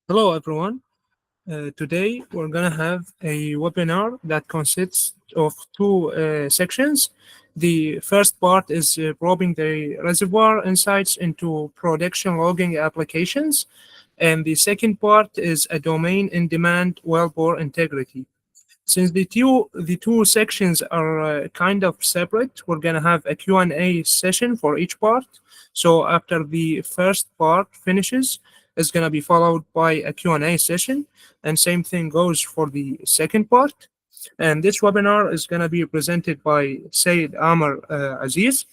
Hello, everyone. Today, we're going to have a webinar that consists of two sections. The first part is probing the reservoir insights into production logging applications, and the second part is a domain in demand wellbore integrity. Since the two sections are kind of separate, we're gonna have a Q&A session for each part. So after the first part finishes, it's gonna be followed by a Q&A session, and same thing goes for the second part. And this webinar is gonna be presented by Syed Aamir Aziz.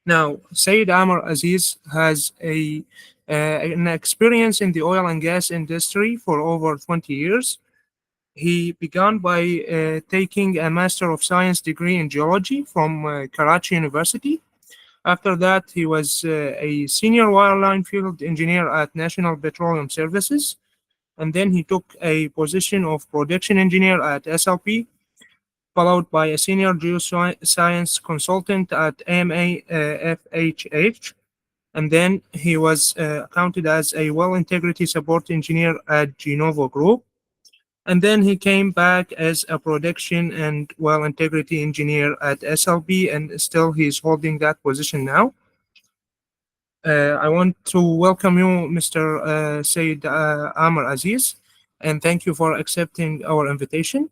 Now, Syed Aamir Aziz has an experience in the oil and gas industry for over 20 years. He began by taking a Master of Science degree in geology from Karachi University. After that, he was a senior wireline field engineer at National Petroleum Services. And then he took a position of production engineer at SLP, followed by a senior geoscience consultant at AMA FHH. And then he was counted as a well integrity support engineer at Genovo Group. And then he came back as a production and well integrity engineer at SLB, and still he's holding that position now. I want to welcome you, Mr. Said Amr Aziz, and thank you for accepting our invitation.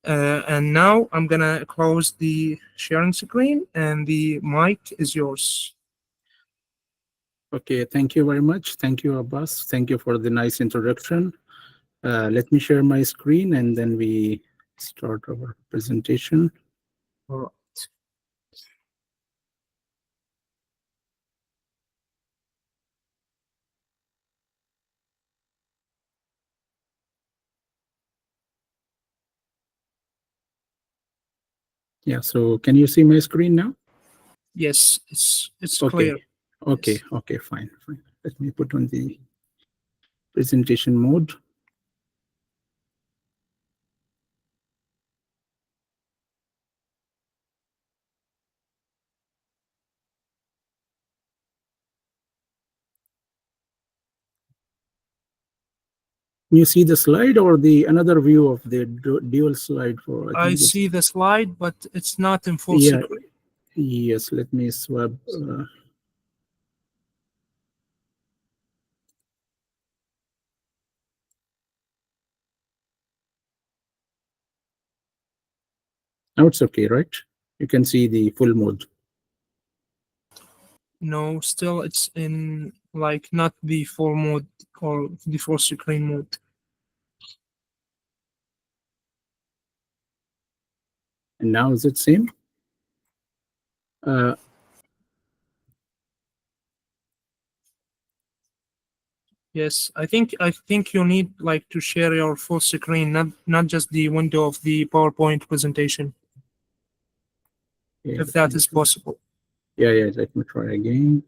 And now I'm gonna close the sharing screen, and the mic is yours. Okay, thank you very much. Thank you, Abbas. Thank you for the nice introduction. Let me share my screen and then we start our presentation. All right. Yeah, so can you see my screen now? Yes, it's Okay. clear. Okay, Yes. okay, fine. Let me put on the presentation mode. Can you see the slide or the another view of the dual slide for? I see the slide, but it's not in full Yeah. screen. Yes, let me swap. Now it's okay, right? You can see the full mode. No, still it's in like not the full mode or the full screen mode. And now is it same? Yes, I think you need like to share your full screen, not just the window of the PowerPoint presentation, Yeah, if that is possible. yeah, let me try again.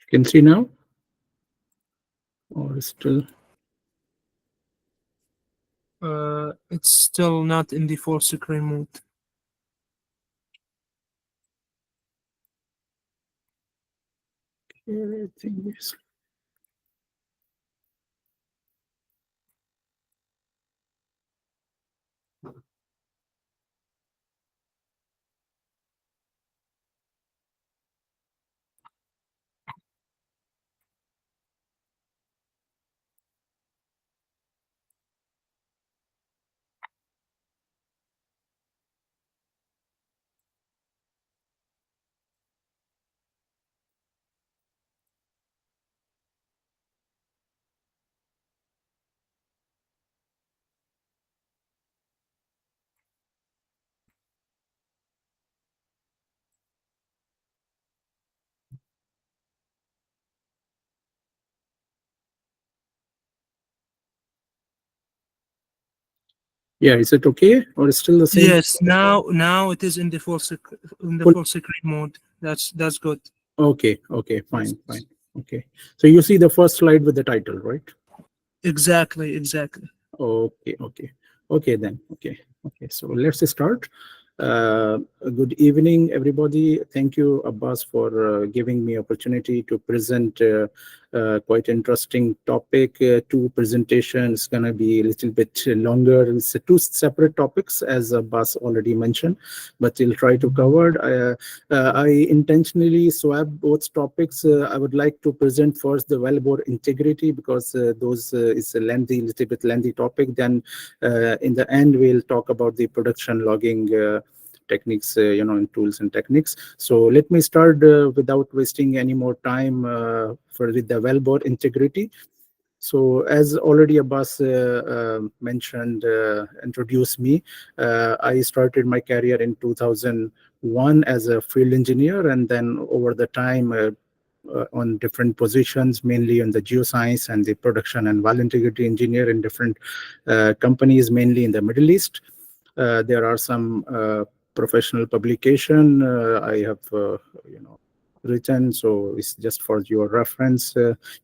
You can see now? Or still? It's still not in the full screen mode. I think yes. Yeah, is it okay or it's still the same? Yes, now it is in the full screen mode. That's good. Okay, okay, fine, fine. Okay. So you see the first slide with the title, right? Exactly, exactly. Okay, okay. Okay then. Okay. Okay. So let's start. Good evening, everybody. Thank you, Abbas, for giving me opportunity to present quite interesting topic. Two presentations gonna be a little bit longer. It's two separate topics, as Abbas already mentioned, but we'll try to cover. I intentionally swapped both topics. I would like to present first the Wellbore Integrity because those is a little bit lengthy topic. Then in the end, we'll talk about the production logging techniques, and tools and techniques. So let me start without wasting any more time with the Wellbore Integrity. So as already Abbas mentioned, introduced me, I started my career in 2001 as a field engineer, and then over the time on different positions, mainly on the geoscience and the production and well integrity engineer in different companies, mainly in the Middle East. There are some professional publication I have, written, so it's just for your reference.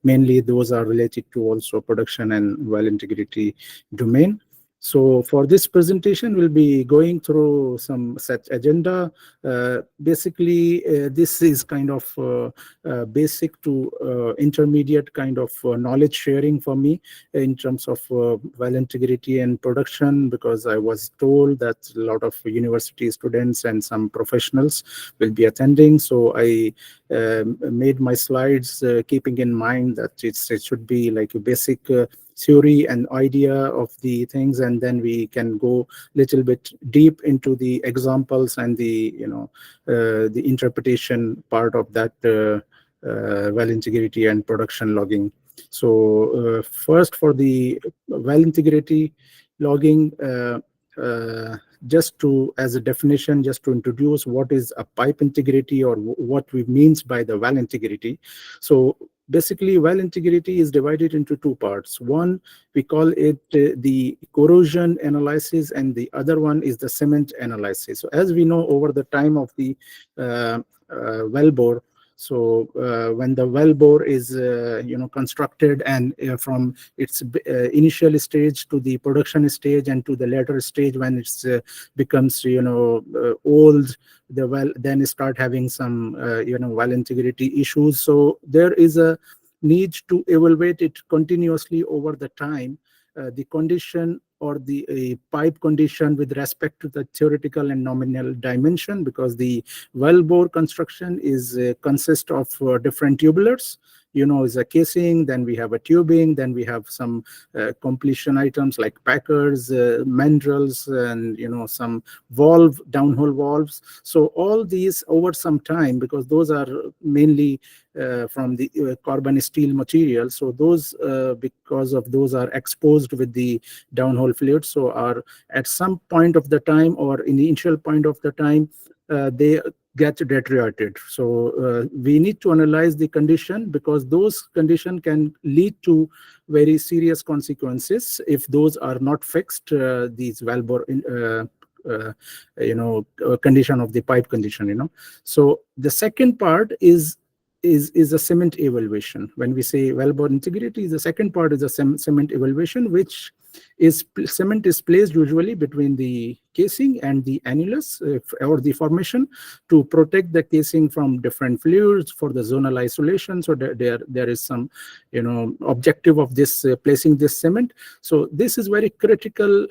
Mainly those are related to also production and well integrity domain. So for this presentation, we'll be going through some such agenda. Basically, this is kind of basic to intermediate kind of knowledge sharing for me in terms of well integrity and production, because I was told that a lot of university students and some professionals will be attending. So I made my slides keeping in mind that it should be like a basic theory and idea of the things, and then we can go little bit deep into the examples and the interpretation part of that well integrity and production logging. So first, for the well integrity logging, just to as a definition, just to introduce what is a pipe integrity or what we means by the well integrity. So basically, well integrity is divided into two parts. One, we call it the corrosion analysis, and the other one is the cement analysis. So as we know, over the time of the well bore, so when the well bore is constructed, and from its initial stage to the production stage and to the later stage, when it's becomes old, the well then start having some well integrity issues. So there is a need to evaluate it continuously over the time, the condition or the pipe condition with respect to the theoretical and nominal dimension, because the well bore construction is consists of different tubulars. Is a casing, then we have a tubing, then we have some completion items like packers, mandrels, and some downhole valves. So all these over some time, because those are mainly from the carbon steel material, so those because of those are exposed with the downhole fluid, so are at some point of the time or in the initial point of the time, they get deteriorated. So we need to analyze the condition, because those condition can lead to very serious consequences if those are not fixed, these valve condition of the pipe condition. So the second part is a cement evaluation. When we say wellbore integrity, the second part is a cement evaluation, which is cement is placed usually between the casing and the annulus or the formation, to protect the casing from different fluids for the zonal isolation. So there is some objective of this placing this cement. So this is very critical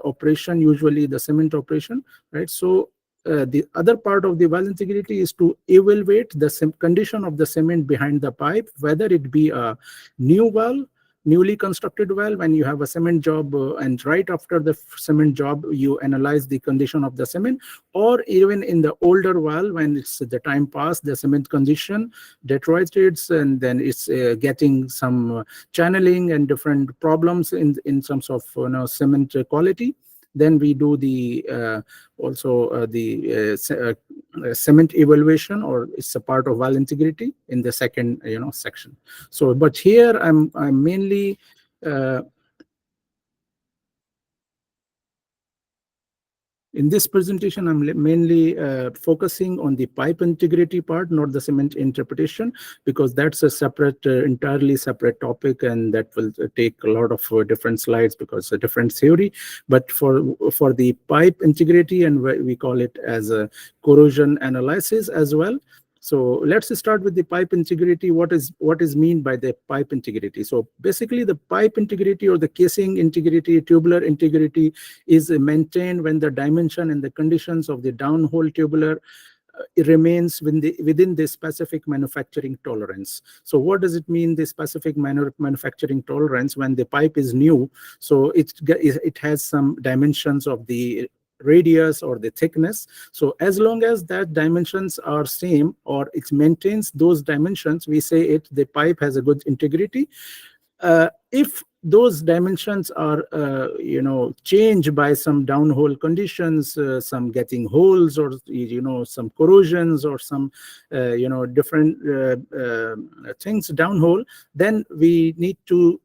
operation, usually the cement operation, right? So the other part of the well integrity is to evaluate the condition of the cement behind the pipe, whether it be a new well, newly constructed well, when you have a cement job, and right after the cement job, you analyze the condition of the cement, or even in the older well, when it's the time passed, the cement condition deteriorates, and then it's getting some channeling and different problems in terms of cement quality. Then we do the also the cement evaluation, or it's a part of well integrity in the second section. So but here I'm mainly In this presentation, I'm mainly focusing on the pipe integrity part, not the cement interpretation, because that's a separate, entirely separate topic, and that will take a lot of different slides because it's a different theory. But for the pipe integrity, and we call it as a corrosion analysis as well. So let's start with the pipe integrity. What is mean by the pipe integrity? So basically, the pipe integrity or the casing integrity, tubular integrity, is maintained when the dimension and the conditions of the downhole tubular remains within the specific manufacturing tolerance. So what does it mean, the specific manufacturing tolerance? When the pipe is new, so it has some dimensions of the radius or the thickness. So as long as that dimensions are same, or it maintains those dimensions, we say the pipe has a good integrity. If those dimensions are changed by some downhole conditions, some getting holes, or some corrosions, or some different things downhole, then we need to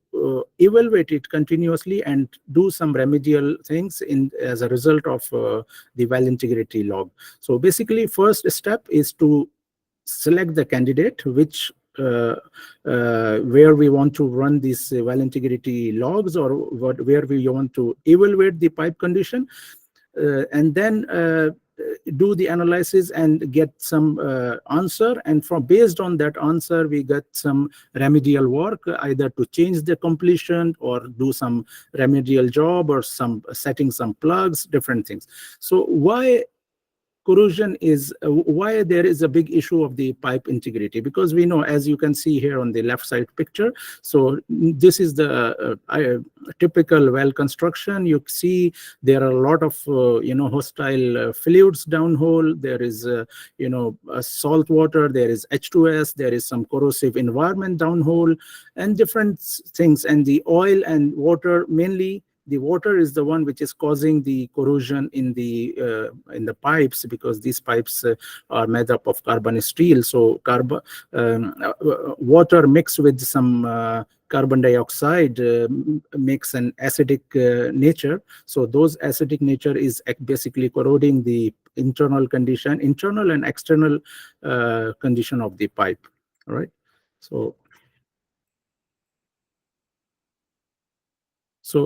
evaluate it continuously and do some remedial things as a result of the well integrity log. So basically, first step is to select the candidate where we want to run these well integrity logs, or where we want to evaluate the pipe condition, and then do the analysis and get some answer, and based on that answer we get some remedial work, either to change the completion or do some remedial job, or setting some plugs, different things. So why corrosion is why there is a big issue of the pipe integrity? Because we know, as you can see here on the left side picture, so this is the typical well construction. You see there are a lot of hostile fluids downhole. There is salt water, there is H2S, there is some corrosive environment downhole, and different things. And the oil and water, mainly the water, is the one which is causing the corrosion in the pipes, because these pipes are made up of carbon steel. So water mixed with some carbon dioxide makes an acidic nature. So those acidic nature is basically corroding the internal and external condition of the pipe. All right. So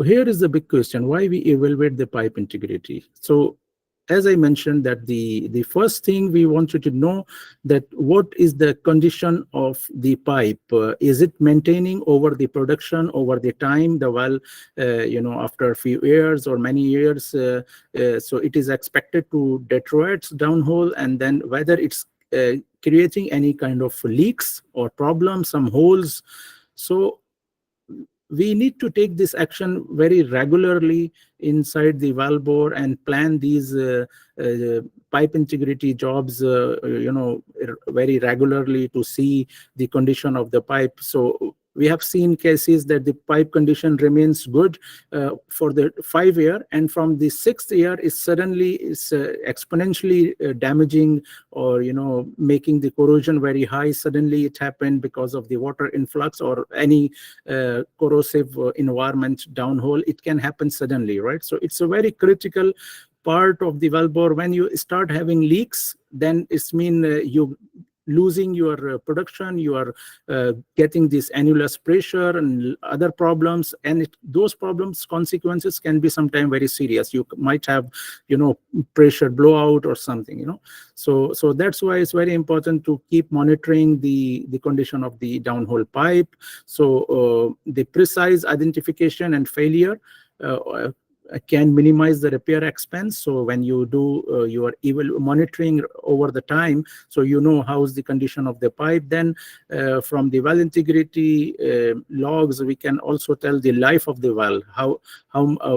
here is the big question: why we evaluate the pipe integrity? So as I mentioned, that the first thing we want you to know, that what is the condition of the pipe? Is it maintaining over the production, over the time, the well, after a few years or many years? So it is expected to deteriorate downhole, and then whether it's creating any kind of leaks or problems, some holes. So we need to take this action very regularly inside the wellbore and plan these pipe integrity jobs very regularly to see the condition of the pipe. So we have seen cases that the pipe condition remains good for the 5 year, and from the 6th year is suddenly exponentially damaging, or making the corrosion very high. Suddenly it happened because of the water influx or any corrosive environment downhole. It can happen suddenly, right? So it's a very critical part of the wellbore. When you start having leaks, then it's mean you losing your production, you are getting this annulus pressure and other problems, and those problems consequences can be sometimes very serious. You might have pressure blowout or something. So that's why it's very important to keep monitoring the condition of the downhole pipe. So the precise identification and failure can minimize the repair expense. So when you do your monitoring over the time, so how's the condition of the pipe, then from the well integrity logs, we can also tell the life of the well,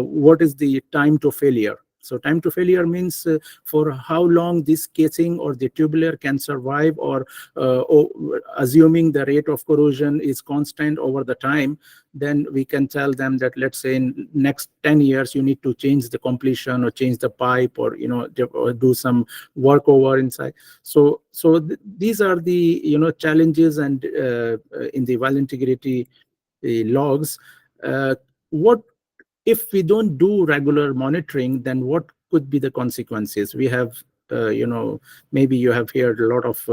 what is the time to failure. So time to failure means for how long this casing or the tubular can survive, or assuming the rate of corrosion is constant over the time, then we can tell them that, let's say, in next 10 years, you need to change the completion or change the pipe, or or do some work over inside. So these are the challenges and in the well integrity logs. What if we don't do regular monitoring, then what could be the consequences? We have, maybe you have heard a lot of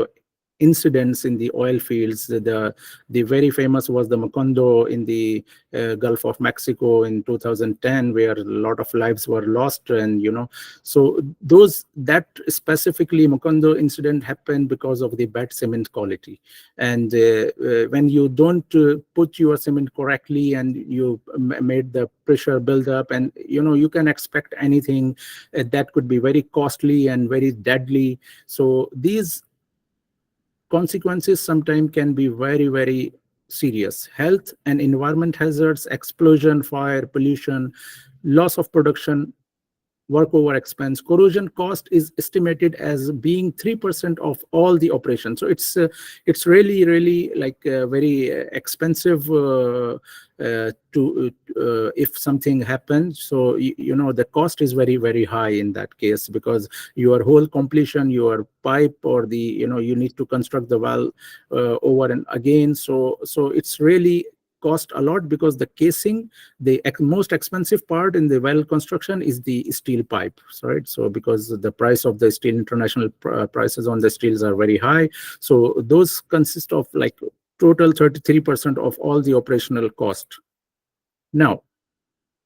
incidents in the oil fields. The very famous was the Macondo in the Gulf of Mexico in 2010, where a lot of lives were lost. And so that specifically Macondo incident happened because of the bad cement quality. And when you don't put your cement correctly, and you made the pressure build up, and you can expect anything that could be very costly and very deadly. So these consequences sometimes can be very, very serious. Health and environment hazards, explosion, fire, pollution, loss of production, workover expense. Corrosion cost is estimated as being 3% of all the operations. So it's really, really like very expensive to if something happens. So the cost is very, very high in that case, because your whole completion, your pipe, or the you need to construct the well over and again. So it's really cost a lot, because the casing, the most expensive part in the well construction is the steel pipe, right? So because the price of the steel, international prices on the steels are very high, so those consist of like total 33% of all the operational cost. Now,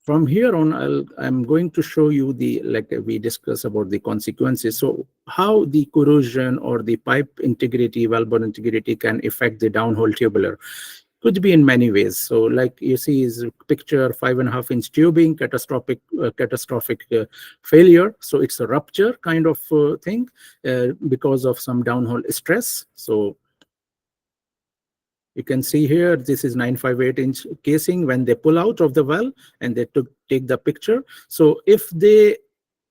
from here on, I'm going to show you like we discussed about the consequences. So how the corrosion or the pipe integrity, wellbore integrity can affect the downhole tubular. Could be in many ways. So like you see is picture 5.5-inch tubing, catastrophic failure. So it's a rupture kind of thing because of some downhole stress. So you can see here, this is 958-inch casing when they pull out of the well and they take the picture. So if they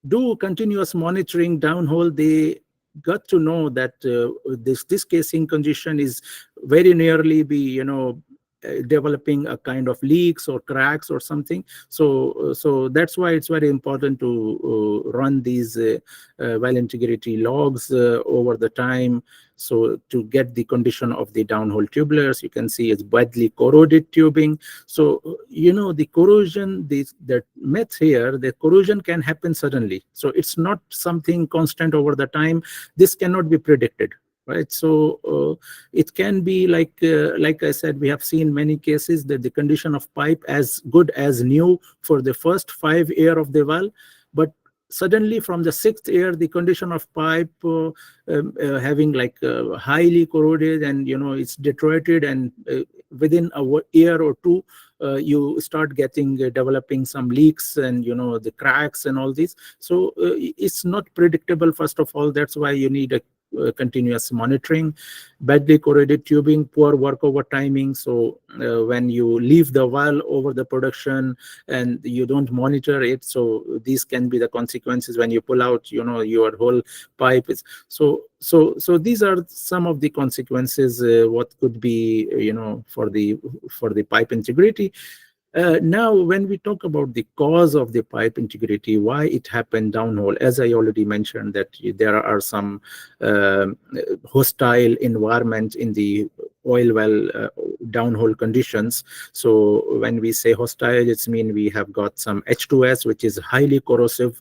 do continuous monitoring downhole, they got to know that this casing condition is very nearly be developing a kind of leaks or cracks or something. So that's why it's very important to run these well integrity logs over the time, so to get the condition of the downhole tubulars. You can see it's badly corroded tubing. So the corrosion, the myth here, the corrosion can happen suddenly. So it's not something constant over the time. This cannot be predicted, right? So it can be like I said, we have seen many cases that the condition of pipe as good as new for the first 5 years of the well, but suddenly from the 6th year, the condition of pipe having like highly corroded, and it's deteriorated, and within a year or two, you start getting developing some leaks and the cracks and all this. So it's not predictable, first of all. That's why you need a continuous monitoring. Badly corroded tubing, poor workover timing. So when you leave the well over the production and you don't monitor it, so these can be the consequences when you pull out your whole pipe is so these are some of the consequences what could be for the pipe integrity. Now, when we talk about the cause of the pipe integrity, why it happened downhole, as I already mentioned, that there are some hostile environment in the oil well downhole conditions. So when we say hostile, it's mean we have got some H2S, which is highly corrosive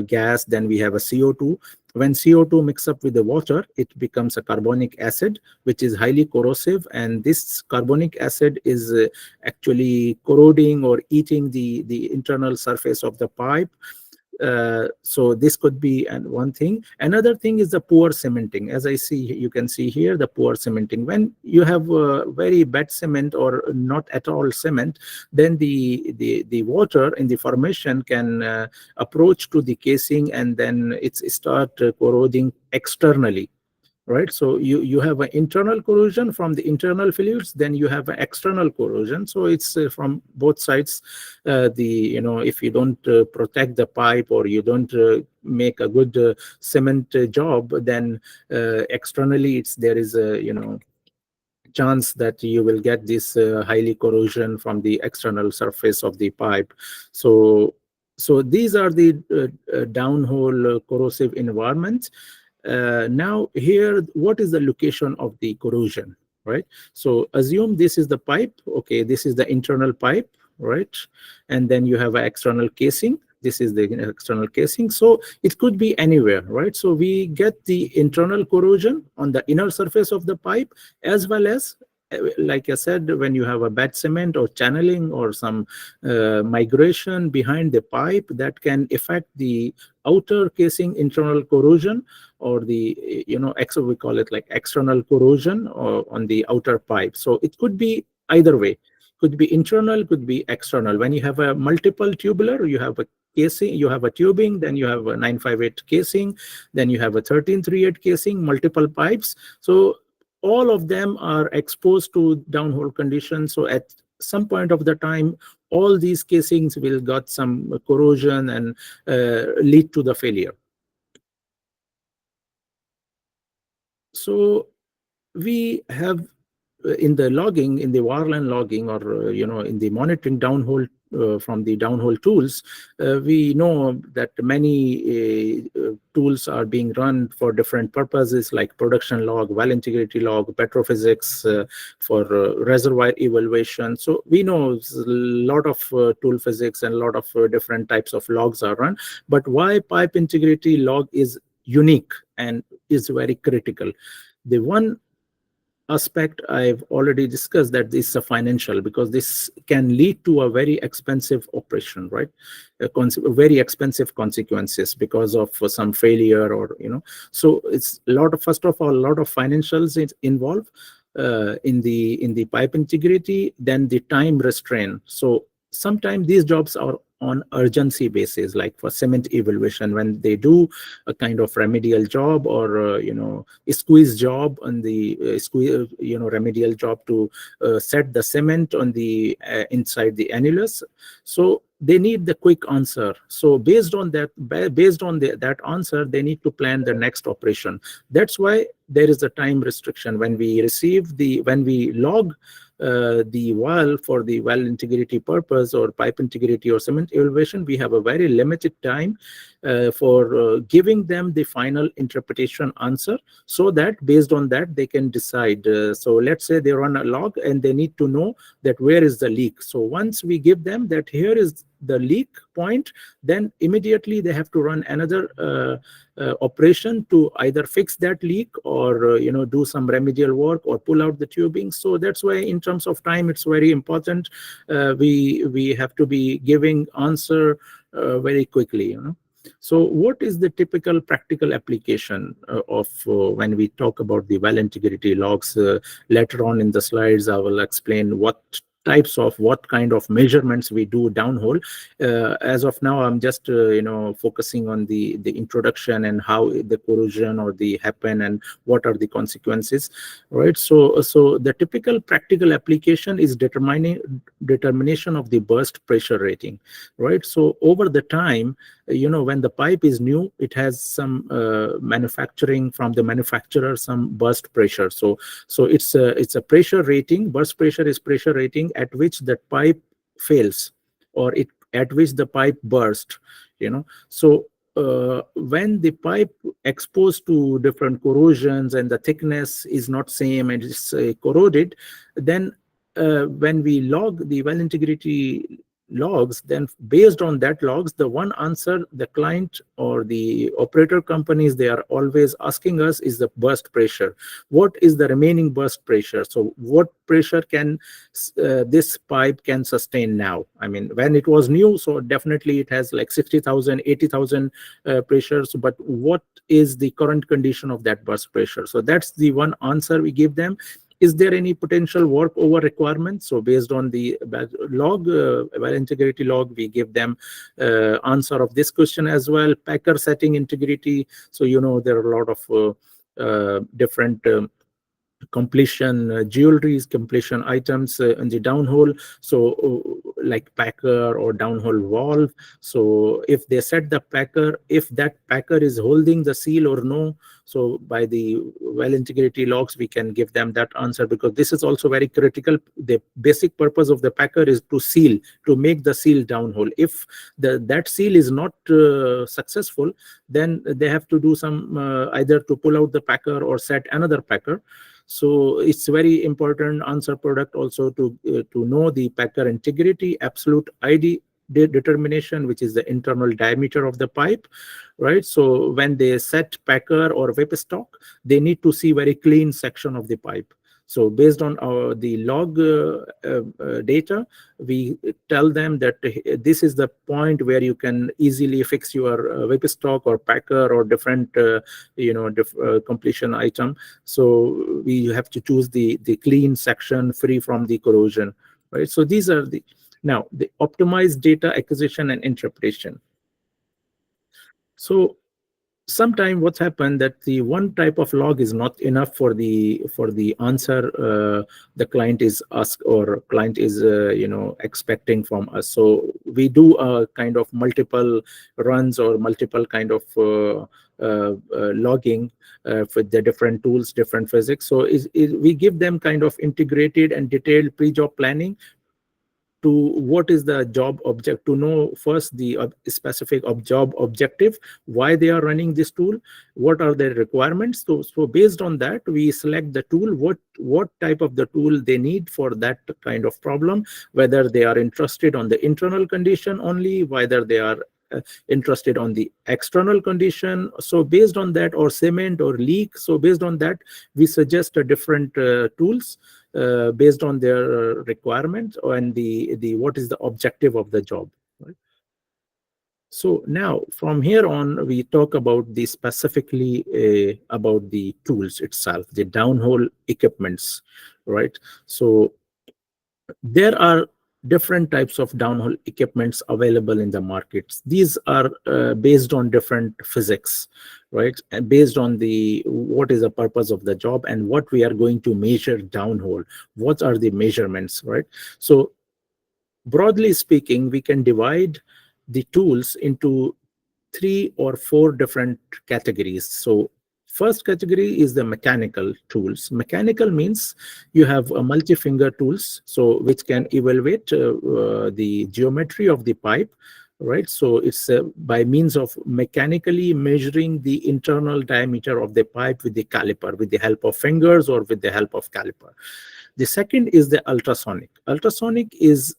gas. Then we have a CO2. When CO2 mix up with the water, it becomes a carbonic acid, which is highly corrosive. And this carbonic acid is actually corroding or eating the internal surface of the pipe. So this could be one thing. Another thing is the poor cementing. As you can see here, the poor cementing. When you have very bad cement or not at all cement, then the water in the formation can approach to the casing, and then it start corroding externally. Right, so you have an internal corrosion from the internal fluids, then you have an external corrosion. So it's from both sides. If you don't protect the pipe, or you don't make a good cement job, then externally there is a chance that you will get this highly corrosion from the external surface of the pipe. So these are the downhole corrosive environments. Now here, what is the location of the corrosion, right? So assume this is the pipe. Okay, this is the internal pipe, right? And then you have an external casing. this is the external casing. So it could be anywhere, right? So we get the internal corrosion on the inner surface of the pipe, as well as, like I said, when you have a bad cement or channeling or some migration behind the pipe, that can affect the outer casing internal corrosion, or the, we call it like external corrosion or on the outer pipe. So it could be either way, could be internal, could be external. When you have a multiple tubular, you have a casing, you have a tubing, then you have a 958 casing, then you have a 1338 casing, multiple pipes. So all of them are exposed to downhole conditions. So at some point of the time, all these casings will got some corrosion and lead to the failure. So we have in the logging, in the wireline logging, or in the monitoring downhole from the downhole tools, we know that many tools are being run for different purposes, like production log, well integrity log, petrophysics, for reservoir evaluation. So we know a lot of tool physics and a lot of different types of logs are run. But why pipe integrity log is unique and is very critical? The one aspect I've already discussed, that this is a financial, because this can lead to a very expensive operation, right? Very expensive consequences because of some failure, or so it's a lot of, first of all, a lot of financials involved in the pipe integrity, then the time restraint. So sometimes these jobs are on urgency basis, like for cement evaluation, when they do a kind of remedial job, or a squeeze job on the squeeze, remedial job to set the cement on the inside the annulus. So they need the quick answer. So based on that, that answer, they need to plan the next operation. That's why there is a time restriction. When we log the well for the well integrity purpose, or pipe integrity, or cement evaluation, we have a very limited time for giving them the final interpretation answer, so that based on that they can decide. So let's say they run a log and they need to know that where is the leak. So once we give them that here is the leak point, then immediately they have to run another operation to either fix that leak, or do some remedial work, or pull out the tubing. So that's why in terms of time, it's very important. We have to be giving answer very quickly. So what is the typical practical application of when we talk about the well integrity logs? Later on in the slides, I will explain what kind of measurements we do downhole. As of now, I'm just focusing on the introduction and how the corrosion or the happen and what are the consequences, right? So the typical practical application is determination of the burst pressure rating, right? So over the time, when the pipe is new, it has some manufacturing from the manufacturer, some burst pressure. So it's a pressure rating. Burst pressure is pressure rating at which the pipe fails, or at which the pipe burst. So when the pipe exposed to different corrosions and the thickness is not same and it's corroded, then when we log the well integrity logs, then based on that logs, the one answer the client or the operator companies, they are always asking us is the burst pressure. What is the remaining burst pressure? So what pressure can this pipe can sustain now? I mean, when it was new, so definitely it has like 60,000, 80,000 pressures, but what is the current condition of that burst pressure? So that's the one answer we give them. Is there any potential work over requirement? So based on the log, well integrity log, we give them answer of this question as well. Packer setting integrity. So there are a lot of different completion jewelries, completion items in the downhole. So like packer or downhole valve. So if they set the packer, if that packer is holding the seal or no, so by the well integrity logs, we can give them that answer, because this is also very critical. The basic purpose of the packer is to seal, to make the seal downhole. If that seal is not successful, then they have to do some either to pull out the packer or set another packer. So it's very important answer product also to know the packer integrity, absolute determination, which is the internal diameter of the pipe, right? So when they set packer or whipstock, they need to see very clean section of the pipe. So based on the log data, we tell them that this is the point where you can easily fix your whipstock or packer or different completion item. So we have to choose the clean section free from the corrosion, right? So these are the optimized data acquisition and interpretation. So sometime what's happened that the one type of log is not enough for the answer the client is asked or client is expecting from us. So we do a kind of multiple runs or multiple kind of logging for the different tools, different physics. So we give them kind of integrated and detailed pre-job planning to what is the job object, to know first the specific job objective, why they are running this tool, what are their requirements. So based on that, we select the tool, what type of the tool they need for that kind of problem, whether they are interested on the internal condition only, whether they are interested on the external condition. So based on that, or cement or leak, so based on that, we suggest a different tools based on their requirements and the what is the objective of the job, right? So now from here on, we talk about the specifically about the tools itself, the downhole equipments, right? So there are different types of downhole equipments available in the markets. These are based on different physics, right? And based on what is the purpose of the job and what we are going to measure downhole. What are the measurements, right? So broadly speaking, we can divide the tools into 3 or 4 different categories. So first category is the mechanical tools. Mechanical means you have a multi-finger tools, so which can evaluate the geometry of the pipe, right? So it's by means of mechanically measuring the internal diameter of the pipe with the caliper, with the help of fingers or with the help of caliper. The second is the ultrasonic. Ultrasonic is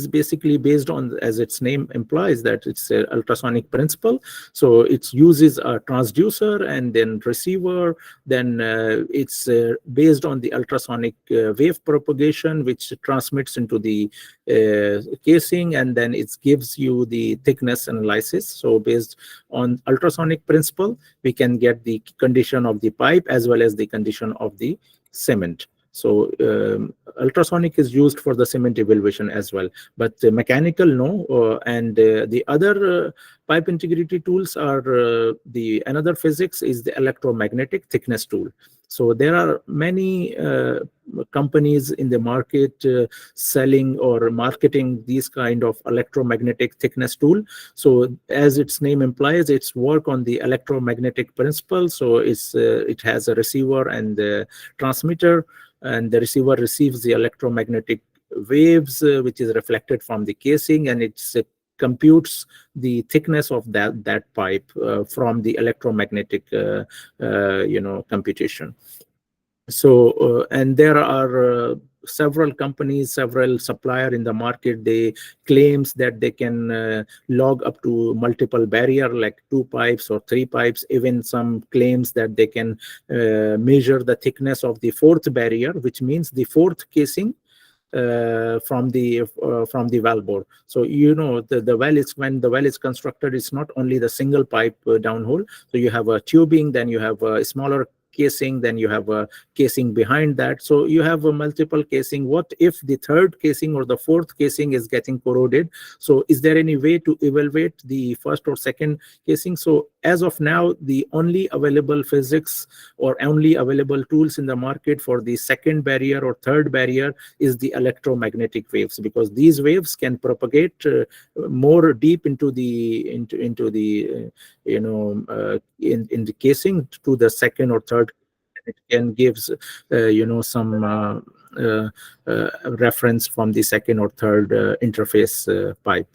basically based on, as its name implies, that it's an ultrasonic principle. So it uses a transducer and then receiver. Then it's based on the ultrasonic wave propagation, which transmits into the casing, and then it gives you the thickness analysis. So based on ultrasonic principle, we can get the condition of the pipe as well as the condition of the cement. So ultrasonic is used for the cement evaluation as well, but mechanical no. And the other pipe integrity tools are another physics is the electromagnetic thickness tool. So there are many companies in the market selling or marketing these kind of electromagnetic thickness tool. So as its name implies, it's work on the electromagnetic principle. So it has a receiver and the transmitter, and the receiver receives the electromagnetic waves which is reflected from the casing, and it computes the thickness of that pipe from the electromagnetic computation. So and there are several companies, several supplier in the market. They claims that they can log up to multiple barrier, like 2 pipes or 3 pipes. Even some claims that they can measure the thickness of the 4th barrier, which means the 4th casing from the well bore. So the well is, when the well is constructed, it's not only the single pipe downhole. So you have a tubing, then you have a smaller casing, then you have a casing behind that. So you have a multiple casing. What if the 3rd casing or the 4th casing is getting corroded? So is there any way to evaluate the 1st or 2nd casing? So as of now, the only available physics or only available tools in the market for the 2nd barrier or 3rd barrier is the electromagnetic waves, because these waves can propagate more deep into the in the casing to the 2nd or 3rd. It can gives some reference from the 2nd or 3rd interface pipe.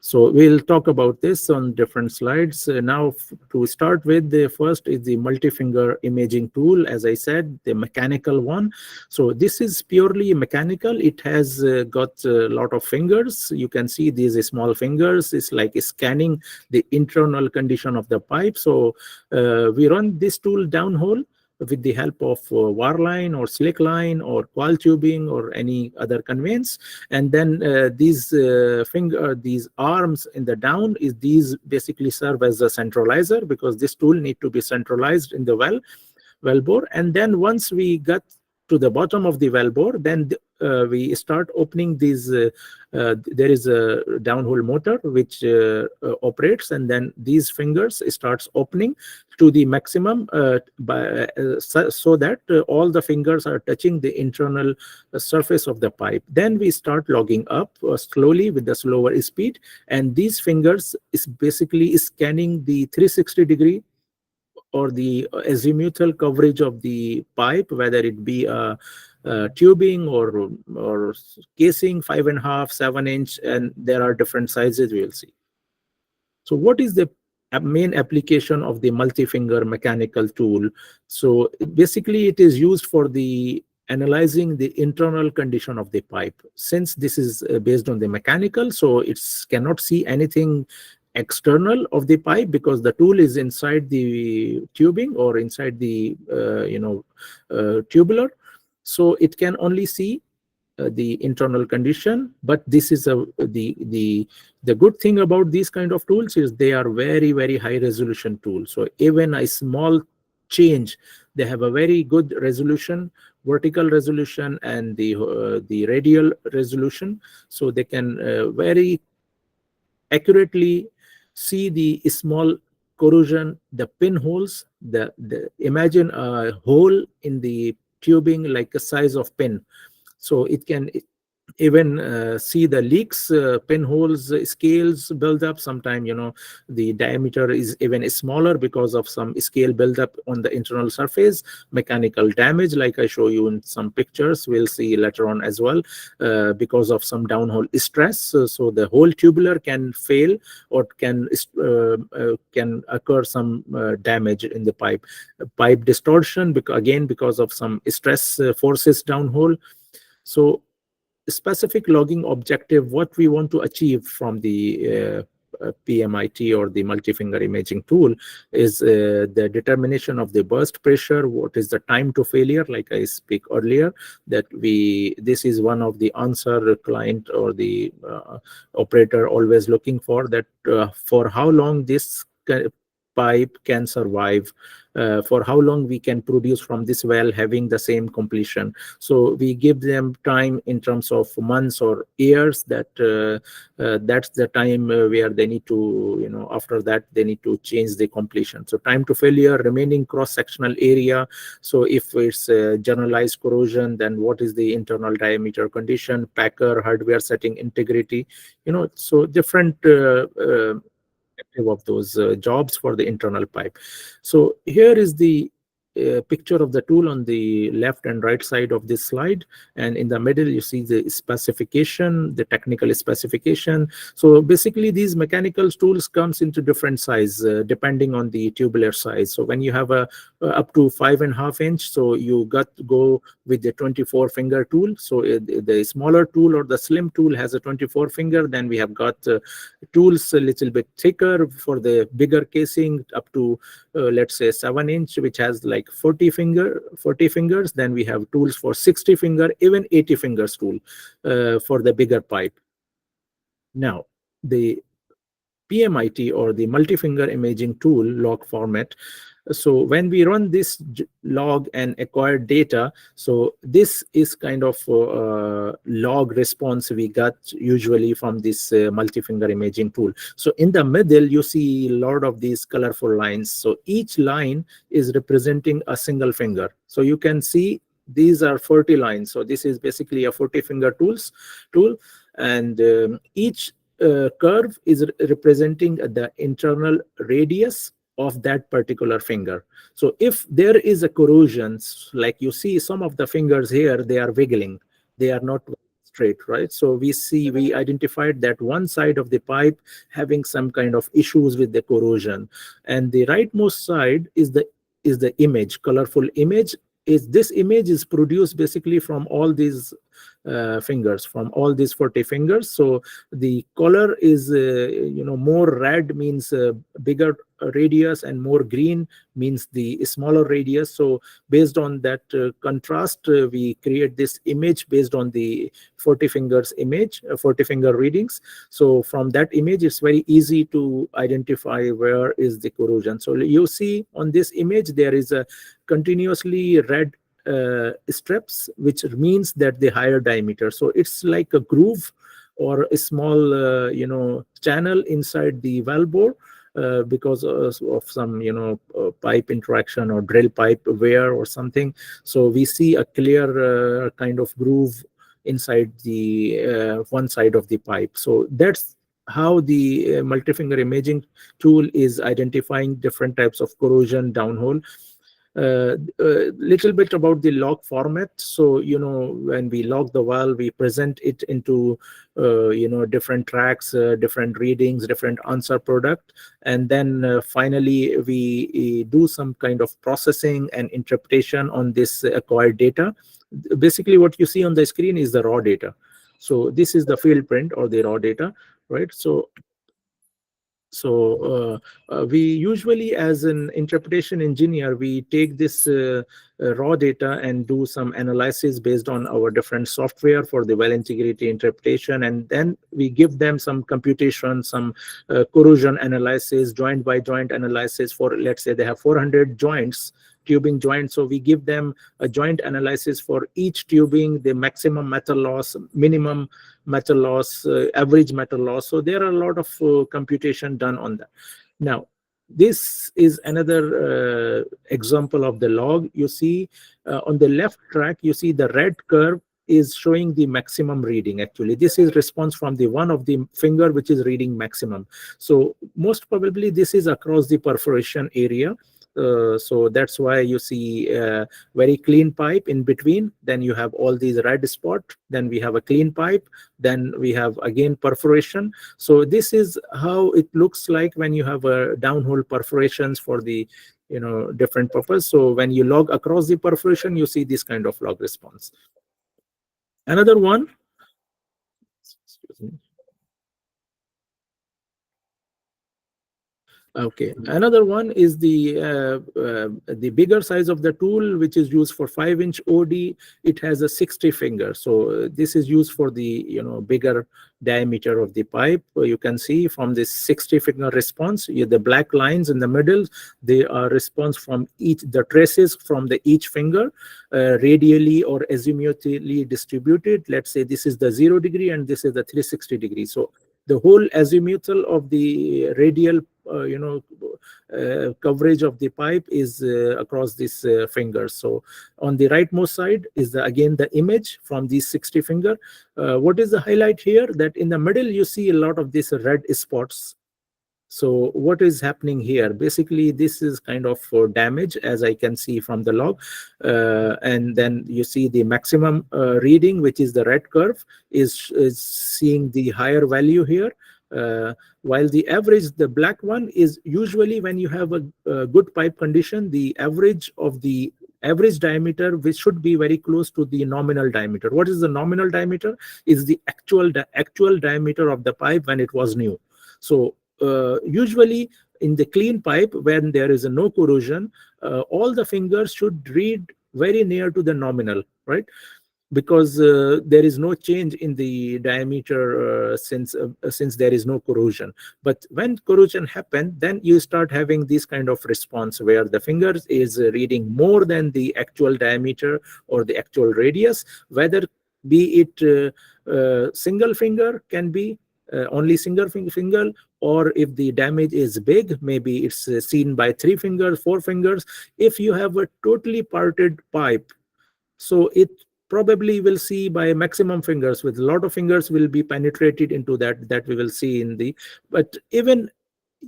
So we'll talk about this on different slides. Now, to start with, the first is the multi-finger imaging tool, as I said, the mechanical one. So this is purely mechanical. It has got a lot of fingers. You can see these small fingers. It's like scanning the internal condition of the pipe. So we run this tool downhole with the help of wireline or slick line or coil tubing or any other conveyance. And then these arms in the down is these basically serve as a centralizer, because this tool need to be centralized in the well bore. And then once we got to the bottom of the well bore, then we start opening these. There is a downhole motor which operates, and then these fingers starts opening to the maximum so that all the fingers are touching the internal surface of the pipe. Then we start logging up slowly with the slower speed, and these fingers is basically scanning the 360-degree or the azimuthal coverage of the pipe, whether it be a tubing or casing, 5.5, 7-inch, and there are different sizes we will see. So what is the main application of the multi-finger mechanical tool? So basically it is used for the analyzing the internal condition of the pipe. Since this is based on the mechanical, so it cannot see anything external of the pipe, because the tool is inside the tubing or inside the tubular, so it can only see the internal condition. But this is the good thing about these kind of tools is they are very, very high resolution tools. So even a small change, they have a very good resolution, vertical resolution, and the radial resolution, so they can very accurately see the small corrosion, the pinholes. Imagine a hole in the tubing like a size of pin. So it can even see the leaks, pinholes, scales build up. Sometime, the diameter is even smaller because of some scale buildup on the internal surface. Mechanical damage, like I show you in some pictures, we'll see later on as well, because of some downhole stress. So the whole tubular can fail, or can occur some damage in the pipe distortion, because of some stress forces downhole. So specific logging objective, what we want to achieve from the PMIT or the multi-finger imaging tool is the determination of the burst pressure. What is the time to failure? Like I speak earlier, that this is one of the answer client or the operator always looking for, that for how long this pipe can survive, for how long we can produce from this well having the same completion. So we give them time in terms of months or years, that that's the time where they need to, after that they need to change the completion. So time to failure, remaining cross-sectional area. So if it's generalized corrosion, then what is the internal diameter condition, packer, hardware setting integrity, so different of those jobs for the internal pipe. So here is the picture of the tool on the left and right side of this slide, and in the middle you see the specification, the technical specification. So basically these mechanical tools comes into different size depending on the tubular size. So when you have a up to 5.5 inch, so you got to go with the 24 finger tool. So the smaller tool or the slim tool has a 24 finger. Then we have got tools a little bit thicker for the bigger casing, up to let's say 7-inch, which has like 40 fingers. Then we have tools for 60 finger, even 80 fingers tool for the bigger pipe. Now the PMIT or the multi-finger imaging tool log format. So when we run this log and acquire data, so this is kind of log response we got usually from this multi-finger imaging tool. So in the middle, you see a lot of these colorful lines. So each line is representing a single finger. So you can see these are 40 lines. So this is basically a 40-finger tool, and each curve is representing the internal radius of that particular finger. So if there is a corrosion, like you see some of the fingers here, they are wiggling, they are not substrate, right? So we identified that one side of the pipe having some kind of issues with the corrosion, and the rightmost side is the image, colorful image. This image is produced basically from all these fingers, from all these 40 fingers. So the color is more red means bigger radius, and more green means the smaller radius. So based on that contrast, we create this image based on the 40 fingers image, 40 finger readings. So from that image, it's very easy to identify where is the corrosion. So you see on this image, there is a continuously red strips, which means that the higher diameter. So it's like a groove or a small channel inside the wellbore, because of some pipe interaction or drill pipe wear or something. So we see a clear kind of groove inside the one side of the pipe. So that's how the multi-finger imaging tool is identifying different types of corrosion downhole. Little bit about the log format. So when we log the well, we present it into different tracks, different readings, different answer product, and then finally we do some kind of processing and interpretation on this acquired data. Basically what you see on the screen is the raw data. So this is the field print or the raw data, right? So we usually, as an interpretation engineer, we take this raw data and do some analysis based on our different software for the well integrity interpretation, and then we give them some computation, some corrosion analysis, joint by joint analysis for, let's say they have 400 joints, tubing joints. So we give them a joint analysis for each tubing, the maximum metal loss, minimum metal loss, average metal loss. So there are a lot of computation done on that. Now, this is another example of the log. You see on the left track, you see the red curve is showing the maximum reading. Actually, this is response from the one of the finger which is reading maximum. So most probably this is across the perforation area. So that's why you see very clean pipe in between. Then you have all these red spot. Then we have a clean pipe. Then we have again perforation. So this is how it looks like when you have a downhole perforations for the different purpose. So when you log across the perforation, you see this kind of log response. Another one. Excuse me. Okay, another one is the bigger size of the tool, which is used for 5-inch OD. It has a 60 finger. So this is used for the bigger diameter of the pipe. You can see from this 60 finger response, the black lines in the middle, they are response from the traces from each finger, radially or azimuthally distributed. Let's say this is the 0 degree and this is the 360 degree. So the whole azimuthal of the radial coverage of the pipe is across these fingers. So on the rightmost side is again the image from these 60 finger. What is the highlight here? That in the middle you see a lot of these red spots. So what is happening here? Basically, this is kind of damage, as I can see from the log. And then you see the maximum reading, which is the red curve, is seeing the higher value here. While the average, the black one, is usually when you have a good pipe condition, the average of the average diameter, which should be very close to the nominal diameter. What is the nominal diameter? Is the actual diameter of the pipe when it was new. So usually in the clean pipe, when there is no corrosion, all the fingers should read very near to the nominal, right? Because there is no change in the diameter since there is no corrosion. But when corrosion happens, then you start having this kind of response where the finger is reading more than the actual diameter or the actual radius, whether be it single finger, can be only single finger, or if the damage is big, maybe it's seen by 3 fingers, 4 fingers. If you have a totally parted pipe, so it probably will see by maximum fingers, with a lot of fingers will be penetrated into that we will see in the. But even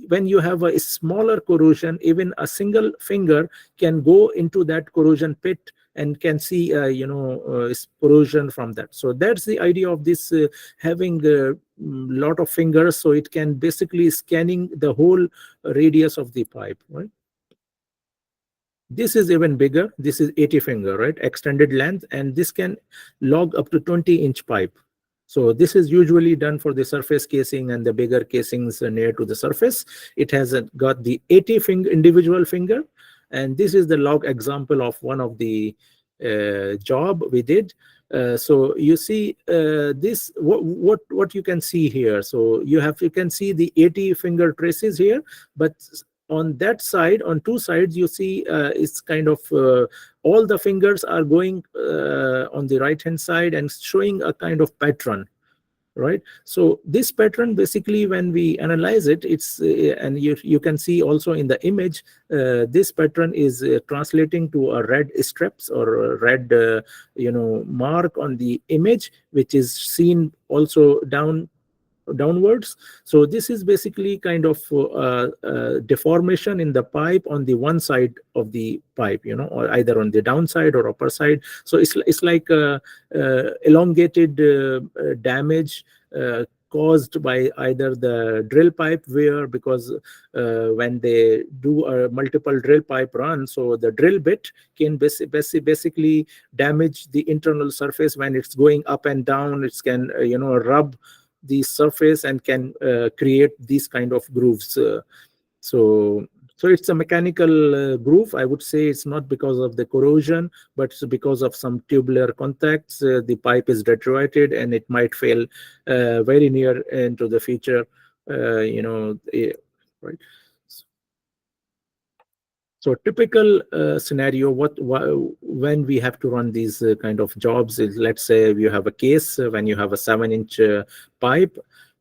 when you have a smaller corrosion, even a single finger can go into that corrosion pit and can see corrosion from that. So that's the idea of this having a lot of fingers, so it can basically scanning the whole radius of the pipe, right? This is even bigger. This is 80 finger, right? Extended length, and this can log up to 20-inch pipe. So this is usually done for the surface casing and the bigger casings near to the surface. It has got the 80 finger individual finger, and this is the log example of one of the job we did. So you see this what you can see here. So you can see the 80 finger traces here, but on that side, on two sides, you see it's kind of all the fingers are going on the right hand side and showing a kind of pattern, right? So this pattern, basically, when we analyze it, it's and you can see also in the image, this pattern is translating to a red strips or a red mark on the image, which is seen also downwards. So this is basically kind of deformation in the pipe on the one side of the pipe, or either on the downside or upper side. So it's like elongated damage caused by either the drill pipe wear, because when they do a multiple drill pipe run, so the drill bit can basically damage the internal surface when it's going up and down. It can rub the surface and can create these kind of grooves. So it's a mechanical groove. I would say it's not because of the corrosion, but it's because of some tubular contacts. The pipe is deteriorated and it might fail very near into the future. Right. So typical scenario, when we have to run these kind of jobs is, let's say you have a case when you have a 7-inch pipe,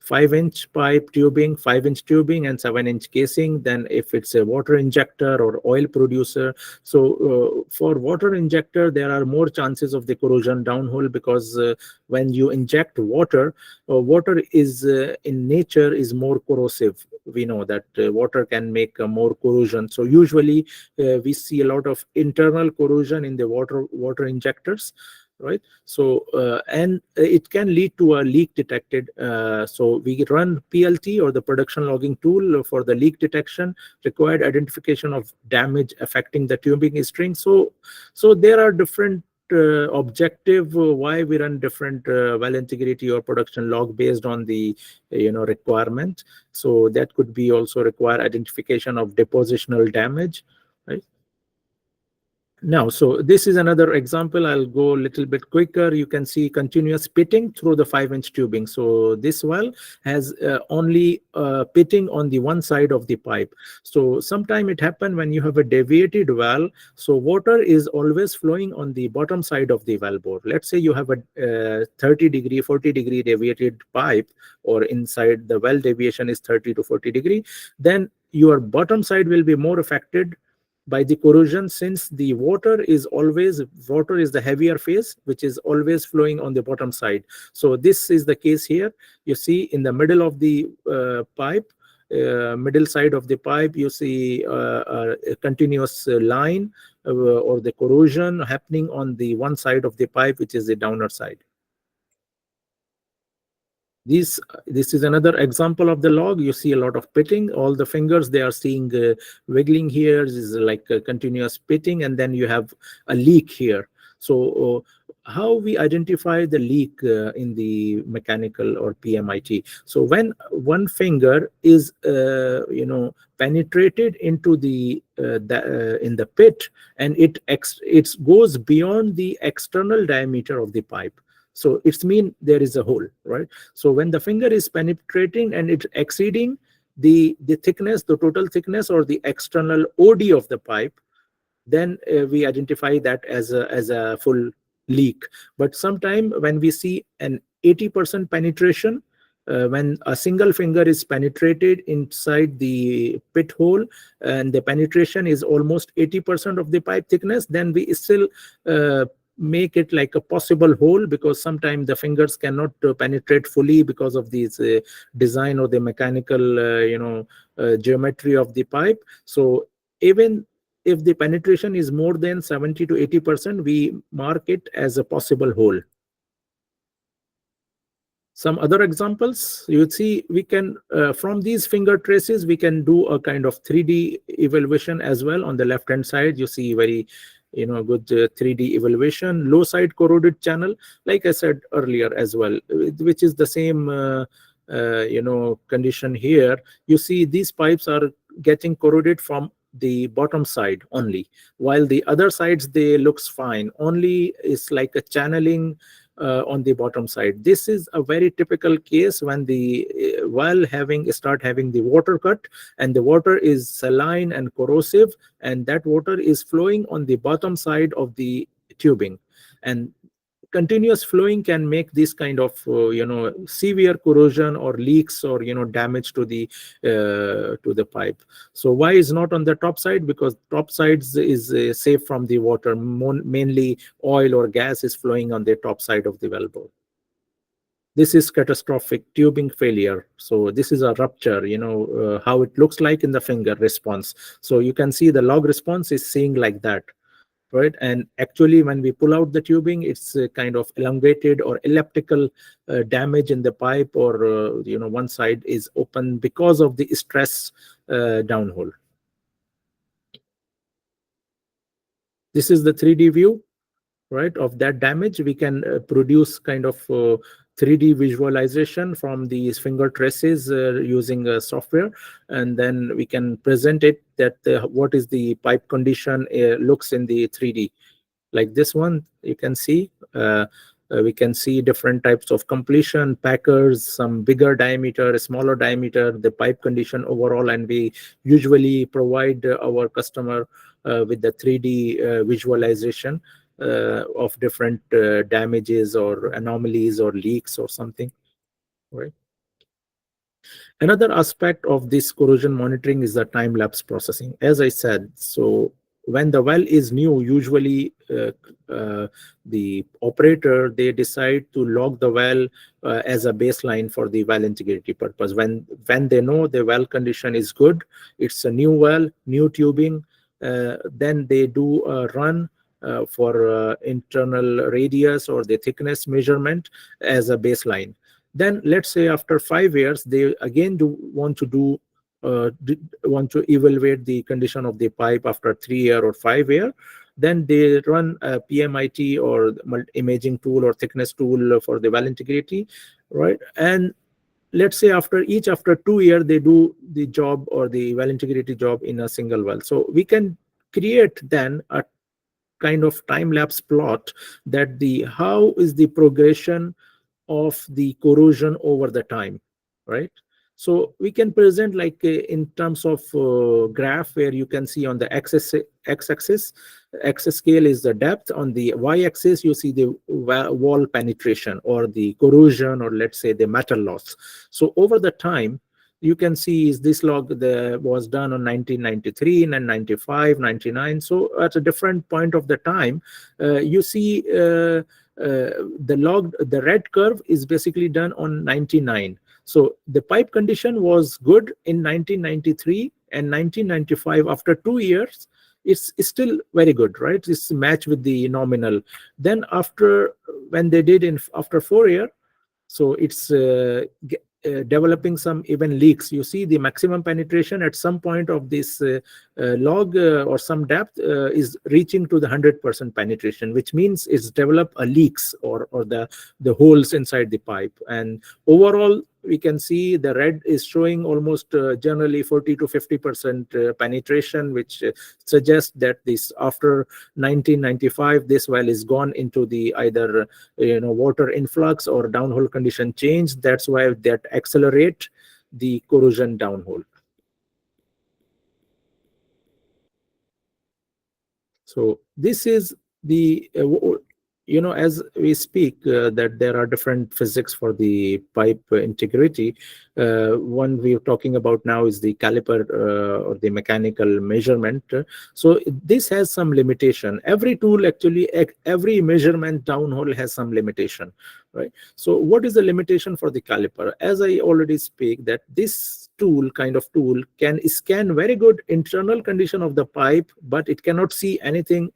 5-inch pipe tubing, 5-inch tubing, and 7-inch casing. Then if it's a water injector or oil producer, so for water injector, there are more chances of the corrosion downhole, because when you inject water, water is in nature is more corrosive. We know that water can make more corrosion. So usually we see a lot of internal corrosion in the water injectors, right? So and it can lead to a leak detected. So we run PLT, or the production logging tool, for the leak detection, required identification of damage affecting the tubing string. So there are different objective why we run different well integrity or production log based on the requirement. So that could be also require identification of depositional damage, right? Now, so this is another example. I'll go a little bit quicker. You can see continuous pitting through the 5-inch tubing. So this well has only pitting on the one side of the pipe. So sometime it happens when you have a deviated well, so water is always flowing on the bottom side of the well bore. Let's say you have a 30-degree, 40-degree deviated pipe, or inside the well deviation is 30 to 40 degree, then your bottom side will be more affected by the corrosion, since the water is the heavier phase, which is always flowing on the bottom side. So this is the case here. You see in the middle of the pipe, middle side of the pipe, you see a continuous line or the corrosion happening on the one side of the pipe, which is the downer side. This is another example of the log. You see a lot of pitting. All the fingers, they are seeing wiggling here. This is like a continuous pitting, and then you have a leak here. So how we identify the leak in the mechanical or PMIT? So when one finger is penetrated into in the pit, and it goes beyond the external diameter of the pipe. So it's mean there is a hole, right? So when the finger is penetrating and it's exceeding the thickness, the total thickness, or the external OD of the pipe, then we identify that as a full leak. But sometime when we see an 80% penetration, when a single finger is penetrated inside the pit hole and the penetration is almost 80% of the pipe thickness, then we still make it like a possible hole, because sometimes the fingers cannot penetrate fully because of these design or the mechanical geometry of the pipe. So even if the penetration is more than 70 to 80%, we mark it as a possible hole. Some other examples, you would see we can, from these finger traces, we can do a kind of 3D evaluation as well. On the left-hand side, you see very, good 3D evaluation. Low side corroded channel, like I said earlier as well, which is the same, condition here. You see these pipes are getting corroded from the bottom side only, while the other sides, they looks fine. Only is like a channeling on the bottom side. This is a very typical case when the well start having the water cut, and the water is saline and corrosive, and that water is flowing on the bottom side of the tubing, and continuous flowing can make this kind of severe corrosion or leaks or damage to the pipe. So why is not on the top side? Because top sides is safe from the water. Mainly oil or gas is flowing on the top side of the wellbore. This is catastrophic tubing failure. So this is a rupture, how it looks like in the finger response. So you can see the log response is seeing like that, right? And actually, when we pull out the tubing, it's kind of elongated or elliptical damage in the pipe, or one side is open because of the stress downhole. This is the 3D view, right, of that damage. We can produce kind of 3D visualization from these finger traces using software, and then we can present it that what is the pipe condition looks in the 3D. Like this one, you can see we can see different types of completion, packers, some bigger diameter, smaller diameter, the pipe condition overall, and we usually provide our customer with the 3D visualization of different damages or anomalies or leaks or something, right? Another aspect of this corrosion monitoring is the time-lapse processing. As I said, so when the well is new, usually the operator, they decide to log the well as a baseline for the well integrity purpose. When they know the well condition is good, it's a new well, new tubing, then they do a run for internal radius or the thickness measurement as a baseline. Then let's say after 5 years, they again want to evaluate the condition of the pipe after 3 year or 5 year. Then they run a PMIT or imaging tool or thickness tool for the well integrity, right? And let's say after 2 years, they do the job or the well integrity job in a single well. So we can create then a kind of time-lapse plot that how is the progression of the corrosion over the time, right? So we can present like in terms of graph, where you can see on the x-axis scale is the depth. On the y-axis, you see the wall penetration or the corrosion, or let's say the metal loss. So over the time, you can see is this log was done on 1993 and 95, 99. So at a different point of the time, you see the red curve is basically done on 99. So the pipe condition was good in 1993 and 1995. After 2 years, it's still very good, right? It's matched with the nominal. Then when they did after 4 years, so it's developing some even leaks. You see the maximum penetration at some point of this log or some depth is reaching to the 100% penetration, which means it's developed a leaks or the holes inside the pipe. And overall, we can see the red is showing almost generally 40 to 50% penetration, which suggests that this after 1995, this well is gone into the either water influx or downhole condition change. That's why that accelerate the corrosion downhole. So this is the as we speak that there are different physics for the pipe integrity. One we're talking about now is the caliper or the mechanical measurement. So this has some limitation. Every tool actually, every measurement downhole has some limitation, right? So what is the limitation for the caliper? As I already speak, that this tool, kind of tool, can scan very good internal condition of the pipe, but it cannot see anything,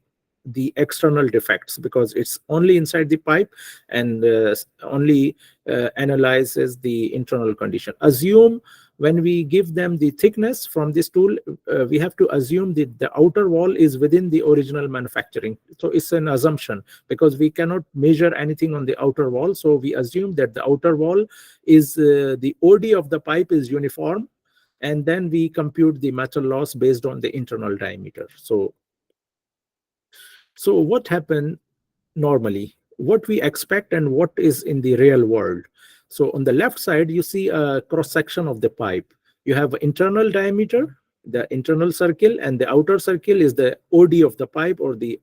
the external defects, because it's only inside the pipe and only analyzes the internal condition. Assume when we give them the thickness from this tool, we have to assume that the outer wall is within the original manufacturing. So it's an assumption, because we cannot measure anything on the outer wall. So we assume that the outer wall is the OD of the pipe is uniform, and then we compute the metal loss based on the internal diameter. So what happened normally, what we expect and what is in the real world. So on the left side, you see a cross section of the pipe. You have internal diameter, the internal circle, and the outer circle is the OD of the pipe, or the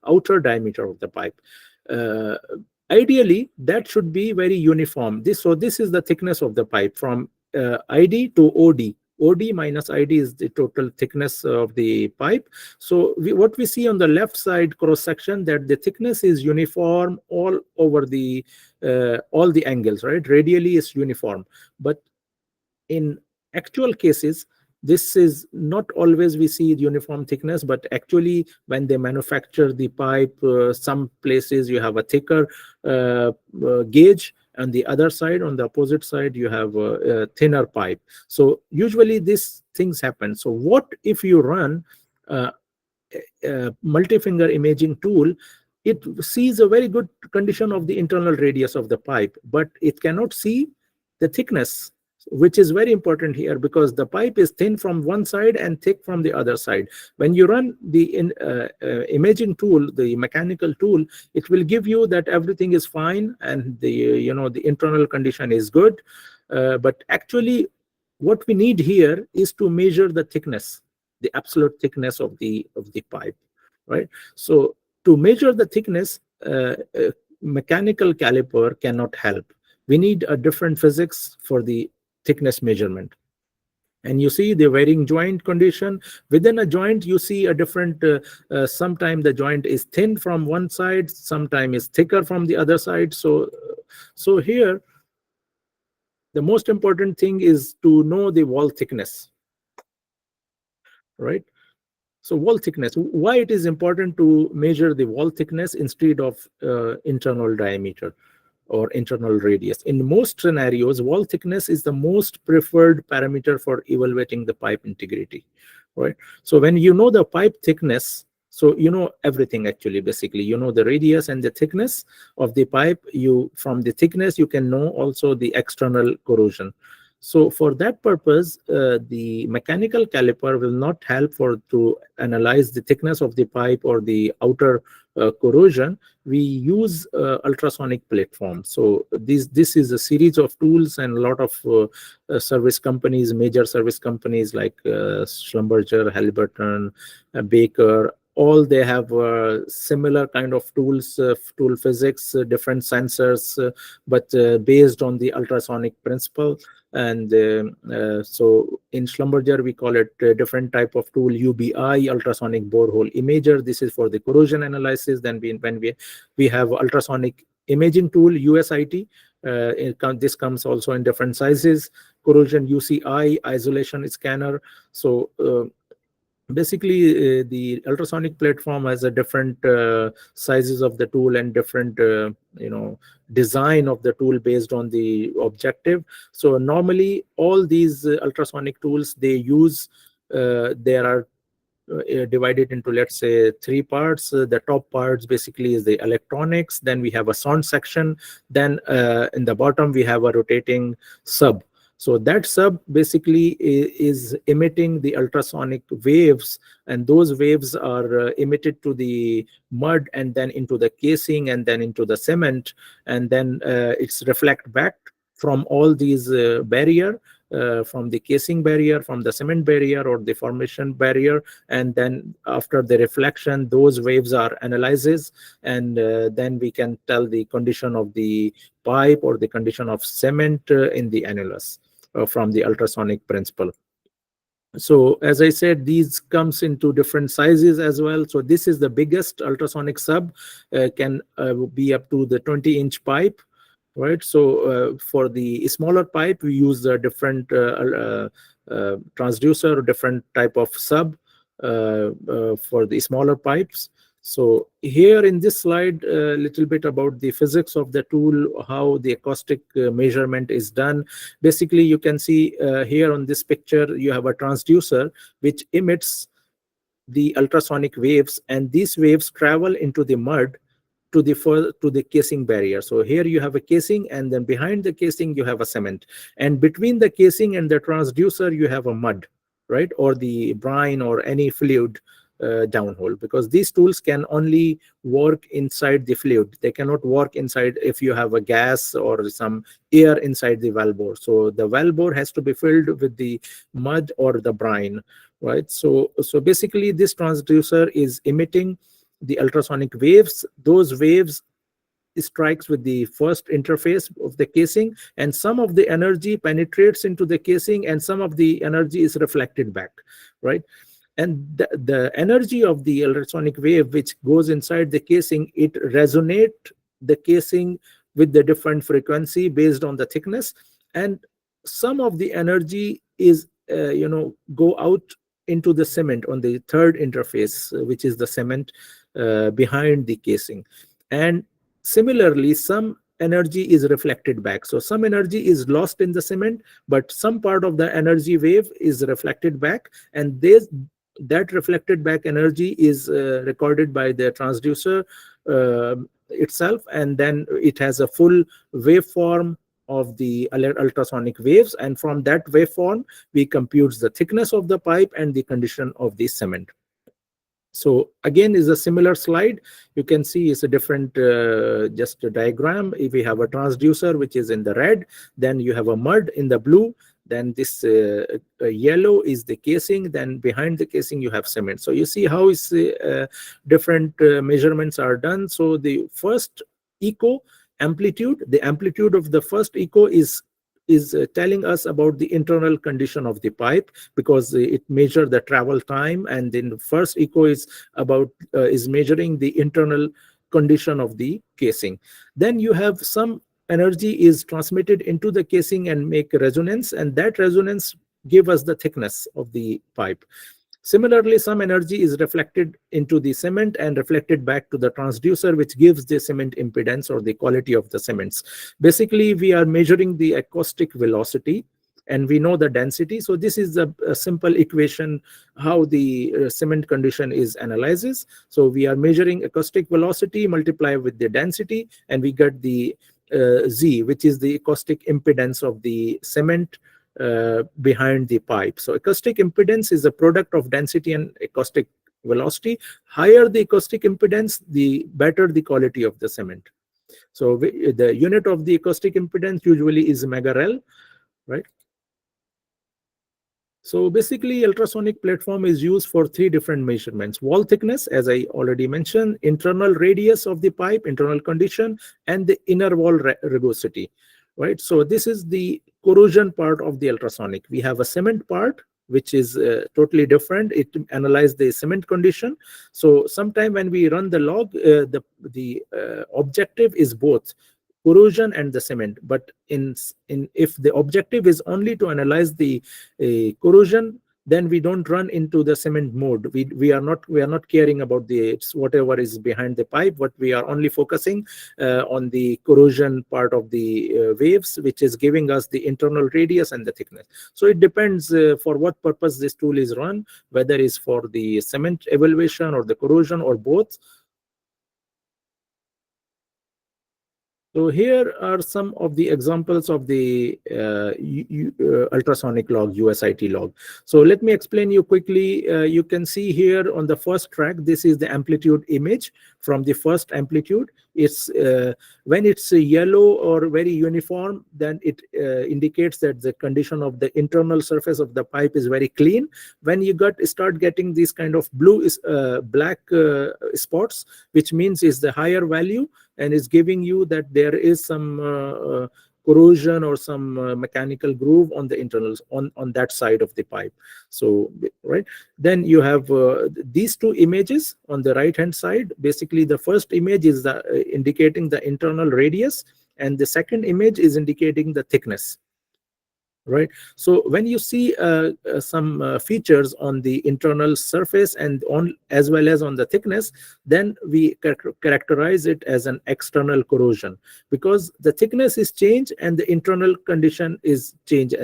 outer diameter of the pipe. Ideally, that should be very uniform. This is the thickness of the pipe from ID to OD. OD minus ID is the total thickness of the pipe. So what we see on the left side cross section, that the thickness is uniform all over the all the angles, right? Radially is uniform, but in actual cases, this is not always we see uniform thickness, but actually when they manufacture the pipe, some places you have a thicker gauge, and the other side, on the opposite side, you have a thinner pipe. So usually these things happen. So what if you run multi-finger imaging tool? It sees a very good condition of the internal radius of the pipe, but it cannot see the thickness, which is very important here, because the pipe is thin from one side and thick from the other side. When you run the imaging tool, the mechanical tool, it will give you that everything is fine and the the internal condition is good, but actually what we need here is to measure the thickness, the absolute thickness of the pipe, right? So to measure the thickness, mechanical caliper cannot help. We need a different physics for the thickness measurement. And you see the varying joint condition. Within a joint, you see a different, sometimes the joint is thin from one side, sometimes is thicker from the other side. So here, the most important thing is to know the wall thickness, right? So wall thickness, why it is important to measure the wall thickness instead of internal diameter or internal radius. In most scenarios, wall thickness is the most preferred parameter for evaluating the pipe integrity, right? So when you know the pipe thickness, so you know everything actually, basically. You know the radius and the thickness of the pipe. From the thickness, you can know also the external corrosion. So for that purpose, the mechanical caliper will not help to analyze the thickness of the pipe or the outer corrosion. We use ultrasonic platforms. So this is a series of tools, and a lot of service companies, major service companies like Schlumberger, Halliburton, Baker, all they have similar kind of tools, tool physics, different sensors, but based on the ultrasonic principle. And so in Schlumberger, we call it a different type of tool, UBI, ultrasonic borehole imager. This is for the corrosion analysis. Then when we have ultrasonic imaging tool, USIT. This comes also in different sizes. Corrosion UCI, isolation scanner. So basically, the ultrasonic platform has a different sizes of the tool and different design of the tool based on the objective. So normally all these ultrasonic tools, they use there are divided into, let's say, three parts. The top parts basically is the electronics, then we have a sound section, then in the bottom we have a rotating sub. So that sub basically is emitting the ultrasonic waves, and those waves are emitted to the mud and then into the casing and then into the cement, and then it's reflect back from all these barrier, from the casing barrier, from the cement barrier or the formation barrier, and then after the reflection, those waves are analyzed, and then we can tell the condition of the pipe or the condition of cement in the annulus from the ultrasonic principle. So as I said, these comes into different sizes as well. So this is the biggest ultrasonic sub, can be up to the 20-inch pipe. right? So for the smaller pipe, we use a different transducer or different type of sub for the smaller pipes. So here in this slide, a little bit about the physics of the tool, how the acoustic measurement is done. Basically, you can see here on this picture, you have a transducer which emits the ultrasonic waves, and these waves travel into the mud to the casing barrier. So here you have a casing, and then behind the casing you have a cement, and between the casing and the transducer you have a mud, right, or the brine or any fluid downhole, because these tools can only work inside the fluid. They cannot work inside if you have a gas or some air inside the valve bore. So the valve bore has to be filled with the mud or the brine, right? So basically this transducer is emitting the ultrasonic waves. Those waves strikes with the first interface of the casing, and some of the energy penetrates into the casing and some of the energy is reflected back, right? And the energy of the ultrasonic wave which goes inside the casing, it resonate the casing with the different frequency based on the thickness, and some of the energy is go out into the cement on the third interface, which is the cement behind the casing. And similarly, some energy is reflected back. So some energy is lost in the cement, but some part of the energy wave is reflected back, and that reflected back energy is recorded by the transducer itself, and then it has a full waveform of the ultrasonic waves, and from that waveform we compute the thickness of the pipe and the condition of the cement. So again is a similar slide. You can see it's a different just a diagram. If we have a transducer which is in the red, then you have a mud in the blue, then this yellow is the casing, then behind the casing you have cement. So you see how is different measurements are done. So the first echo amplitude, the amplitude of the first echo is telling us about the internal condition of the pipe, because it measures the travel time, and then the first echo is about is measuring the internal condition of the casing. Then you have some energy is transmitted into the casing and make resonance, and that resonance give us the thickness of the pipe. Similarly, some energy is reflected into the cement and reflected back to the transducer, which gives the cement impedance or the quality of the cements. Basically, we are measuring the acoustic velocity and we know the density. So this is a simple equation how the cement condition is analyzes. So we are measuring acoustic velocity multiplied with the density, and we get the Z, which is the acoustic impedance of the cement behind the pipe. So acoustic impedance is a product of density and acoustic velocity. Higher the acoustic impedance, the better the quality of the cement. So the unit of the acoustic impedance usually is megarel, right? So basically, ultrasonic platform is used for three different measurements: wall thickness, as I already mentioned, internal radius of the pipe, internal condition, and the inner wall rugosity, right? So this is the corrosion part of the ultrasonic. We have a cement part, which is totally different. It analyzes the cement condition. So sometime when we run the log, the objective is both corrosion and the cement. But in if the objective is only to analyze the corrosion, then we don't run into the cement mode. We are not caring about the whatever is behind the pipe, but we are only focusing on the corrosion part of the waves, which is giving us the internal radius and the thickness. So it depends for what purpose this tool is run, whether it's for the cement evaluation or the corrosion or both. So here are some of the examples of the ultrasonic log, USIT log. So let me explain you quickly. You can see here on the first track, this is the amplitude image from the first amplitude. It's when it's yellow or very uniform, then it indicates that the condition of the internal surface of the pipe is very clean. When you start getting these kind of blue black spots, which means is the higher value, and is giving you that there is some corrosion or some mechanical groove on the internals on that side of the pipe. So right, then you have these two images on the right hand side. Basically the first image is indicating the internal radius, and the second image is indicating the thickness, right? So when you see some features on the internal surface and on as well as on the thickness, then we characterize it as an external corrosion, because the thickness is changed and the internal condition is changed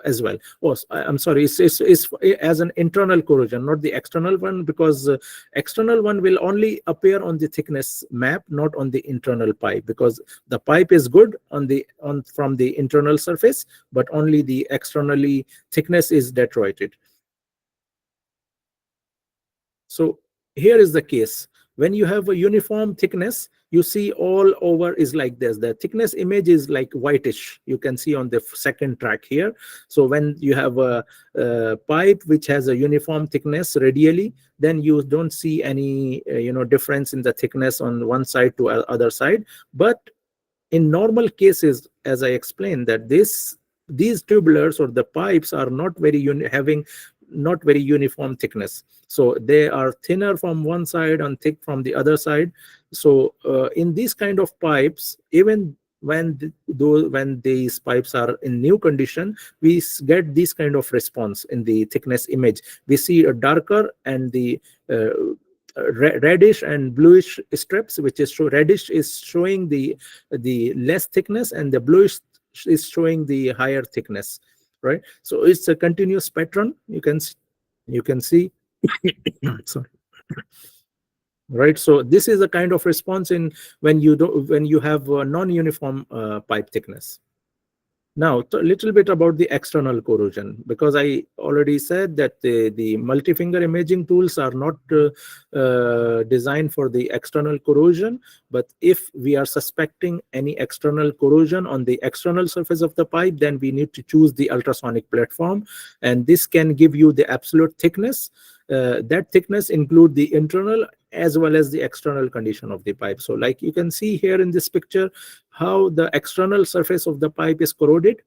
as well. Oh, I'm sorry, it's as an internal corrosion, not the external one, because external one will only appear on the thickness map, not on the internal pipe, because the pipe is good on from the internal surface, but only the externally thickness is deteriorated. So here is the case. When you have a uniform thickness, you see all over is like this. The thickness image is like whitish. You can see on the second track here. So when you have a pipe which has a uniform thickness radially, then you don't see any difference in the thickness on one side to other side. But in normal cases, as I explained, that these tubulars or the pipes are not very having not very uniform thickness, so they are thinner from one side and thick from the other side. So in these kind of pipes, even when these pipes are in new condition, we get this kind of response in the thickness image. We see a darker and the reddish and bluish strips, which is reddish is showing the less thickness, and the bluish is showing the higher thickness, right? So it's a continuous pattern. You can see sorry, right? So this is a kind of response in when you have a non-uniform pipe thickness. Now, a little bit about the external corrosion, because I already said that the multi-finger imaging tools are not designed for the external corrosion. But if we are suspecting any external corrosion on the external surface of the pipe, then we need to choose the ultrasonic platform, and this can give you the absolute thickness. That thickness include the internal as well as the external condition of the pipe. So like you can see here in this picture, how the external surface of the pipe is corroded,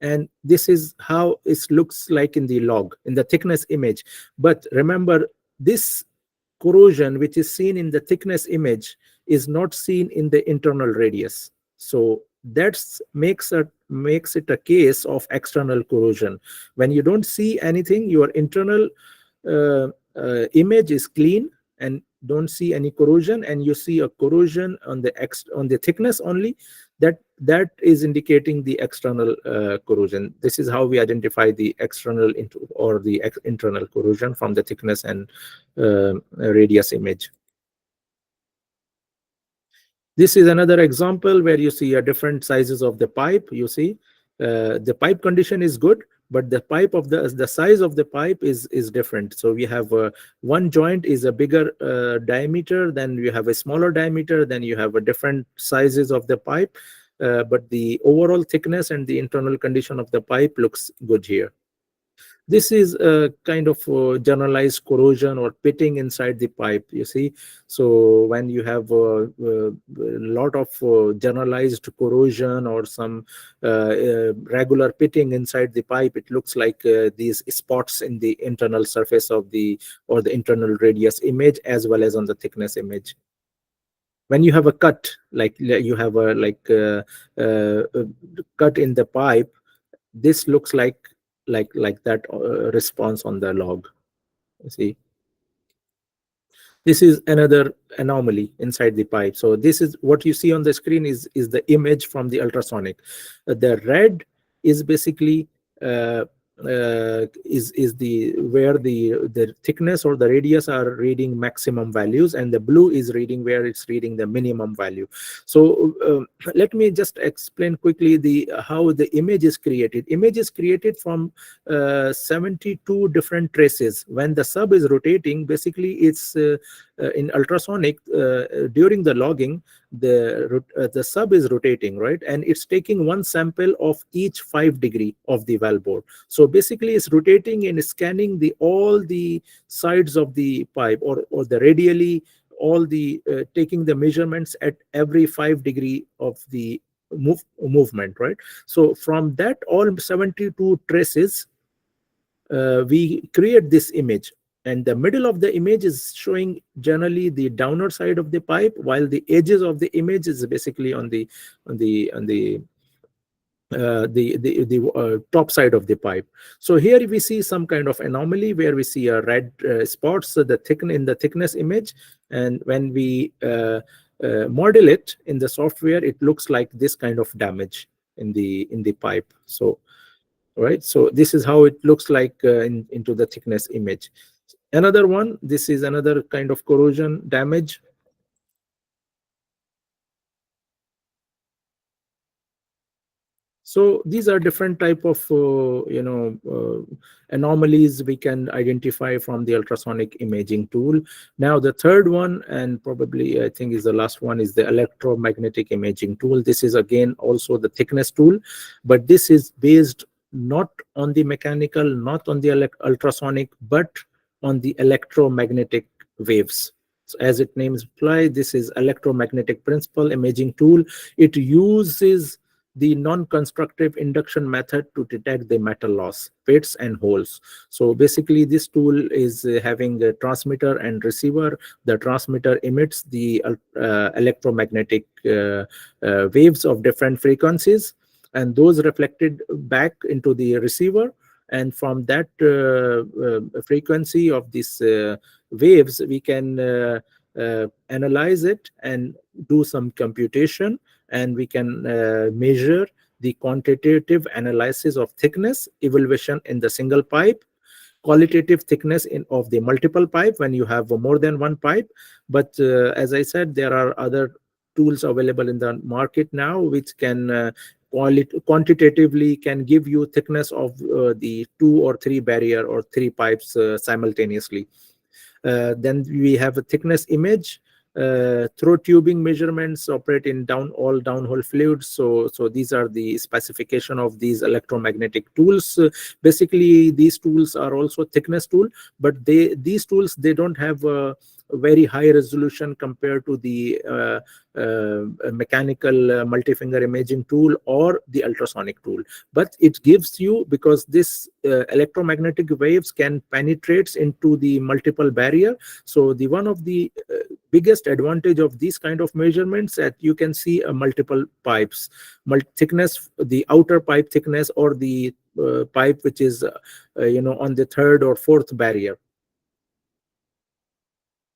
and this is how it looks like in the log, in the thickness image. But remember, this corrosion which is seen in the thickness image is not seen in the internal radius. So that makes it a case of external corrosion. When you don't see anything, your internal image is clean and don't see any corrosion, and you see a corrosion on the thickness only, that is indicating the external corrosion. This is how we identify the external or the internal corrosion from the thickness and radius image. This is another example where you see different sizes of the pipe. You see the pipe condition is good, but the pipe of the size of the pipe is different. So we have one joint is a bigger diameter, then you have a smaller diameter, then you have a different sizes of the pipe, but the overall thickness and the internal condition of the pipe looks good here. This is a kind of generalized corrosion or pitting inside the pipe, you see. So when you have a lot of generalized corrosion or some regular pitting inside the pipe, it looks like these spots in the internal surface of the internal radius image as well as on the thickness image. When you have a cut, like you have a cut in the pipe, this looks like that response on the log. You see, this is another anomaly inside the pipe. So this is what you see on the screen is the image from the ultrasonic. The red is basically is the where the thickness or the radius are reading maximum values, and the blue is reading where it's reading the minimum value. So let me just explain quickly how the image is created. Image is created from 72 different traces. When the sub is rotating, basically it's in ultrasonic during the logging, the sub is rotating, right, and it's taking one sample of each 5 degree of the wellbore. So basically it's rotating and scanning all the sides of the pipe or the radially, all the taking the measurements at every 5 degree of the movement, right? So from that all 72 traces we create this image. and the middle of the image is showing generally the downer side of the pipe, while the edges of the image is basically on the top side of the pipe. So here we see some kind of anomaly where we see a red spots in the thickness image, and when we model it in the software, it looks like this kind of damage in the pipe. So right, so this is how it looks like into the thickness image. Another one, this is another kind of corrosion damage. So these are different type of anomalies we can identify from the ultrasonic imaging tool. Now the third one, and probably I think is the last one, is the electromagnetic imaging tool. This is again also the thickness tool, but this is based not on the mechanical, not on the ultrasonic, but on the electromagnetic waves. So as its name implies, this is electromagnetic principle imaging tool. It uses the non-constructive induction method to detect the metal loss, pits and holes. So basically this tool is having a transmitter and receiver. The transmitter emits the electromagnetic waves of different frequencies, and those reflected back into the receiver. And from that frequency of these waves, we can analyze it and do some computation, and we can measure the quantitative analysis of thickness evaluation in the single pipe, qualitative thickness of the multiple pipe when you have more than one pipe. But as I said, there are other tools available in the market now which can quantitatively can give you thickness of the 2 or 3 barrier or 3 pipes simultaneously. Then we have a thickness image. Through tubing measurements operate in all downhole fluids. So these are the specification of these electromagnetic tools. Basically, these tools are also thickness tool, but these tools, they don't have a very high resolution compared to the mechanical multi-finger imaging tool or the ultrasonic tool. But it gives you, because this electromagnetic waves can penetrate into the multiple barrier. So the one of the biggest advantage of these kind of measurements that you can see multiple pipes, thickness, the outer pipe thickness, or the pipe which is on the 3rd or 4th barrier.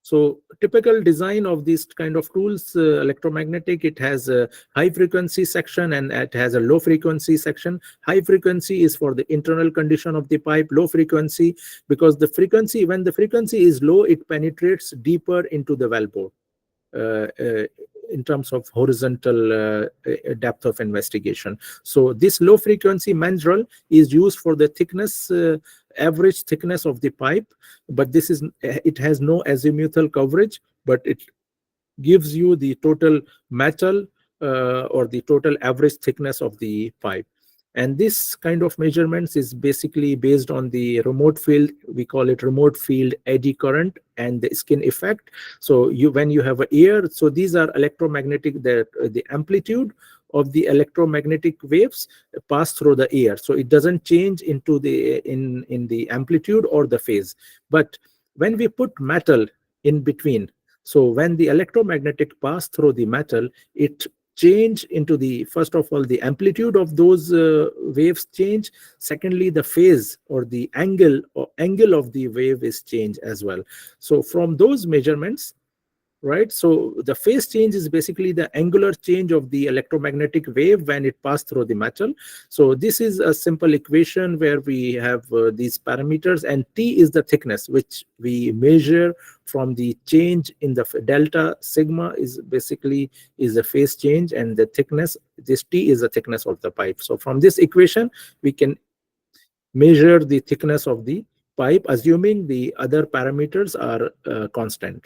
So typical design of these kind of tools, electromagnetic, it has a high frequency section and it has a low frequency section. High frequency is for the internal condition of the pipe. Low frequency, because the frequency, when the frequency is low, it penetrates deeper into the wellbore in terms of horizontal depth of investigation. So this low frequency mandrel is used for the thickness, average thickness of the pipe, but it has no azimuthal coverage, but it gives you the total metal or the total average thickness of the pipe. And this kind of measurements is basically based on the remote field. We call it remote field eddy current and the skin effect. So when you have an air, so these are electromagnetic, the amplitude of the electromagnetic waves pass through the air. So it doesn't change into in the amplitude or the phase. But when we put metal in between, so when the electromagnetic pass through the metal, it change into the, first of all, the amplitude of those waves change. Secondly, the phase or the angle of the wave is change as well. So from those measurements, right, so the phase change is basically the angular change of the electromagnetic wave when it passed through the metal. So this is a simple equation where we have these parameters, and T is the thickness which we measure from the change in the delta. Sigma is basically is the phase change, and the thickness, this T is the thickness of the pipe. So from this equation we can measure the thickness of the pipe, assuming the other parameters are constant.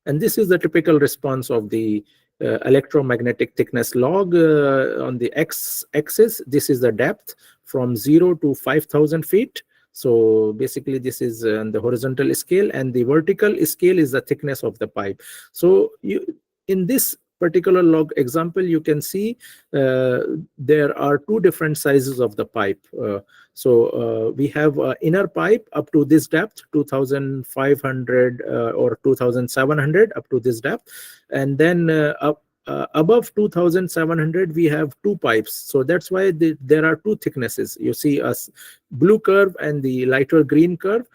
And this is the typical response of the electromagnetic thickness log. On the x-axis, this is the depth from 0 to 5,000 feet. So basically this is on the horizontal scale, and the vertical scale is the thickness of the pipe. So in this particular log example, you can see there are two different sizes of the pipe. We have inner pipe up to this depth, 2500 or 2700 up to this depth, and then above 2700 we have two pipes. So that's why there are two thicknesses. You see a blue curve and the lighter green curve,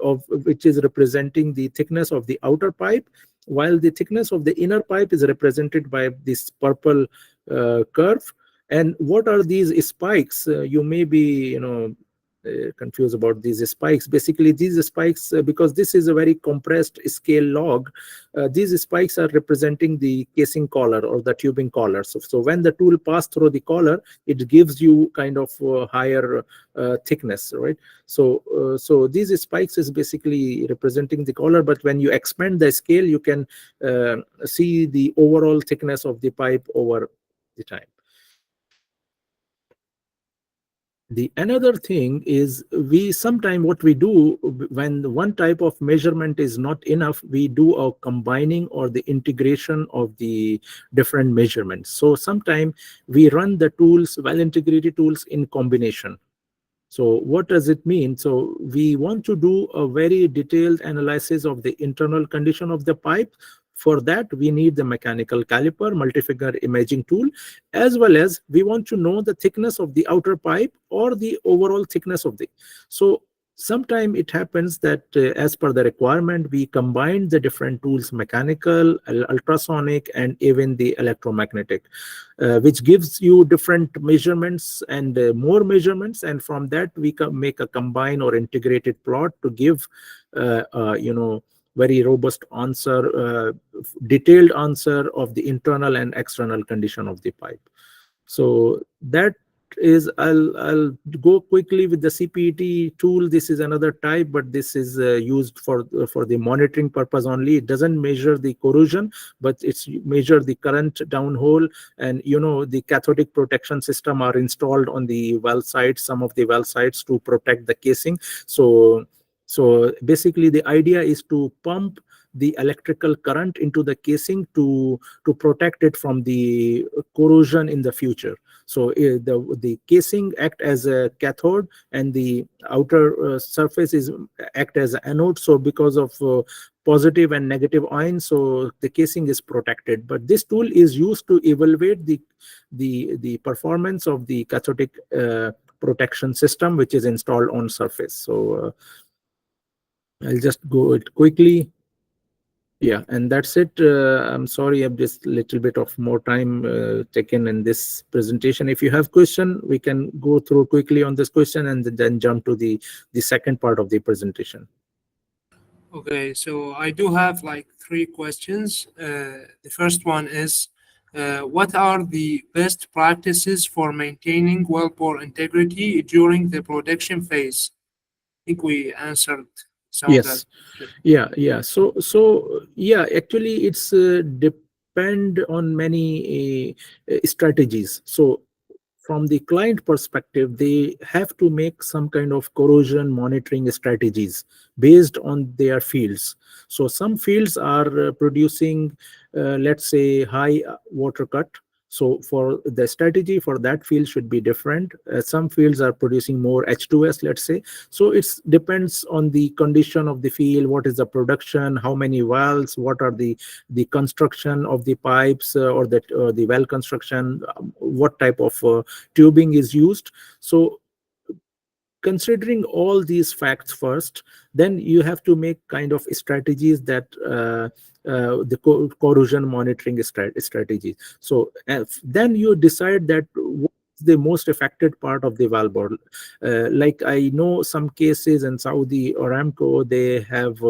of which is representing the thickness of the outer pipe, while the thickness of the inner pipe is represented by this purple curve. And what are these spikes? You may be, confused about these spikes. Basically, these spikes, because this is a very compressed scale log, these spikes are representing the casing collar or the tubing collar. So when the tool passes through the collar, it gives you kind of higher thickness, right? So these spikes is basically representing the collar, but when you expand the scale, you can see the overall thickness of the pipe over the time. The another thing is, we sometimes what we do when one type of measurement is not enough, we do a combining or the integration of the different measurements. So sometimes we run the tools, well integrity tools, in combination. So what does it mean? So we want to do a very detailed analysis of the internal condition of the pipe. For that, we need the mechanical caliper, multi-figure imaging tool, as well as we want to know the thickness of the outer pipe or the overall thickness of the. So sometimes it happens that as per the requirement, we combine the different tools, mechanical, ultrasonic, and even the electromagnetic, which gives you different measurements and more measurements. And from that, we can make a combined or integrated plot to give, very robust answer, detailed answer of the internal and external condition of the pipe. So that is, I'll go quickly with the CPET tool. This is another type, but this is used for the monitoring purpose only. It doesn't measure the corrosion, but it's measure the current downhole. And the cathodic protection system are installed on the well sites, some of the well sites, to protect the casing. So basically the idea is to pump the electrical current into the casing to protect it from the corrosion in the future. So the casing act as a cathode, and the outer surface is act as an anode. So because of positive and negative ions, so the casing is protected. But this tool is used to evaluate the performance of the cathodic protection system, which is installed on surface. So I'll just go it quickly. Yeah, and that's it. I'm sorry, I'm just a little bit of more time taken in this presentation. If you have question, we can go through quickly on this question and then jump to the second part of the presentation. Okay, so I do have like three questions. The first one is, what are the best practices for maintaining wellbore integrity during the production phase? I think we answered some of that. Yes. So yeah, actually it's depend on many strategies. So from the client perspective, they have to make some kind of corrosion monitoring strategies based on their fields. So some fields are producing, let's say, high water cut. So for the strategy for that field should be different. Some fields are producing more H2S, let's say. So it depends on the condition of the field, what is the production, how many wells, what are the construction of the pipes or the well construction, what type of tubing is used. So considering all these facts first, then you have to make kind of strategies that the corrosion monitoring strategies. So then you decide that what is the most affected part of the wellbore. Like I know some cases in Saudi Aramco, they have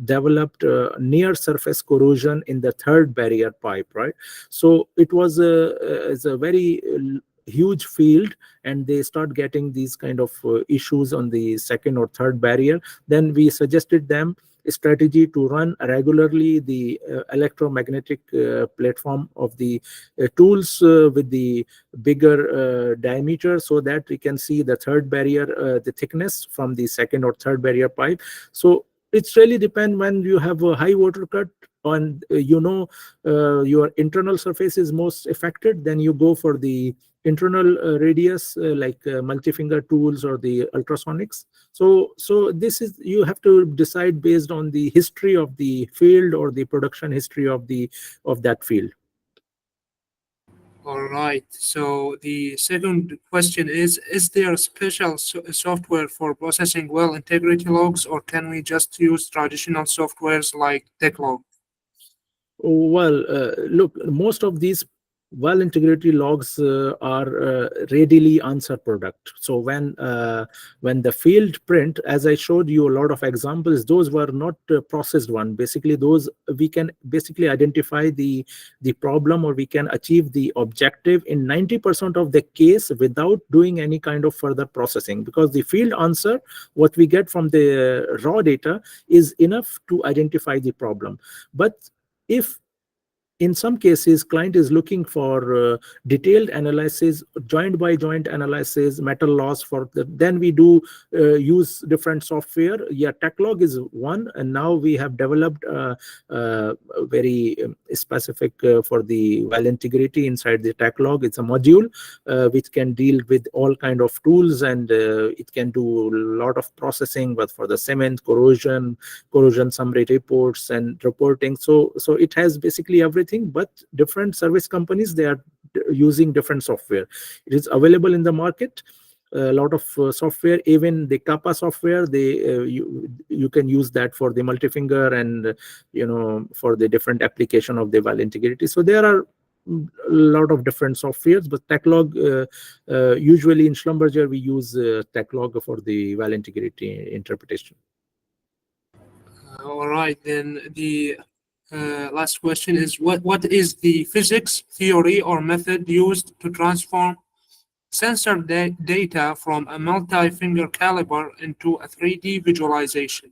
developed near surface corrosion in the third barrier pipe, right? So it was a very huge field, and they start getting these kind of issues on the second or third barrier. Then we suggested them a strategy to run regularly the electromagnetic platform of the tools with the bigger diameter, so that we can see the third barrier, the thickness from the second or third barrier pipe. So It's really depend when you have a high water cut and your internal surface is most affected, then you go for the internal radius like multi-finger tools or the ultrasonics. So this is, you have to decide based on the history of the field or the production history of that field. All right. So the second question is there a special software for processing well integrity logs, or can we just use traditional softwares like TechLog? Well, look, most of these well integrity logs are readily answer product. So when the field print, as I showed you a lot of examples, those were not processed one. Basically, those we can basically identify the problem, or we can achieve the objective in 90% of the case without doing any kind of further processing, because the field answer, what we get from the raw data, is enough to identify the problem. But if in some cases client is looking for detailed analysis, joint by joint analysis, metal loss, then we do use different software. Yeah, TechLog is one, and now we have developed very specific for the well integrity inside the TechLog. It's a module which can deal with all kind of tools, and it can do a lot of processing, but for the cement, corrosion summary reports and reporting. So it has basically everything, but different service companies, they are using different software. It is available in the market, a lot of software, even the Kappa software, you can use that for the multi-finger and for the different application of the well integrity. So there are a lot of different softwares, but TechLog, usually in Schlumberger we use TechLog for the well integrity interpretation. All right, then the last question is what is the physics, theory, or method used to transform sensor data from a multi-finger caliber into a 3D visualization?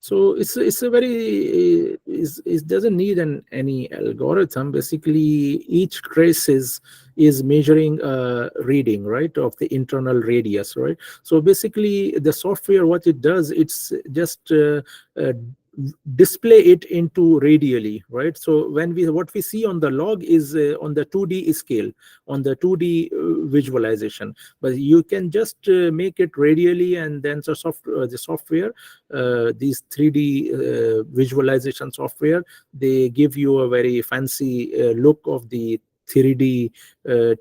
So it's a very it doesn't need any algorithm. Basically, each trace is measuring reading, right, of the internal radius, right? So basically, the software, what it does, it's just display it into radially, right? So what we see on the log is on the 2D scale, on the 2D visualization, but you can just make it radially, and then the software, these 3D visualization software, they give you a very fancy look of the 3D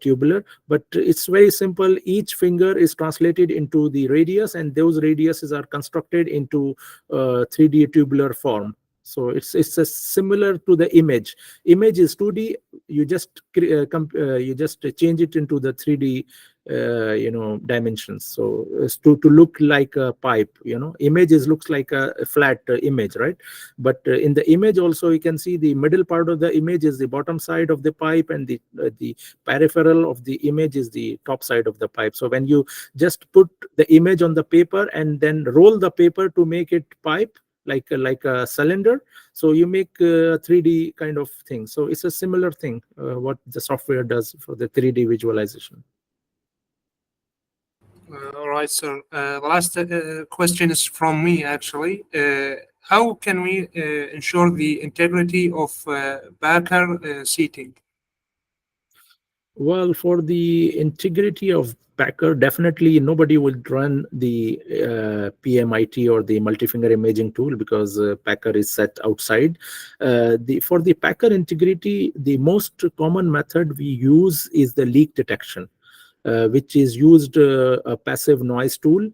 tubular, but it's very simple. Each finger is translated into the radius, and those radiuses are constructed into 3D tubular form. So it's a similar to the image. Image is 2D. You just change it into the 3D dimensions. So to look like a pipe. Images looks like a flat image, right? But in the image also, you can see the middle part of the image is the bottom side of the pipe, and the peripheral of the image is the top side of the pipe. So when you just put the image on the paper and then roll the paper to make it pipe, like a cylinder, so you make a 3D kind of thing. So it's a similar thing what the software does for the 3D visualization. All right, sir. The last question is from me, actually. How can we ensure the integrity of backer seating? Well, for the integrity of Packer, definitely nobody would run the PMIT or the multi-finger imaging tool, because Packer is set outside. For the Packer integrity, the most common method we use is the leak detection, which is used a passive noise tool.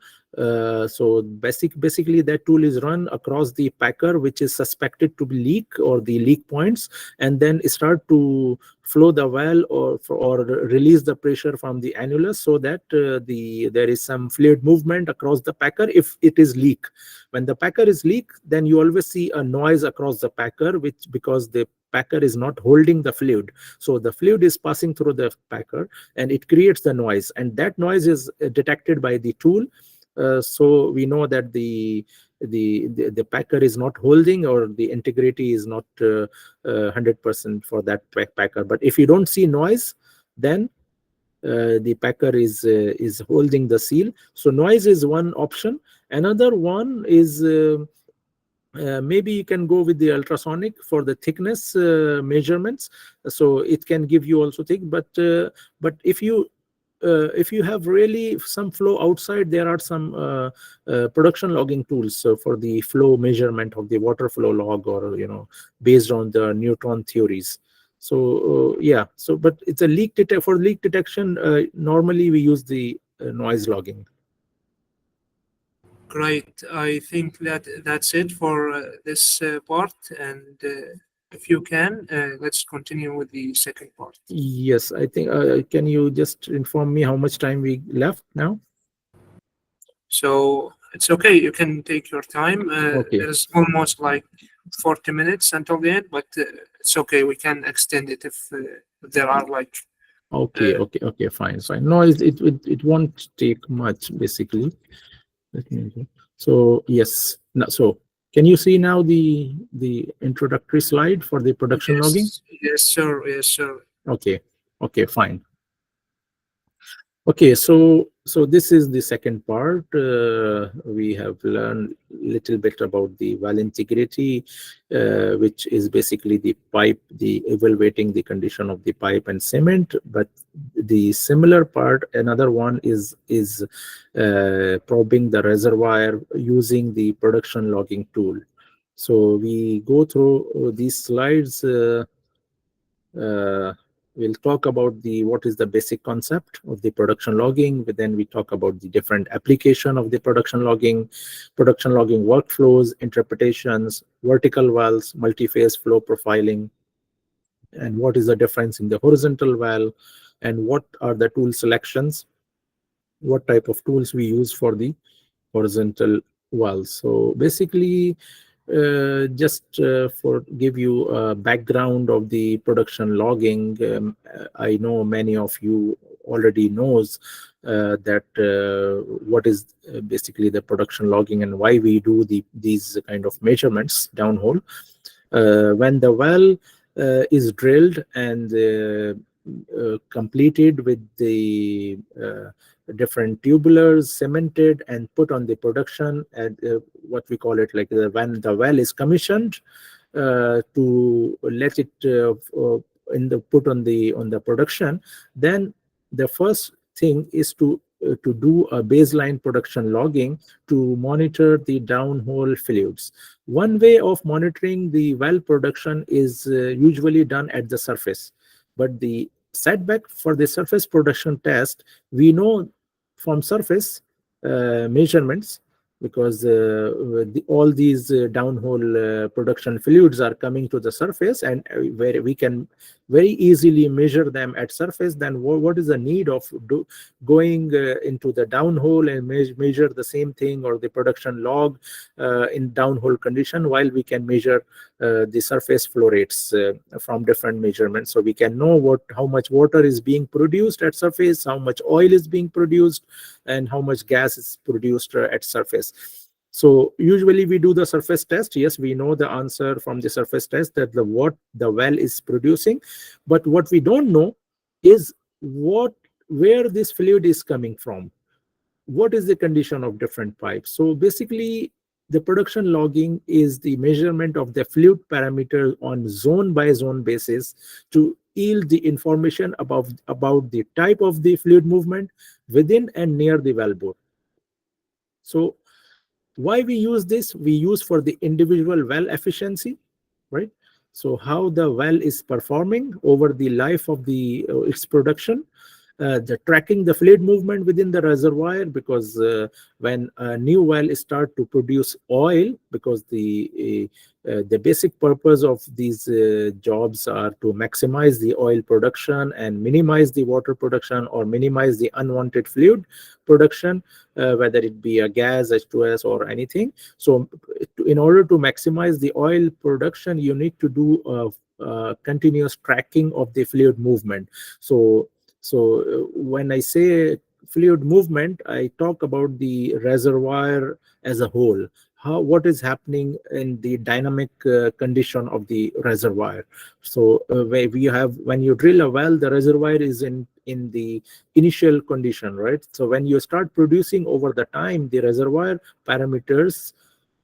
So basically that tool is run across the packer which is suspected to be leak, or the leak points, and then start to flow the well or release the pressure from the annulus, so that there is some fluid movement across the packer if it is leak. When the packer is leak, then you always see a noise across the packer, because the packer is not holding the fluid. So the fluid is passing through the packer, and it creates the noise, and that noise is detected by the tool. So we know that the packer is not holding, or the integrity is not 100% for that packer. But if you don't see noise, then the packer is holding the seal. So noise is one option, Another one is maybe you can go with the ultrasonic for the thickness measurements, so it can give you also thick. But if you have really some flow outside, there are some production logging tools for the flow measurement of the water flow log, or based on the neutron theories. So yeah, so but it's a for leak detection. Normally we use the noise logging. Great. I think that's it for this part. And if you can, let's continue with the second part. Yes, I think. Can you just inform me how much time we left now? So it's okay. You can take your time. Okay. There's almost like 40 minutes until the end, but it's okay. We can extend it if there are like. Okay, okay, fine. No, it won't take much basically. Let me go. So yes, no, so can you see now the introductory slide for the production logging? Yes, sir. Yes, sir. Okay, okay, fine. Okay, so this is the second part. We have learned a little bit about the well integrity, which is basically the pipe, the evaluating the condition of the pipe and cement. But the similar part, another one is probing the reservoir using the production logging tool. So we go through these slides. We'll talk about what is the basic concept of the production logging, but then we talk about the different application of the production logging workflows, interpretations, vertical wells, multi-phase flow profiling, and what is the difference in the horizontal well, and what are the tool selections, what type of tools we use for the horizontal wells. So basically, just for give you a background of the production logging, I know many of you already knows that what is basically the production logging and why we do these kind of measurements downhole. When the well is drilled and completed with the different tubulars, cemented and put on the production, and what we call it, like when the well is commissioned, to let it put on the production, then the first thing is to do a baseline production logging to monitor the downhole fluids. One way of monitoring the well production is usually done at the surface, but the setback for the surface production test, we know from surface measurements, because all these downhole production fluids are coming to the surface, and where we can very easily measure them at surface. Then what is the need of going into the downhole and measure the same thing, or the production log in downhole condition, while we can measure the surface flow rates from different measurements, so we can know how much water is being produced at surface, how much oil is being produced, and how much gas is produced at surface. So usually we do the surface test. Yes, we know the answer from the surface test that what the well is producing, but what we don't know is where this fluid is coming from, what is the condition of different pipes. So basically, the production logging is the measurement of the fluid parameter on zone by zone basis to yield the information about the type of the fluid movement within and near the wellbore. So why we use this? We use for the individual well efficiency, right? So how the well is performing over the life of its production. The tracking the fluid movement within the reservoir, because when a new well start to produce oil, because the basic purpose of these jobs are to maximize the oil production and minimize the water production, or minimize the unwanted fluid production, whether it be a gas, H2S, or anything. So in order to maximize the oil production, you need to do continuous tracking of the fluid movement. So when I say fluid movement, I talk about the reservoir as a whole, what is happening in the dynamic condition of the reservoir. So where we have, when you drill a well, the reservoir is in the initial condition, right? So when you start producing over the time, the reservoir parameters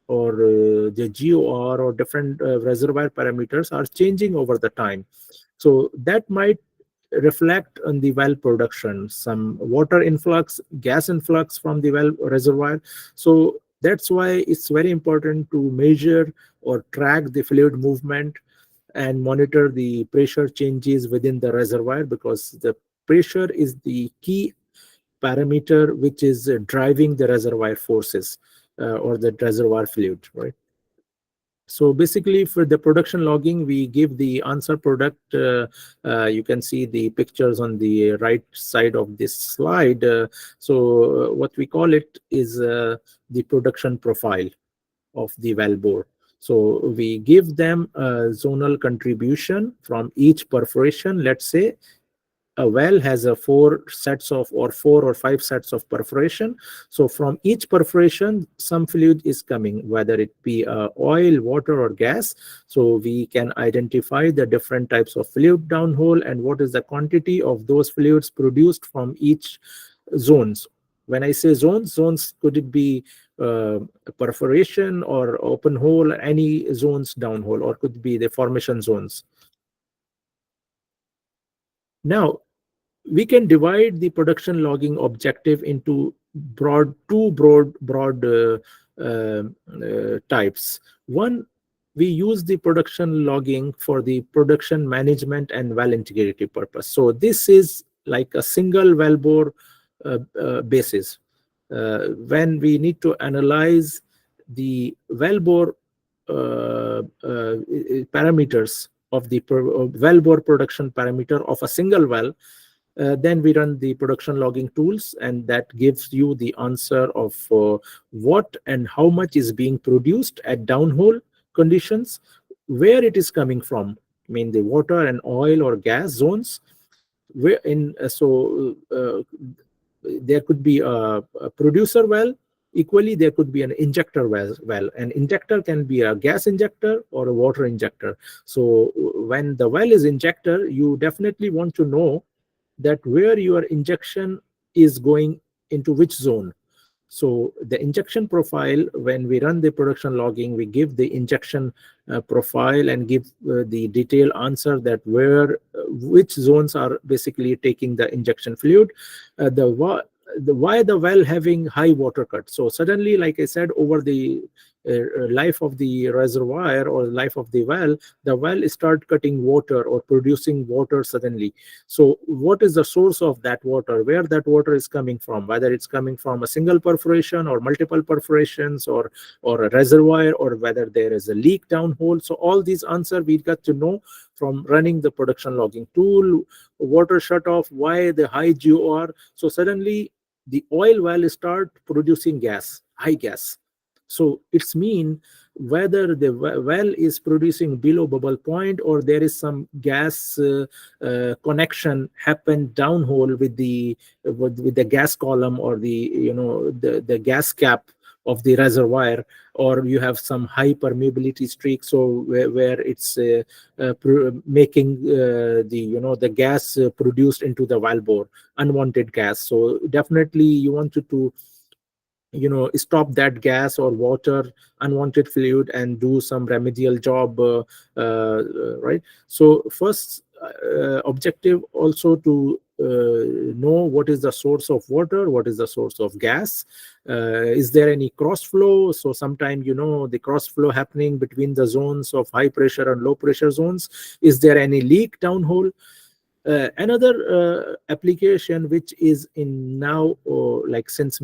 or the GOR or different reservoir parameters are changing over the time. So that might reflect on the well production, some water influx, gas influx from the well reservoir. So that's why it's very important to measure or track the fluid movement and monitor the pressure changes within the reservoir, because the pressure is the key parameter which is driving the reservoir forces or the reservoir fluid, right? So basically, for the production logging, we give the answer product. You can see the pictures on the right side of this slide. So what we call it is the production profile of the wellbore. So we give them a zonal contribution from each perforation. Let's say a well has a four or five sets of perforation. So from each perforation, some fluid is coming, whether it be oil, water, or gas. So we can identify the different types of fluid downhole and what is the quantity of those fluids produced from each zones. When I say zones could it be perforation or open hole, any zones downhole, or could be the formation zones. Now, we can divide the production logging objective into two broad types. One, we use the production logging for the production management and well integrity purpose. So this is like a single wellbore basis. When we need to analyze the wellbore parameters of the wellbore production parameter of a single well, then we run the production logging tools, and that gives you the answer of what and how much is being produced at downhole conditions, where it is coming from. I mean, the water and oil or gas zones. Where in there could be a producer well. Equally, there could be an injector well. An injector can be a gas injector or a water injector. So when the well is injector, you definitely want to know that where your injection is going into which zone. So the injection profile, when we run the production logging, we give the injection profile and give the detailed answer that which zones are basically taking the injection fluid. Why the well having high water cut. So suddenly, like I said, over the life of the reservoir or life of the well start cutting water or producing water suddenly. So what is the source of that water, where that water is coming from, whether it's coming from a single perforation or multiple perforations or a reservoir, or whether there is a leak downhole. So all these answers we got to know from running the production logging tool. Water shut off, why the high GOR. So suddenly the oil well start producing gas, high gas. So it's mean whether the well is producing below bubble point, or there is some gas connection happened downhole with the gas column, or the gas cap of the reservoir, or you have some high permeability streak, so where it's making the gas produced into the wellbore, unwanted gas. So definitely you wanted to stop that gas or water, unwanted fluid, and do some remedial job, right? So first objective also to know what is the source of water, what is the source of gas, is there any cross flow. So sometimes the cross flow happening between the zones of high pressure and low pressure zones. Is there any leak downhole? Another application which is in now, like since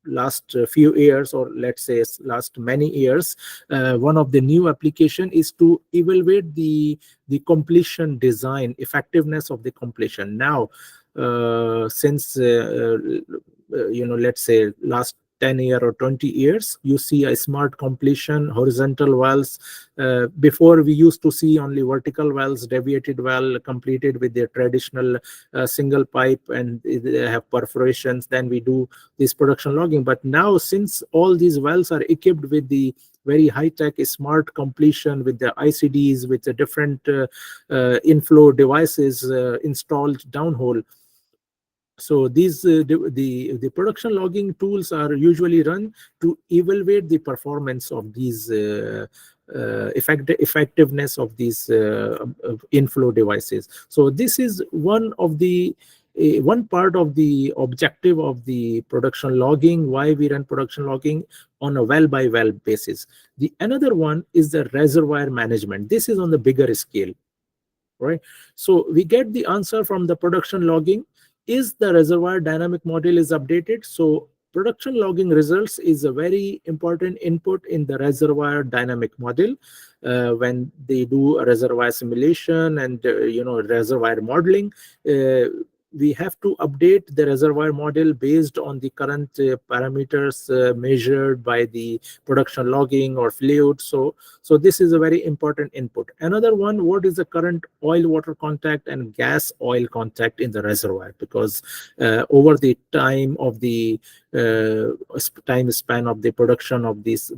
last few years, or let's say last many years, one of the new application is to evaluate the completion design, effectiveness of the completion. Now since let's say last 10 years or 20 years, you see a smart completion, horizontal wells. Before we used to see only vertical wells, deviated well completed with their traditional single pipe, and they have perforations. Then we do this production logging. But now, since all these wells are equipped with the very high-tech smart completion, with the ICDs, with the different inflow devices installed downhole, so these the production logging tools are usually run to evaluate the performance of these effectiveness of these inflow devices. So this is one of the one part of the objective of the production logging, why we run production logging on a well by well basis. The another one is the reservoir management. This is on the bigger scale, right? So we get the answer from the production logging. Is the reservoir dynamic model is updated? So production logging results is a very important input in the reservoir dynamic model. When they do a reservoir simulation and reservoir modeling, we have to update the reservoir model based on the current parameters measured by the production logging or fluid. So this is a very important input. Another one, what is the current oil water contact and gas oil contact in the reservoir? Because over the time of the time span of the production of this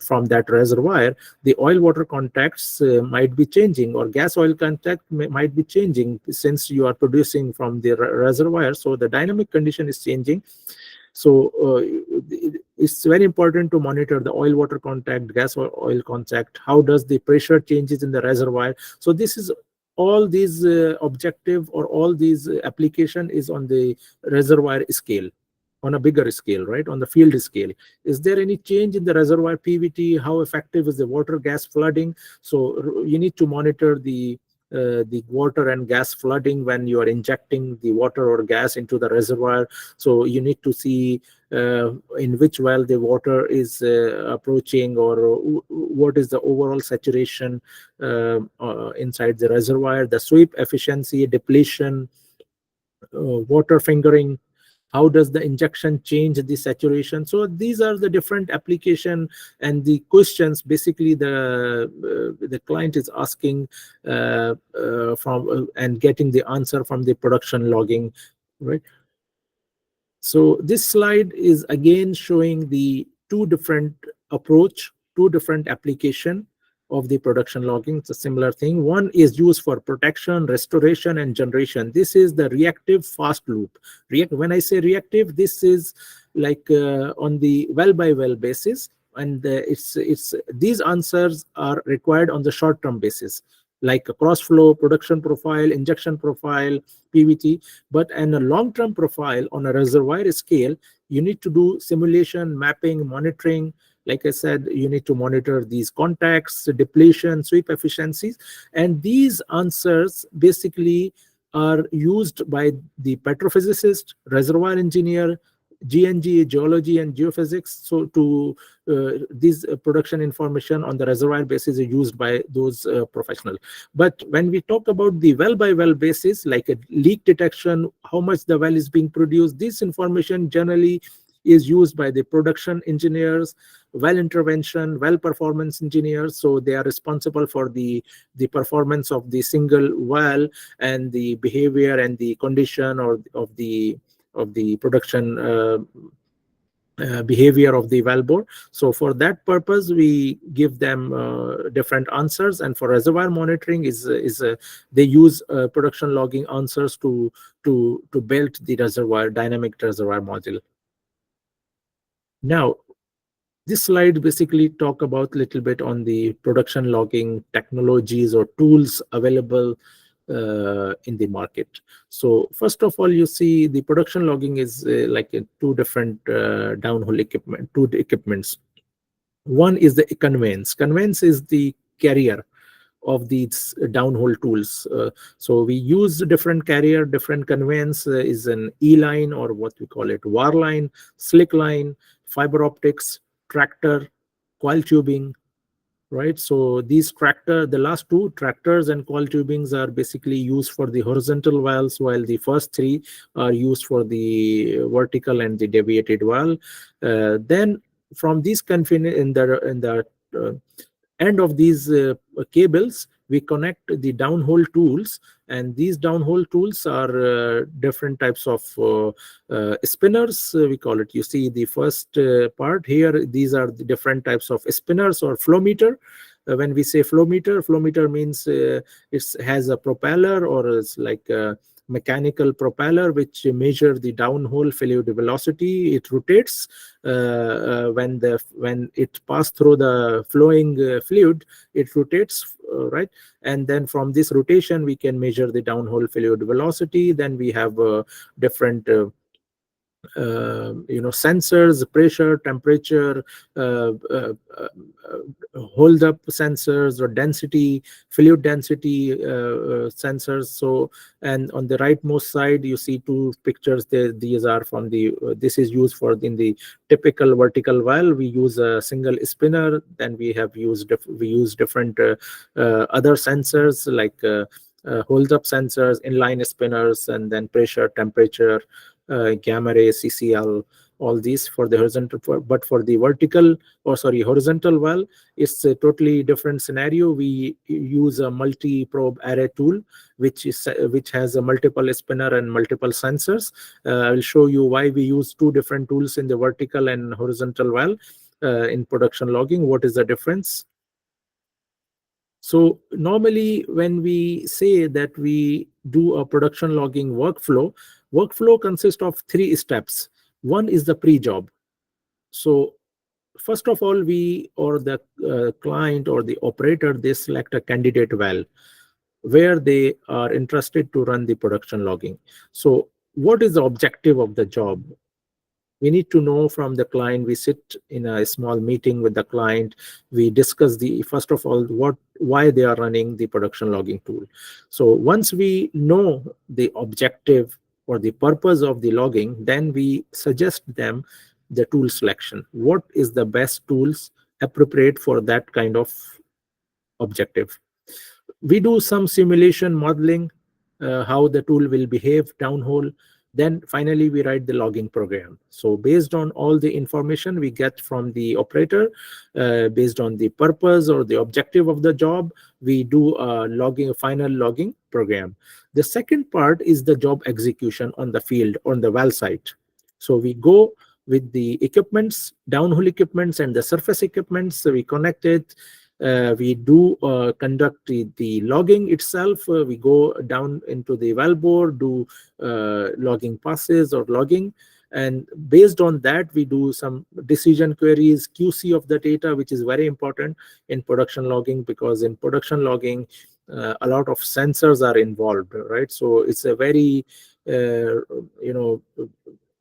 from that reservoir, the oil water contacts might be changing, or gas oil contact might be changing, since you are producing from the reservoir. So the dynamic condition is changing. So it's very important to monitor the oil water contact, gas oil contact. How does the pressure changes in the reservoir? So this is all these objective, or all these application is on the reservoir scale, on a bigger scale, right? On the field scale. Is there any change in the reservoir PVT? How effective is the water gas flooding? So you need to monitor the water and gas flooding when you are injecting the water or gas into the reservoir. So you need to see in which well the water is approaching, or what is the overall saturation inside the reservoir, the sweep efficiency, depletion, water fingering. How does the injection change the saturation? So these are the different application and the questions basically the client is asking from and getting the answer from the production logging, right? So this slide is again showing the two different approach, two different application of the production logging. It's a similar thing. One is used for protection, restoration, and generation. This is the reactive fast loop. When I say reactive, this is like on the well by well basis, and it's these answers are required on the short term basis, like a cross flow, production profile, injection profile, PVT. But in a long term profile on a reservoir scale, you need to do simulation, mapping, monitoring. Like I said, you need to monitor these contacts, depletion, sweep efficiencies. And these answers basically are used by the petrophysicist, reservoir engineer, GNG, geology and geophysics. So to these production information on the reservoir basis is used by those professionals. But when we talk about the well by well basis, like a leak detection, how much the well is being produced, this information generally is used by the production engineers, well intervention, well performance engineers. So they are responsible for the performance of the single well and the behavior and the condition or of the production behavior of the wellbore. So for that purpose, we give them different answers. And for reservoir monitoring they use production logging answers to build the reservoir dynamic reservoir model. Now, this slide basically talk about a little bit on the production logging technologies or tools available in the market. So first of all, you see the production logging is like two different downhole equipment, two equipments. One is the conveyance. Conveyance is the carrier of these downhole tools. So we use different carrier, different conveyance is an E-line, or what we call it, war line, slick line, fiber optics, tractor, coil tubing, right? So these the last two tractors and coil tubings are basically used for the horizontal valves, while the first three are used for the vertical and the deviated valve. Then from these in the uh, end of these cables, we connect the downhole tools, and these downhole tools are different types of spinners, we call it. You see the first part here, these are the different types of spinners or flow meter. When we say flow meter means it has a propeller, or it's like a mechanical propeller which measure the downhole fluid velocity. It rotates when it passes through the flowing fluid, it rotates, right? And then from this rotation we can measure the downhole fluid velocity. Then we have different sensors, pressure, temperature, hold up sensors, or density, fluid density sensors. So, and on the rightmost side you see two pictures there. These are from the this is used for in the typical vertical valve. We use a single spinner. Then we use different other sensors like hold up sensors, inline spinners, and then pressure, temperature, gamma ray, CCL, all these for the horizontal. But for the horizontal valve, it's a totally different scenario. We use a multi-probe array tool, which has a multiple spinner and multiple sensors. I'll show you why we use two different tools in the vertical and horizontal valve in production logging. What is the difference? So normally when we say that we do a production logging workflow consists of three steps. One is the pre-job. So first of all, we or the client or the operator, they select a candidate well where they are interested to run the production logging. So what is the objective of the job? We need to know from the client. We sit in a small meeting with the client. We discuss first of all why they are running the production logging tool. So once we know the objective or the purpose of the logging, then we suggest them the tool selection. What is the best tools appropriate for that kind of objective? We do some simulation modeling, how the tool will behave downhole. Then finally we write the logging program. So based on all the information we get from the operator, based on the purpose or the objective of the job, we do a final logging program. The second part is the job execution on the field, on the well site. So we go with the equipments, downhole equipments and the surface equipments. So we connect it. We do conduct the logging itself. We go down into the wellbore, do logging passes or logging. And based on that, we do some decision queries, QC of the data, which is very important in production logging, because in production logging, a lot of sensors are involved, right? So it's a very,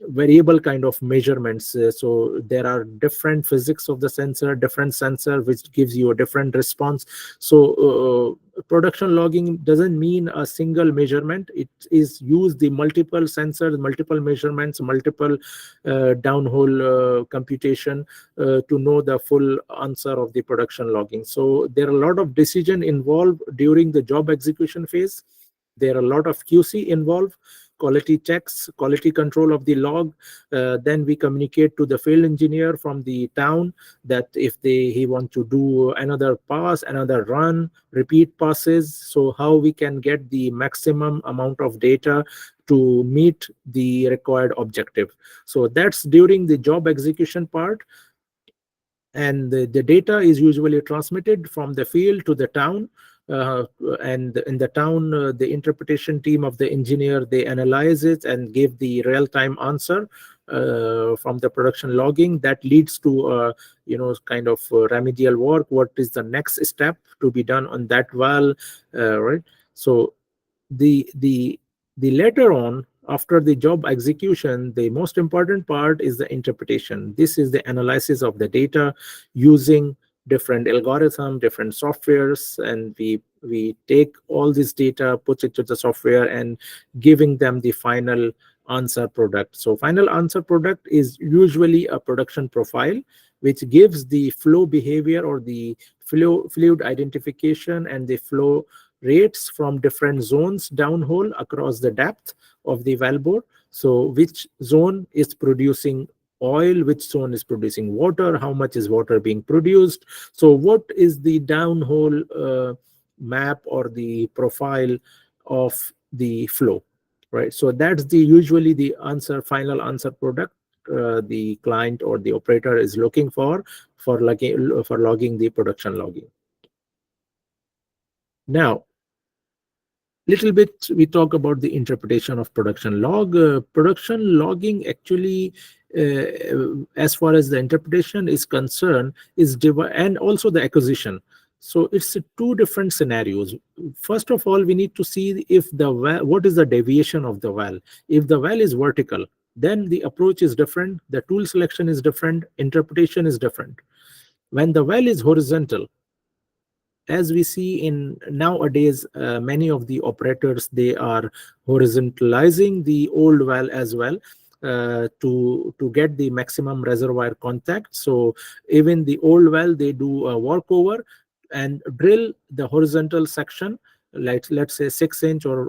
variable kind of measurements. So there are different physics of the sensor, different sensor which gives you a different response. So production logging doesn't mean a single measurement. It is use the multiple sensors, multiple measurements, multiple downhole computation to know the full answer of the production logging. So there are a lot of decision involved during the job execution phase. There are a lot of QC involved, quality checks, quality control of the log. Then we communicate to the field engineer from the town that if he want to do another pass, another run, repeat passes, so how we can get the maximum amount of data to meet the required objective. So that's during the job execution part. And the data is usually transmitted from the field to the town. And in the town, the interpretation team of the engineer, they analyze it and give the real-time answer from the production logging. That leads to kind of remedial work. What is the next step to be done on that well, right? So the later on, after the job execution, the most important part is the interpretation. This is the analysis of the data using different algorithms, different softwares, and we take all this data, put it to the software, and giving them the final answer product. So final answer product is usually a production profile, which gives the flow behavior or the fluid identification and the flow rates from different zones downhole across the depth of the wellbore. So which zone is producing oil, which zone is producing water, how much is water being produced. So what is the downhole map or the profile of the flow, right? So that's the usually the answer, final answer product the client or the operator is looking for logging the production logging. Now, little bit we talk about the interpretation of production log. Production logging actually, as far as the interpretation is concerned, is and also the acquisition. So it's two different scenarios. First of all, we need to see if the well, what is the deviation of the well. If the well is vertical, then the approach is different, the tool selection is different, interpretation is different. When the well is horizontal, as we see in nowadays, many of the operators, they are horizontalizing the old well as well, to get the maximum reservoir contact. So even the old well, they do a workover and drill the horizontal section, like let's say 6-inch or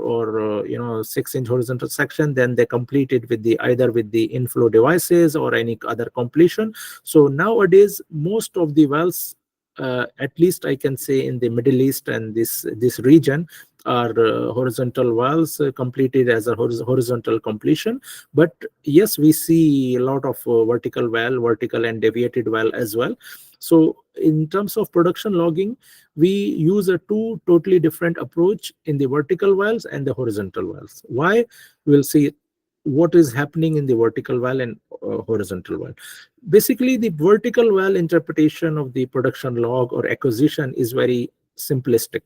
6-inch horizontal section. Then they complete it with the either with the inflow devices or any other completion. So nowadays most of the wells, at least I can say in the Middle East and this region, are horizontal wells completed as a horizontal completion. But yes, we see a lot of vertical and deviated well as well. So in terms of production logging, we use a two totally different approach in the vertical wells and the horizontal wells. Why? We'll see what is happening in the vertical well and horizontal well. Basically, the vertical well interpretation of the production log or acquisition is very simplistic.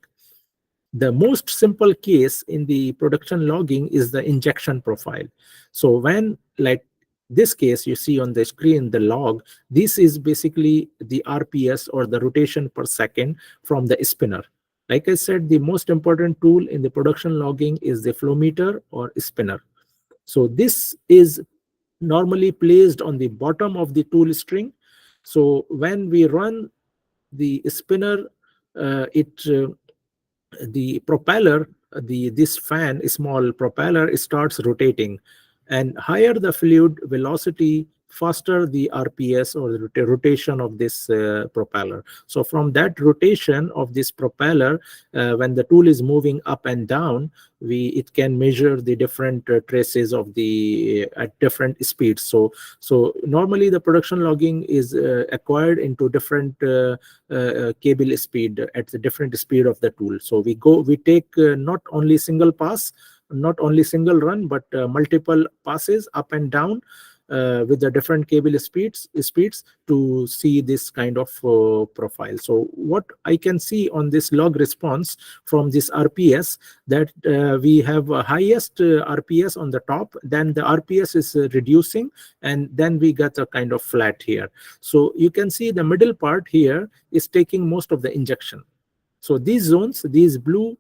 The most simple case in the production logging is the injection profile. So when, like this case you see on the screen, the log, this is basically the RPS or the rotation per second from the spinner. Like I said, the most important tool in the production logging is the flow meter or spinner. So this is normally placed on the bottom of the tool string. So when we run the spinner, the propeller, this fan, small propeller, starts rotating, and higher the fluid velocity, faster the RPS or the rotation of this propeller. So from that rotation of this propeller, when the tool is moving up and down, it can measure the different traces of the at different speeds. So normally the production logging is acquired into different cable speed at the different speed of the tool. So we take not only single pass, not only single run, but multiple passes up and down with the different cable speeds to see this kind of profile. So what I can see on this log response from this RPS, that we have highest RPS on the top, then the RPS is reducing, and then we get a kind of flat here. So you can see the middle part here is taking most of the injection. So these zones, these blue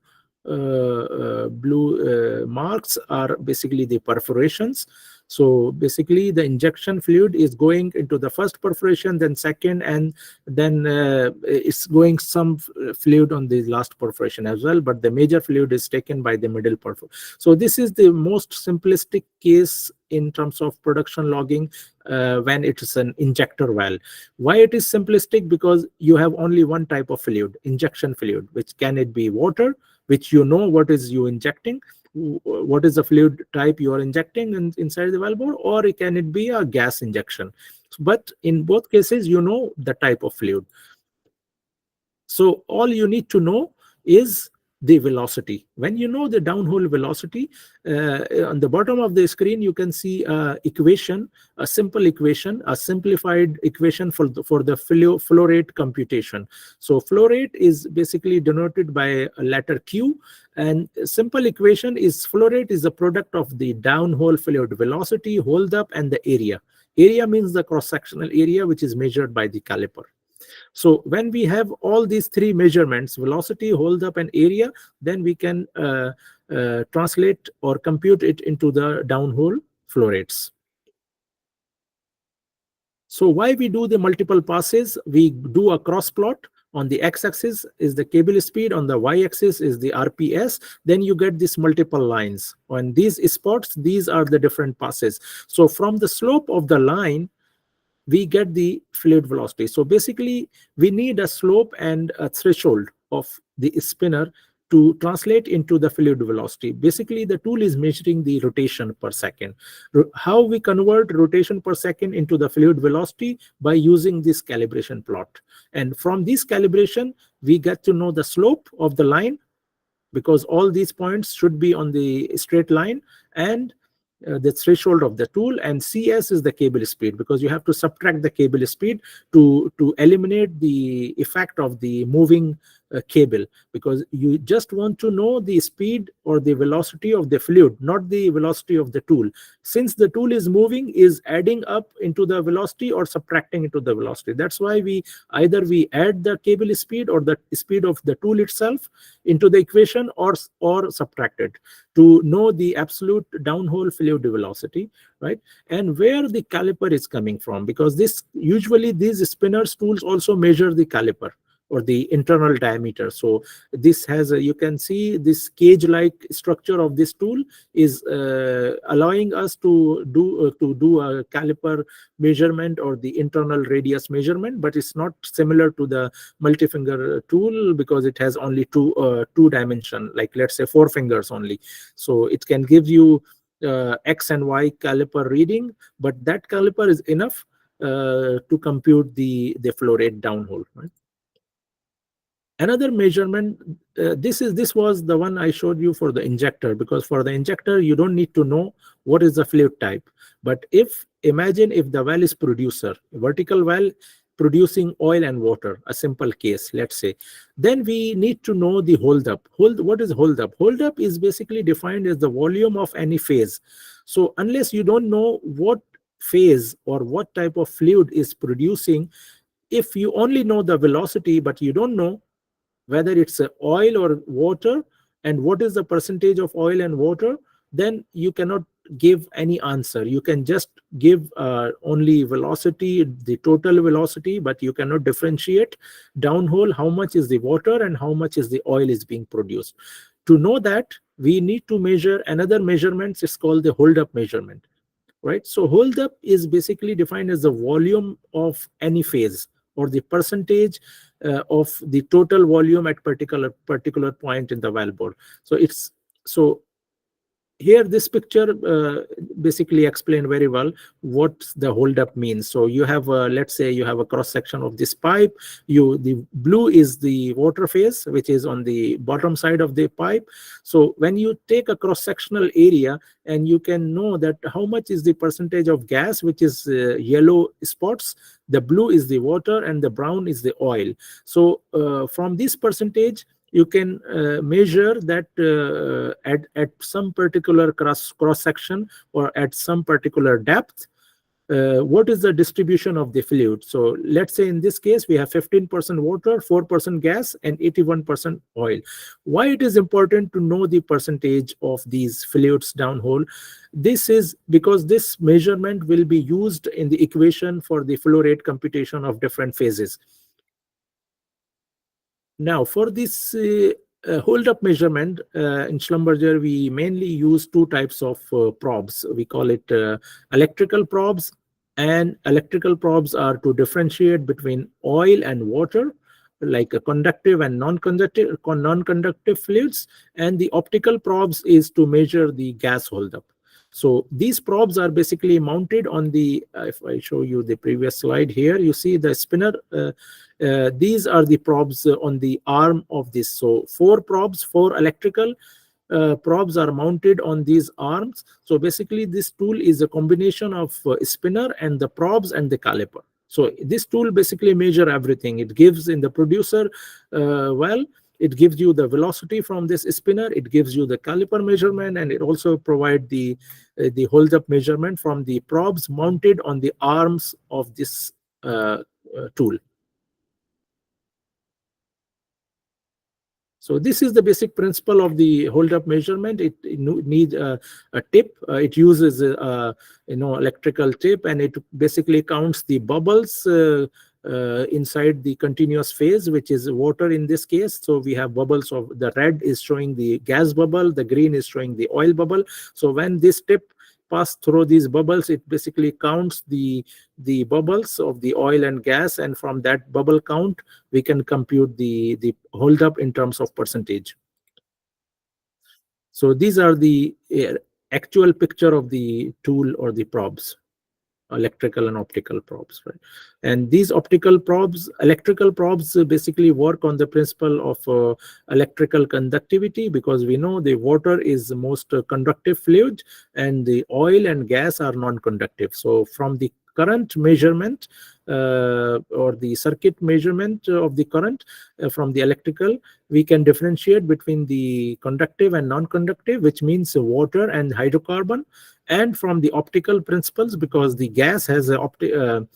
marks are basically the perforations. So basically the injection fluid is going into the first perforation, then second, and then it's going some fluid on the last perforation as well, but the major fluid is taken by the middle perforation. So this is the most simplistic case in terms of production logging when it is an injector well. Why it is simplistic? Because you have only one type of fluid, injection fluid, which can it be water, which you know what is you injecting, what is the fluid type you are injecting inside the wellbore, or can it be a gas injection. But in both cases, you know the type of fluid. So all you need to know is the velocity. When you know the downhole velocity, on the bottom of the screen you can see equation, a simple equation, a simplified equation for the flow rate computation. So flow rate is basically denoted by a letter Q, and simple equation is flow rate is the product of the downhole fluid velocity, hold up, and the area. Area means the cross-sectional area, which is measured by the caliper. So when we have all these three measurements, velocity, hold up, and area, then we can translate or compute it into the downhole flow rates. So why we do the multiple passes? We do a cross plot. On the x-axis is the cable speed, on the y-axis is the RPS. Then you get these multiple lines. On these spots, these are the different passes. So from the slope of the line, we get the fluid velocity. So basically, we need a slope and a threshold of the spinner to translate into the fluid velocity. Basically, the tool is measuring the rotation per second. How we convert rotation per second into the fluid velocity? By using this calibration plot. And from this calibration, we get to know the slope of the line, because all these points should be on the straight line, and the threshold of the tool, and CS is the cable speed, because you have to subtract the cable speed to eliminate the effect of the moving cable, because you just want to know the speed or the velocity of the fluid, not the velocity of the tool. Since the tool is moving, is adding up into the velocity or subtracting into the velocity. That's why we either add the cable speed or the speed of the tool itself into the equation, or subtract it to know the absolute downhole fluid velocity, right? And where the caliper is coming from, because this usually these spinners tools also measure the caliper or the internal diameter. So this has you can see this cage-like structure of this tool is allowing us to do a caliper measurement or the internal radius measurement, but it's not similar to the multi-finger tool, because it has only two dimension, like let's say 4 fingers only. So it can give you X and Y caliper reading, but that caliper is enough to compute the flow rate downhole, right? Another measurement, this was the one I showed you for the injector, because for the injector you don't need to know what is the fluid type. But imagine if the well is producer, vertical well producing oil and water, a simple case, let's say, then we need to know the holdup. What is holdup? Holdup is basically defined as the volume of any phase. So unless you don't know what phase or what type of fluid is producing, if you only know the velocity but you don't know whether it's oil or water and what is the percentage of oil and water, then you cannot give any answer. You can just give only velocity, the total velocity, but you cannot differentiate downhole how much is the water and how much is the oil is being produced. To know that, we need to measure another measurement. It's called the hold up measurement, right? So hold up is basically defined as the volume of any phase, or the percentage of the total volume at particular point in the wellbore. So here this picture basically explained very well what the holdup means. So you have let's say you have a cross section of this pipe. The blue is the water phase, which is on the bottom side of the pipe. So when you take a cross sectional area, and you can know that how much is the percentage of gas, which is yellow spots, the blue is the water, and the brown is the oil. So from this percentage, you can measure that at some particular cross section or at some particular depth, what is the distribution of the fluid. So let's say in this case we have 15% water, 4% gas, and 81% oil. Why it is important to know the percentage of these fluids downhole? This is because this measurement will be used in the equation for the flow rate computation of different phases. Now, for this hold up measurement in Schlumberger, we mainly use two types of probes. We call it electrical probes, and electrical probes are to differentiate between oil and water, like a conductive and non-conductive fluids, and the optical probes is to measure the gas holdup. So these probes are basically mounted on the, if I show you the previous slide here, you see the spinner. These are the probes on the arm of this. So 4 probes, 4 electrical probes are mounted on these arms. So basically this tool is a combination of spinner and the probes and the caliper. So this tool basically measure everything. It gives in the producer well, it gives you the velocity from this spinner, it gives you the caliper measurement, and it also provides the hold up measurement from the probes mounted on the arms of this tool. So this is the basic principle of the hold-up measurement. It needs a tip. It uses electrical tip, and it basically counts the bubbles inside the continuous phase, which is water in this case. So we have bubbles of the red is showing the gas bubble, the green is showing the oil bubble. So when this tip pass through these bubbles, it basically counts the bubbles of the oil and gas, and from that bubble count we can compute the hold up in terms of percentage. So these are the actual picture of the tool or the probes, electrical and optical probes, right? And these electrical probes basically work on the principle of electrical conductivity, because we know the water is the most conductive fluid and the oil and gas are non-conductive. So from the current measurement or the circuit measurement of the current from the electrical, we can differentiate between the conductive and non-conductive, which means water and hydrocarbon. And from the optical principles, because the gas has a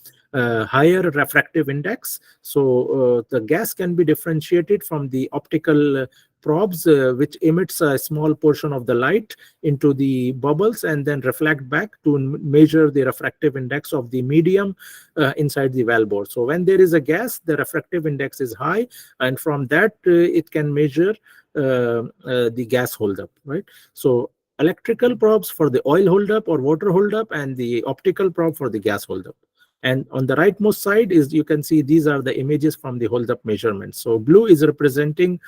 higher refractive index, so the gas can be differentiated from the optical probes, which emits a small portion of the light into the bubbles and then reflect back to measure the refractive index of the medium inside the wellbore. So when there is a gas, the refractive index is high, and from that it can measure the gas holdup, right? So electrical probes for the oil holdup or water holdup, and the optical probe for the gas holdup. And on the rightmost side is, you can see these are the images from the holdup measurements. So blue is representing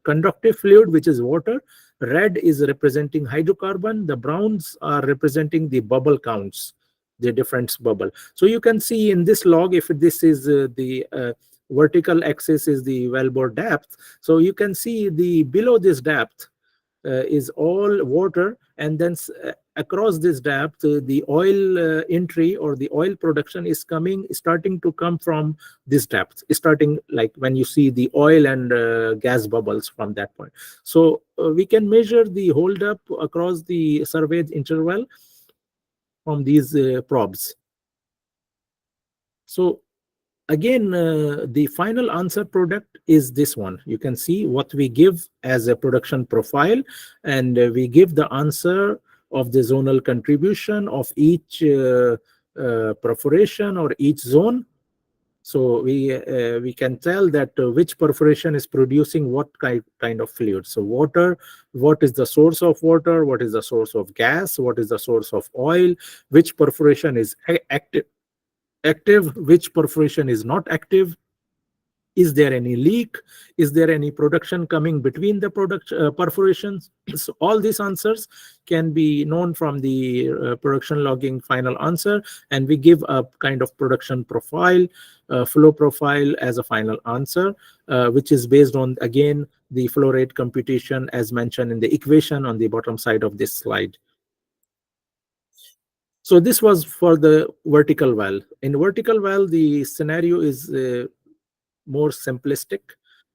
conductive fluid, which is water. Red is representing hydrocarbon. The browns are representing the bubble counts, the different bubble. So you can see in this log, if this is the vertical axis is the wellbore depth, so you can see the below this depth is all water, and then across this depth the oil entry or the oil production is starting to come from this depth, starting like when you see the oil and gas bubbles from that point. So we can measure the holdup across the surveyed interval from these probes. So again, the final answer product is this one. You can see what we give as a production profile, and we give the answer of the zonal contribution of each perforation or each zone. So we can tell that which perforation is producing what kind of fluid. So water, what is the source of water, what is the source of gas, what is the source of oil, which perforation is active, which perforation is not active, is there any leak, is there any production coming between the perforations. So all these answers can be known from the production logging final answer, and we give a kind of production profile, flow profile as a final answer, which is based on, again, the flow rate computation as mentioned in the equation on the bottom side of this slide. So this was for the vertical well. In vertical well, the scenario is more simplistic,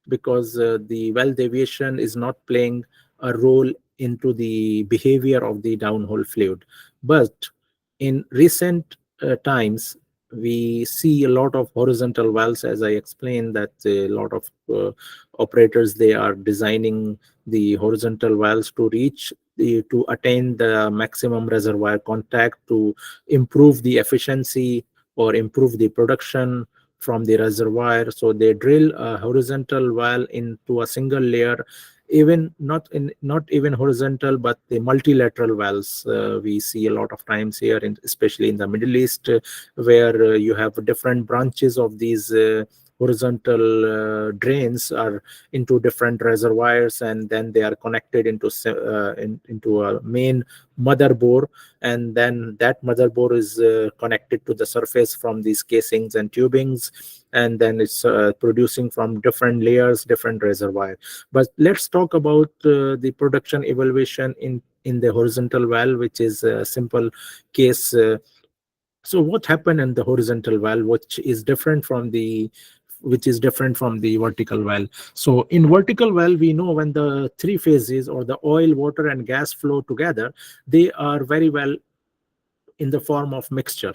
because the well deviation is not playing a role into the behavior of the downhole fluid. But in recent times, we see a lot of horizontal wells, as I explained, that a lot of operators, they are designing the horizontal wells to attain the maximum reservoir contact, to improve the efficiency or improve the production from the reservoir. So they drill a horizontal well into a single layer, even not even horizontal, but the multilateral wells we see a lot of times here, especially in the Middle East, where you have different branches of these horizontal drains are into different reservoirs, and then they are connected into a main mother bore, and then that mother bore is connected to the surface from these casings and tubings, and then it's producing from different layers, different reservoir. But let's talk about the production evaluation in the horizontal well, which is a simple case. So what happened in the horizontal well, which is different from the vertical well? So in vertical well, we know when the three phases, or the oil, water, and gas, flow together, they are very well in the form of mixture.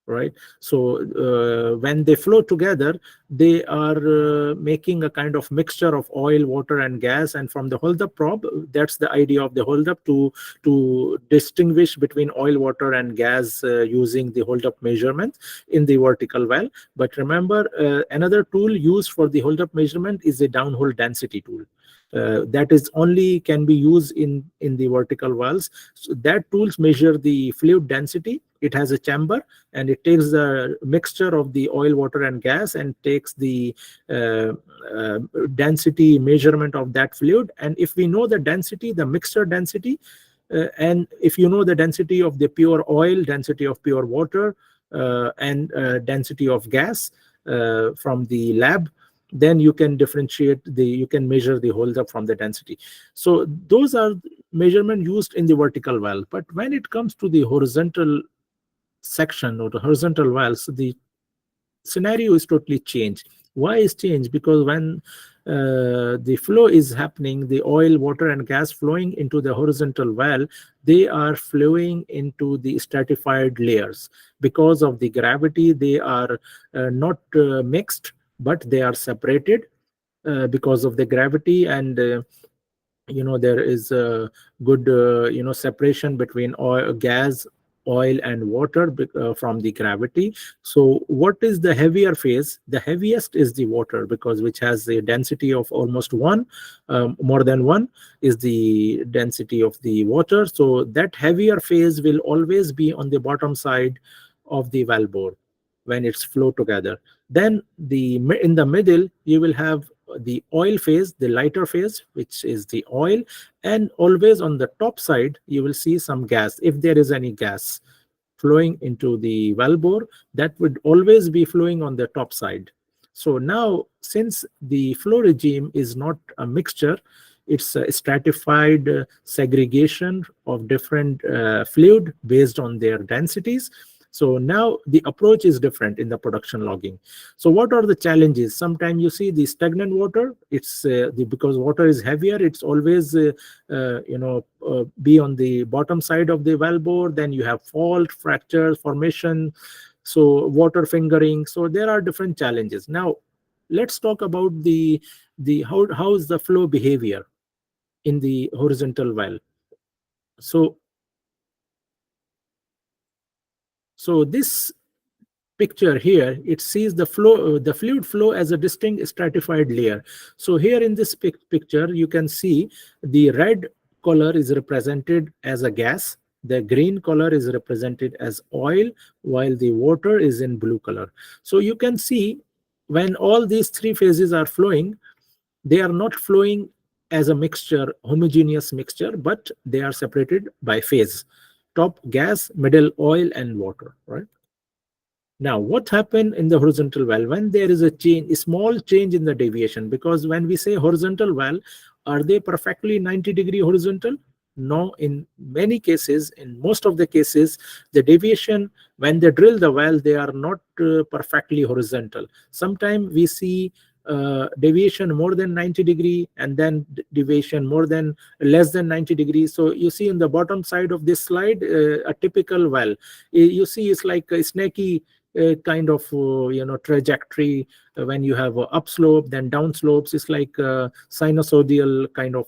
right? So when they flow together, they are making a kind of mixture of oil, water, and gas. And from the hold up probe, that's the idea of the hold up, to distinguish between oil, water, and gas using the hold up measurement in the vertical well. But remember, another tool used for the hold up measurement is the downhole density tool. That is only can be used in the vertical wells. So that tools measure the fluid density. It has a chamber, and it takes the mixture of the oil, water, and gas, and takes the uh, uh, density measurement of that fluid. And if we know the density, the mixture density, and if you know the density of the pure oil, density of pure water, and density of gas from the lab, then you can you can measure the holdup from the density. So those are measurement used in the vertical well. But when it comes to the horizontal section or the horizontal wells, the scenario is totally changed. Why is changed? Because when the flow is happening, the oil, water, and gas flowing into the horizontal well, they are flowing into the stratified layers. Because of the gravity, they are not mixed, but they are separated because of the gravity. And there is a good separation between oil, gas, oil, and water from the gravity. So what is the heavier phase? The heaviest is the water, because which has a density of almost 1, more than 1 is the density of the water. So that heavier phase will always be on the bottom side of the well bore when it's flow together. Then in the middle you will have the oil phase, the lighter phase, which is the oil. And always on the top side you will see some gas. If there is any gas flowing into the well bore, that would always be flowing on the top side. So now, since the flow regime is not a mixture, it's a stratified segregation of different fluid based on their densities. So now the approach is different in the production logging. So what are the challenges? Sometimes you see the stagnant water. It's because water is heavier, it's always be on the bottom side of the well bore. Then you have fault, fractures, formation, so water fingering. So there are different challenges. Now let's talk about the how is the flow behavior in the horizontal well. So this picture here, it sees the fluid flow as a distinct stratified layer. So here in this picture you can see the red color is represented as a gas, the green color is represented as oil, while the water is in blue color. So you can see when all these three phases are flowing, they are not flowing as a mixture, homogeneous mixture, but they are separated by phase: top gas, middle oil, and water, right? Now, what happened in the horizontal well when there is a change, a small change in the deviation? Because when we say horizontal well, are they perfectly 90-degree horizontal? No, in many cases, in most of the cases, the deviation, when they drill the well, they are not perfectly horizontal. Sometimes we see deviation more than 90-degree, and then deviation less than 90-degree. So you see in the bottom side of this slide, a typical well, you see it's like a snaky kind of trajectory. When you have upslope, then downslopes, it's like a sinusoidal kind of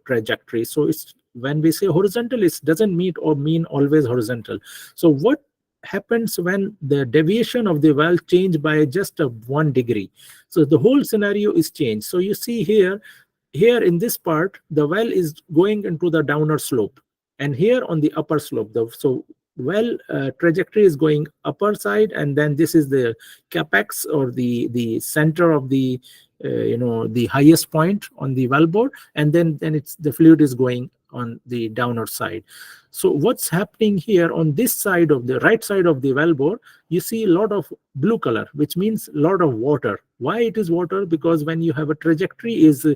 trajectory. So it's, when we say horizontal, it doesn't mean always horizontal. So what happens when the deviation of the well change by just 1 degree? So the whole scenario is changed. So you see here in this part, the well is going into the downer slope, and here on the upper slope, so well trajectory is going upper side, and then this is the capex, or the center of the the highest point on the well bore, and then it's the fluid is going on the downer side. So what's happening here on this side, of the right side of the well bore, you see a lot of blue color, which means a lot of water. Why it is water? Because when you have a trajectory is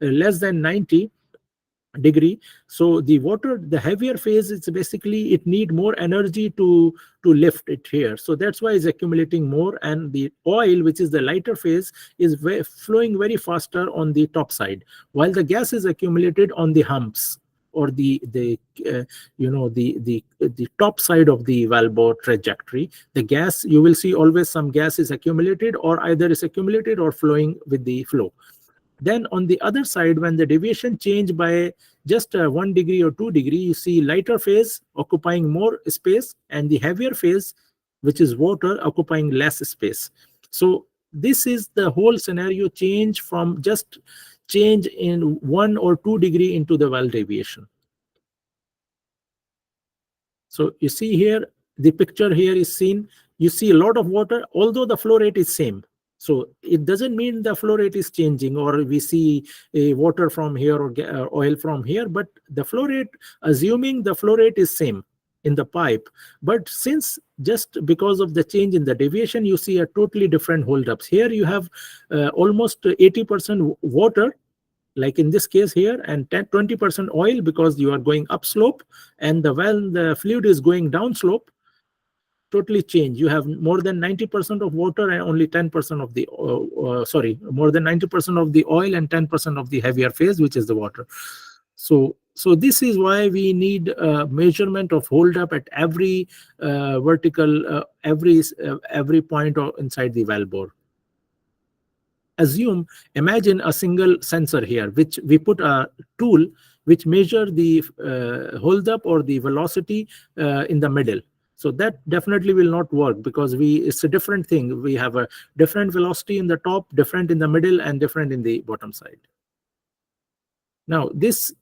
less than 90-degree, so the water, the heavier phase, it's basically it need more energy to lift it here. So that's why it's accumulating more, and the oil, which is the lighter phase, is flowing very faster on the top side, while the gas is accumulated on the humps or the the top side of the valve trajectory, the gas, you will see always some gas is accumulated, or either is accumulated or flowing with the flow. Then on the other side, when the deviation change by just 1 degree or 2 degree, you see lighter phase occupying more space, and the heavier phase, which is water, occupying less space. So this is the whole scenario, change from just change in 1 or 2 degree into the well deviation. So you see here, the picture here is seen, you see a lot of water, although the flow rate is same. So it doesn't mean the flow rate is changing, or we see water from here or oil from here, but the flow rate, assuming the flow rate is same in the pipe, but since just because of the change in the deviation, you see a totally different holdups. Here you have almost 80% water, like in this case here, and 20% oil, because you are going upslope, and the fluid is going downslope, totally change. You have more than 90% of water and only 10% of the more than 90% of the oil and 10% of the heavier phase, which is the water. So this is why we need measurement of hold up at every vertical, every point inside the valve bore. Imagine a single sensor here, which we put a tool which measure the hold up or the velocity in the middle. So that definitely will not work, because it's a different thing. We have a different velocity in the top, different in the middle, and different in the bottom side. Now this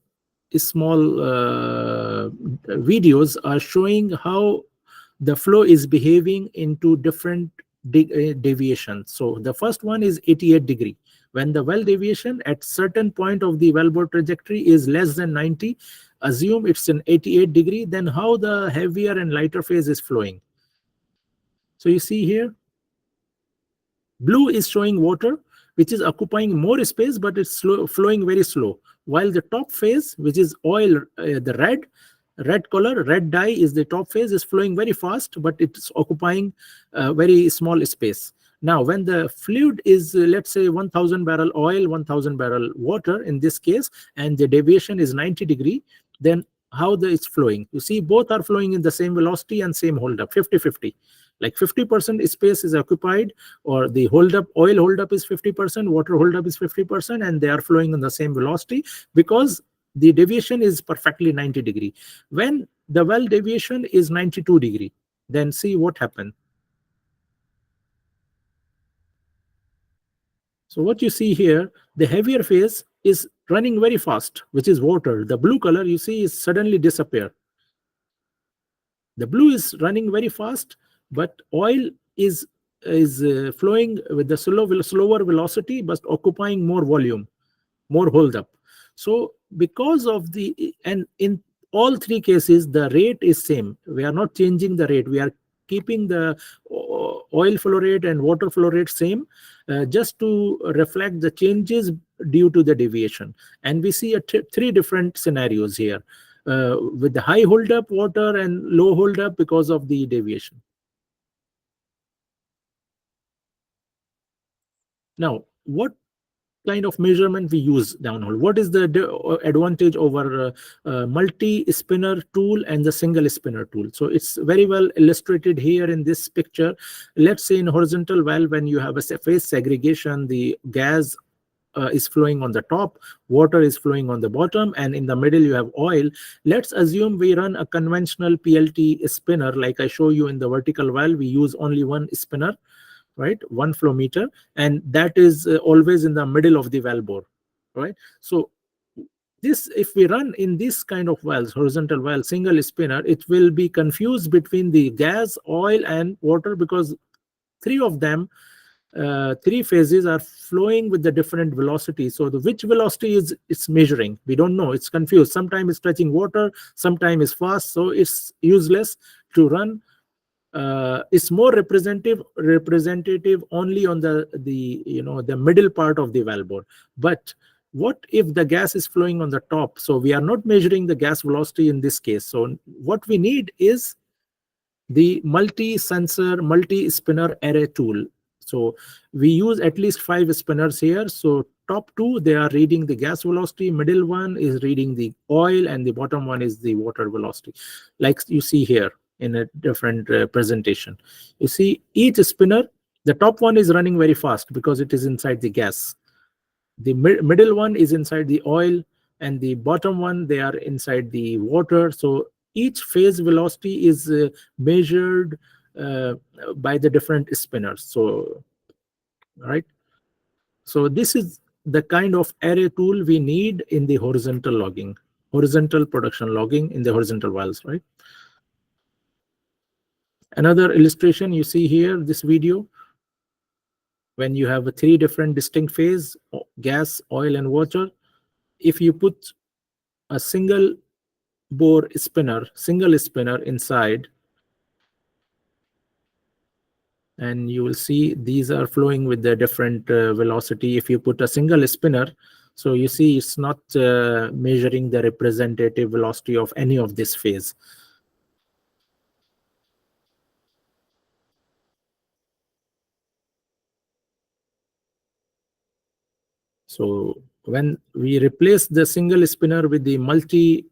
small videos are showing how the flow is behaving into different deviations. So the first one is 88 degree. When the well deviation at certain point of the wellbore trajectory is less than 90, assume it's an 88 degree, then how the heavier and lighter phase is flowing. So you see here, blue is showing water, which is occupying more space, but it's flowing very slow. While the top phase, which is oil, the red color, red dye is the top phase, is flowing very fast, but it's occupying very small space. Now, when the fluid is, let's say, 1000 barrel oil, 1000 barrel water in this case, and the deviation is 90 degree, then how it's flowing? You see, both are flowing in the same velocity and same hold up, 50-50. Like 50% space is occupied, or the oil hold up is 50%, water hold up is 50%, and they are flowing in the same velocity because the deviation is perfectly 90 degree. When the well deviation is 92 degree, then see what happened. So what you see here, the heavier phase is running very fast, which is water. The blue color you see is suddenly disappear. The blue is running very fast, but oil is flowing with the slower velocity, but occupying more volume, more hold up. So because of and in all three cases, the rate is same. We are not changing the rate. We are keeping the oil flow rate and water flow rate same, just to reflect the changes due to the deviation. And we see three different scenarios here, with the high hold up water and low hold up because of the deviation. Now, what kind of measurement we use downhole? What is the advantage over multi-spinner tool and the single spinner tool? So it's very well illustrated here in this picture. Let's say in horizontal well, when you have a phase segregation, the gas is flowing on the top, water is flowing on the bottom, and in the middle you have oil. Let's assume we run a conventional PLT spinner, like I show you in the vertical well. We use only one spinner, right, one flow meter, and that is always in the middle of the well bore, right? So this, if we run in this kind of wells, horizontal well, single spinner, it will be confused between the gas, oil, and water, because three of them, three phases are flowing with the different velocity. So which velocity is it's measuring? We don't know. It's confused. Sometimes it's touching water, sometimes it's fast. So it's useless to run. It's more representative only on the middle part of the well bore. But what if the gas is flowing on the top? So we are not measuring the gas velocity in this case. So what we need is the multi-sensor, multi-spinner array tool. So we use at least 5 spinners here. So top two, they are reading the gas velocity, middle one is reading the oil, and the bottom one is the water velocity, like you see here in a different presentation. You see each spinner, the top one is running very fast because it is inside the gas. The middle one is inside the oil, and the bottom one, they are inside the water. So each phase velocity is measured by the different spinners. So, right. So this is the kind of array tool we need in the horizontal logging, horizontal production logging in the horizontal wells, right? Another illustration you see here, this video, when you have a three different distinct phase, gas, oil, and water, if you put a single spinner inside, and you will see these are flowing with the different velocity. If you put a single spinner, so you see it's not measuring the representative velocity of any of this phase. So when we replace the single spinner with the multi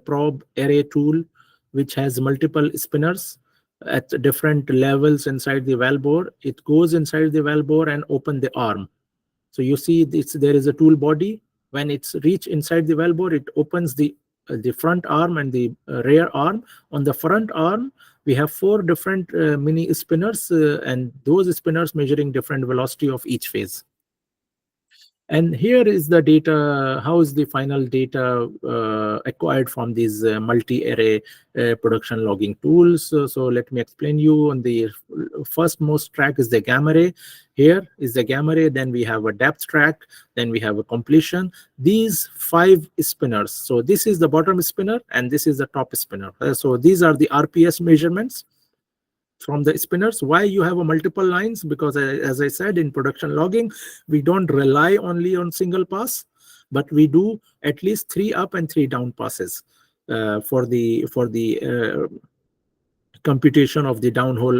probe array tool, which has multiple spinners at different levels inside the wellbore, it goes inside the wellbore and open the arm. So you see there is a tool body. When it's reached inside the wellbore, it opens the front arm and the rear arm. On the front arm, we have four different mini spinners, and those spinners measuring different velocity of each phase. And here is the data. How is the final data acquired from these multi-array production logging tools? So let me explain you. On the first most track is the gamma ray. Here is the gamma ray. Then we have a depth track. Then we have a completion. These 5 spinners. So this is the bottom spinner, and this is the top spinner. So these are the RPS measurements from the spinners. Why you have a multiple lines? Because as I said, in production logging, we don't rely only on single pass, but we do at least 3 up and 3 down passes for the computation of the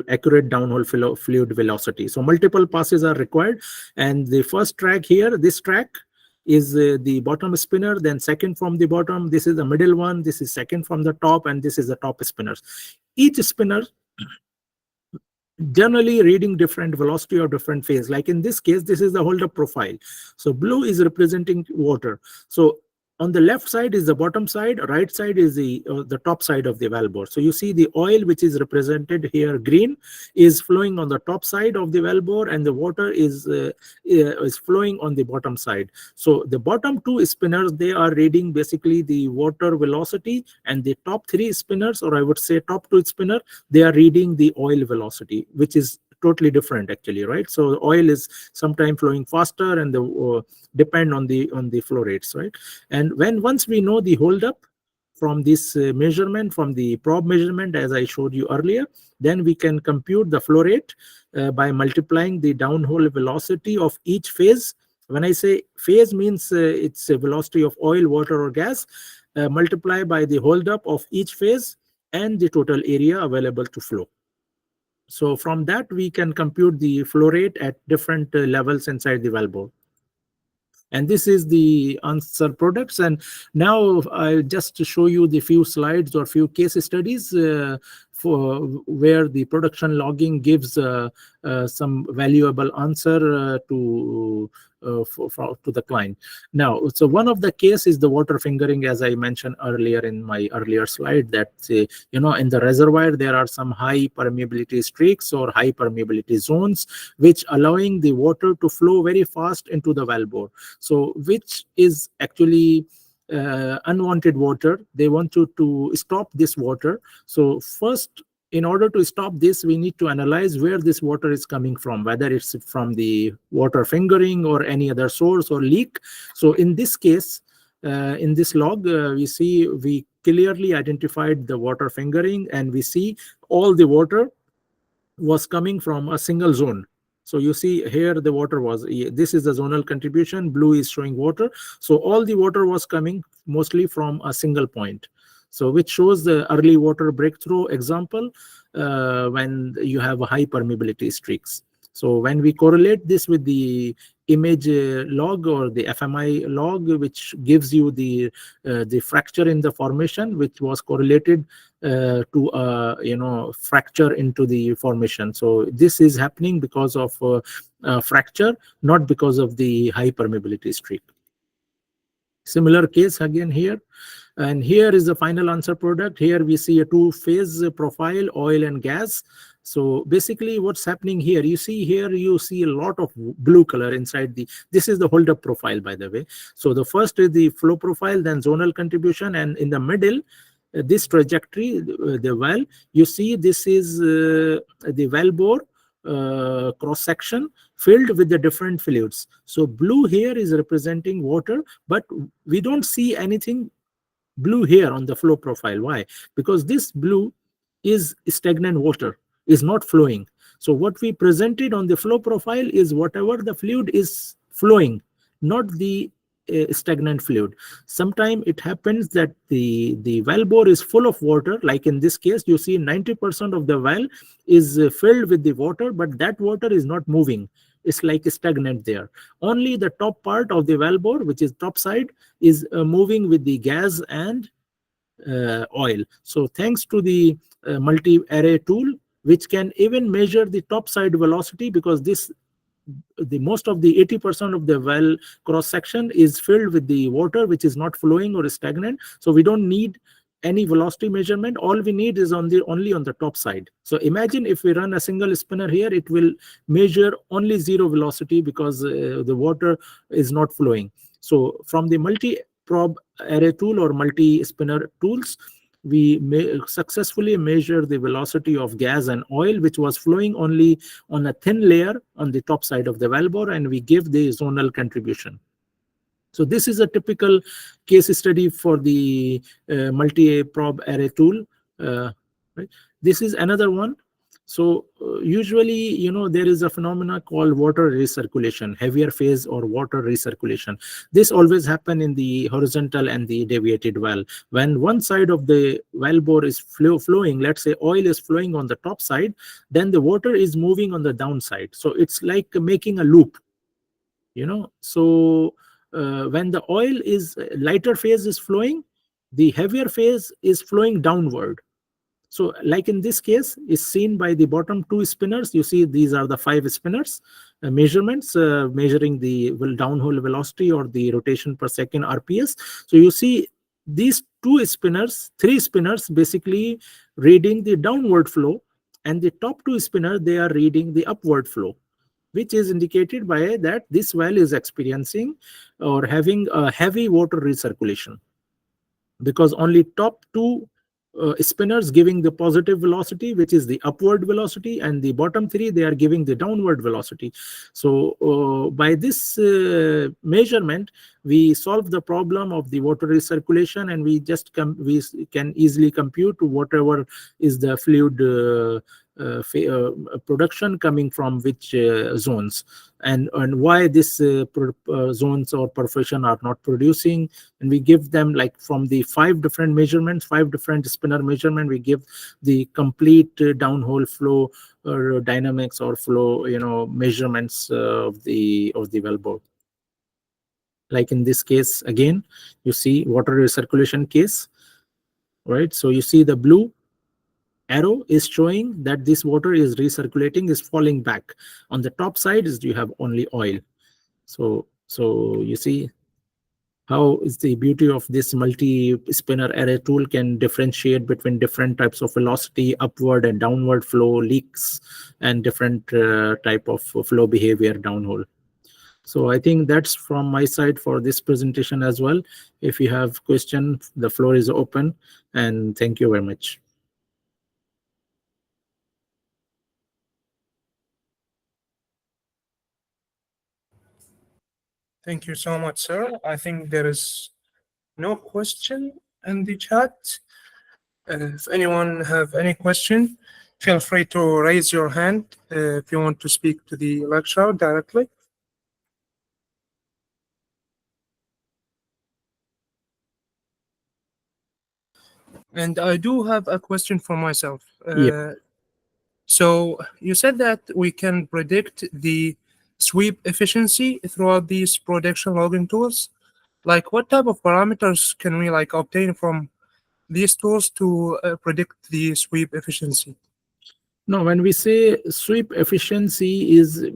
accurate downhole fluid velocity. So multiple passes are required. And the first track here, this track is the bottom spinner, then second from the bottom, this is the middle one, this is second from the top, and this is the top spinners. Each spinner generally reading different velocity or different phase. Like in this case, this is the holdup profile. So blue is representing water. So on the left side is the bottom side, right side is the top side of the wellbore. So you see the oil, which is represented here green, is flowing on the top side of the wellbore, and the water is flowing on the bottom side. So the bottom 2 spinners, they are reading basically the water velocity, and the top 3 spinners, or I would say top 2 spinner, they are reading the oil velocity, which is totally different actually, right? So oil is sometimes flowing faster, and the depend on the flow rates, right? And once we know the holdup from this measurement, from the probe measurement, as I showed you earlier, then we can compute the flow rate by multiplying the downhole velocity of each phase. When I say phase, means it's a velocity of oil, water, or gas, multiply by the holdup of each phase and the total area available to flow. So from that, we can compute the flow rate at different levels inside the wellbore. And this is the answer products. And now I'll just show you the few slides or few case studies for where the production logging gives some valuable answer to the client. Now, so one of the case is the water fingering, as I mentioned earlier in my earlier slide, that in the reservoir there are some high permeability streaks or high permeability zones, which allowing the water to flow very fast into the wellbore. So which is actually unwanted water. They want to stop this water. So first, in order to stop this, we need to analyze where this water is coming from, whether it's from the water fingering or any other source or leak. So in this case, in this log, we clearly identified the water fingering, and we see all the water was coming from a single zone. So you see here the water was, this is the zonal contribution, blue is showing water. So all the water was coming mostly from a single point. So which shows the early water breakthrough example when you have a high permeability streaks. So when we correlate this with the image log or the FMI log, which gives you the fracture in the formation, which was correlated to fracture into the formation. So this is happening because of fracture, not because of the high permeability streak. Similar case again here. And here is the final answer product. Here we see a two-phase profile, oil and gas. So basically what's happening here, you see here, you see a lot of blue color inside this is the hold-up profile, by the way. So the first is the flow profile, then zonal contribution, and in the middle, this trajectory, the well, you see this is the wellbore cross-section filled with the different fluids. So blue here is representing water, but we don't see anything blue here on the flow profile. Why? Because this blue is stagnant water, is not flowing. So what we presented on the flow profile is whatever the fluid is flowing, not the stagnant fluid. Sometimes it happens that the well bore is full of water, like in this case you see 90% of the well is filled with the water, but that water is not moving. It's like stagnant there. Only the top part of the well bore, which is top side, is moving with the gas and oil. So thanks to the multi-array tool, which can even measure the top side velocity, because the most of the 80% of the well cross section is filled with the water which is not flowing or stagnant. So we don't need any velocity measurement. All we need is only on the top side. So imagine if we run a single spinner here, it will measure only zero velocity because the water is not flowing. So from the multi probe array tool or multi spinner tools, we successfully measure the velocity of gas and oil, which was flowing only on a thin layer on the top side of the wellbore, and we give the zonal contribution. So this is a typical case study for the multi-probe array tool. Right? This is another one. So usually, there is a phenomena called water recirculation, heavier phase or water recirculation. This always happen in the horizontal and the deviated well. When one side of the well bore is flowing, let's say oil is flowing on the top side, then the water is moving on the downside. So it's like making a loop. So when the oil is lighter phase is flowing, the heavier phase is flowing downward. So like in this case is seen by the bottom two spinners. You see these are the 5 spinners measurements measuring the downhole velocity or the rotation per second RPS. So you see these 3 spinners basically reading the downward flow, and the top 2 spinner, they are reading the upward flow, which is indicated by that this well is experiencing or having a heavy water recirculation, because only top 2 spinners giving the positive velocity, which is the upward velocity, and the bottom 3, they are giving the downward velocity. So by this measurement, we solve the problem of the water recirculation, and we can easily compute whatever is the fluid production coming from which zones, and why this zones or perforation are not producing. And we give them, like, from the 5 different measurements, 5 different spinner measurement, we give the complete downhole flow or dynamics or flow measurements of the wellbore. Like in this case, again, you see water recirculation case, right? So you see the blue arrow is showing that this water is recirculating, is falling back. On the top side is you have only oil. So you see how is the beauty of this multi-spinner array tool can differentiate between different types of velocity, upward and downward flow, leaks, and different type of flow behavior downhole. So I think that's from my side for this presentation as well. If you have questions, the floor is open, and thank you very much. Thank you so much, sir. I think there is no question in the chat. If anyone have any question, feel free to raise your hand if you want to speak to the lecturer directly. And I do have a question for myself. Yep. So you said that we can predict the sweep efficiency throughout these production logging tools. Like, what type of parameters can we like obtain from these tools to predict the sweep efficiency? No, when we say sweep efficiency is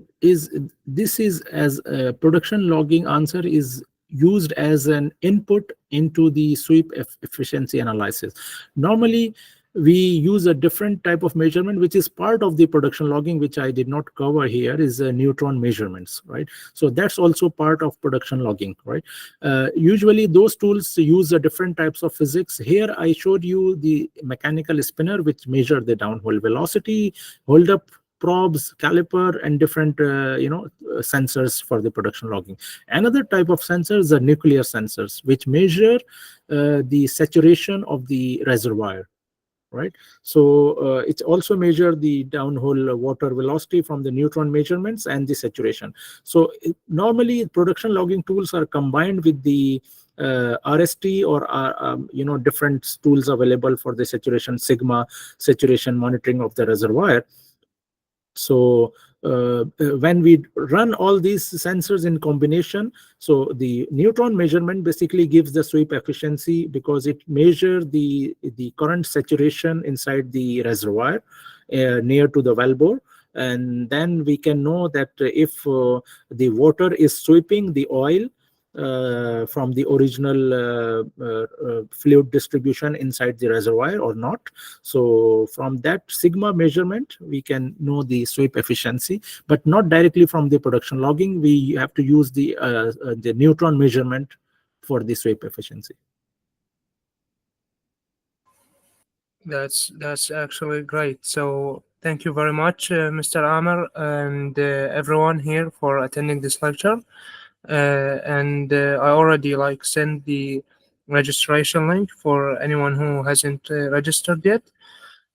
this is as a production logging answer is used as an input into the sweep efficiency analysis. Normally, we use a different type of measurement, which is part of the production logging, which I did not cover here, is neutron measurements, right? So that's also part of production logging, right? Usually those tools use different types of physics. Here I showed you the mechanical spinner, which measure the downhole velocity, hold up probes, caliper, and different sensors for the production logging. Another type of sensors are nuclear sensors, which measure the saturation of the reservoir, right? So it's also measure the downhole water velocity from the neutron measurements and the saturation. So normally production logging tools are combined with the RST or different tools available for the saturation, sigma saturation monitoring of the reservoir. So when we run all these sensors in combination, so the neutron measurement basically gives the sweep efficiency because it measures the current saturation inside the reservoir near to the wellbore. And then we can know that if the water is sweeping the oil from the original fluid distribution inside the reservoir or not. So from that sigma measurement, we can know the sweep efficiency, but not directly from the production logging. We have to use the neutron measurement for the sweep efficiency. That's actually great. So thank you very much, Mr. Aamir, and everyone here for attending this lecture. And I already like sent the registration link for anyone who hasn't registered yet.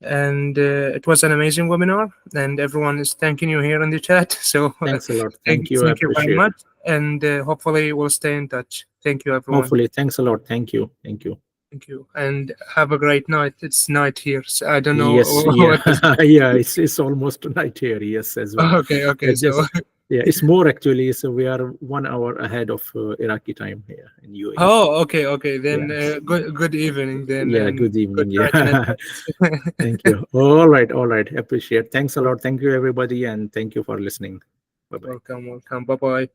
And it was an amazing webinar, and everyone is thanking you here in the chat. So Thanks a lot. Thank you. I thank you very appreciate much, it. and hopefully we'll stay in touch. Thank you, everyone. Hopefully. Thanks a lot. Thank you. Thank you. Thank you, and have a great night. It's night here, so I don't know Yes, what is. yeah, yeah. It's almost night here. Yes, as well. Okay. So Yeah, it's more actually. So we are 1 hour ahead of Iraqi time here in UAE. okay. Then Yes. good evening then, Yeah. and Good good evening. night in Yeah. advance. Thank you. All right. All right. Appreciate. Thanks a lot. Thank you, everybody, and thank you for listening. Bye bye. Welcome. Bye bye.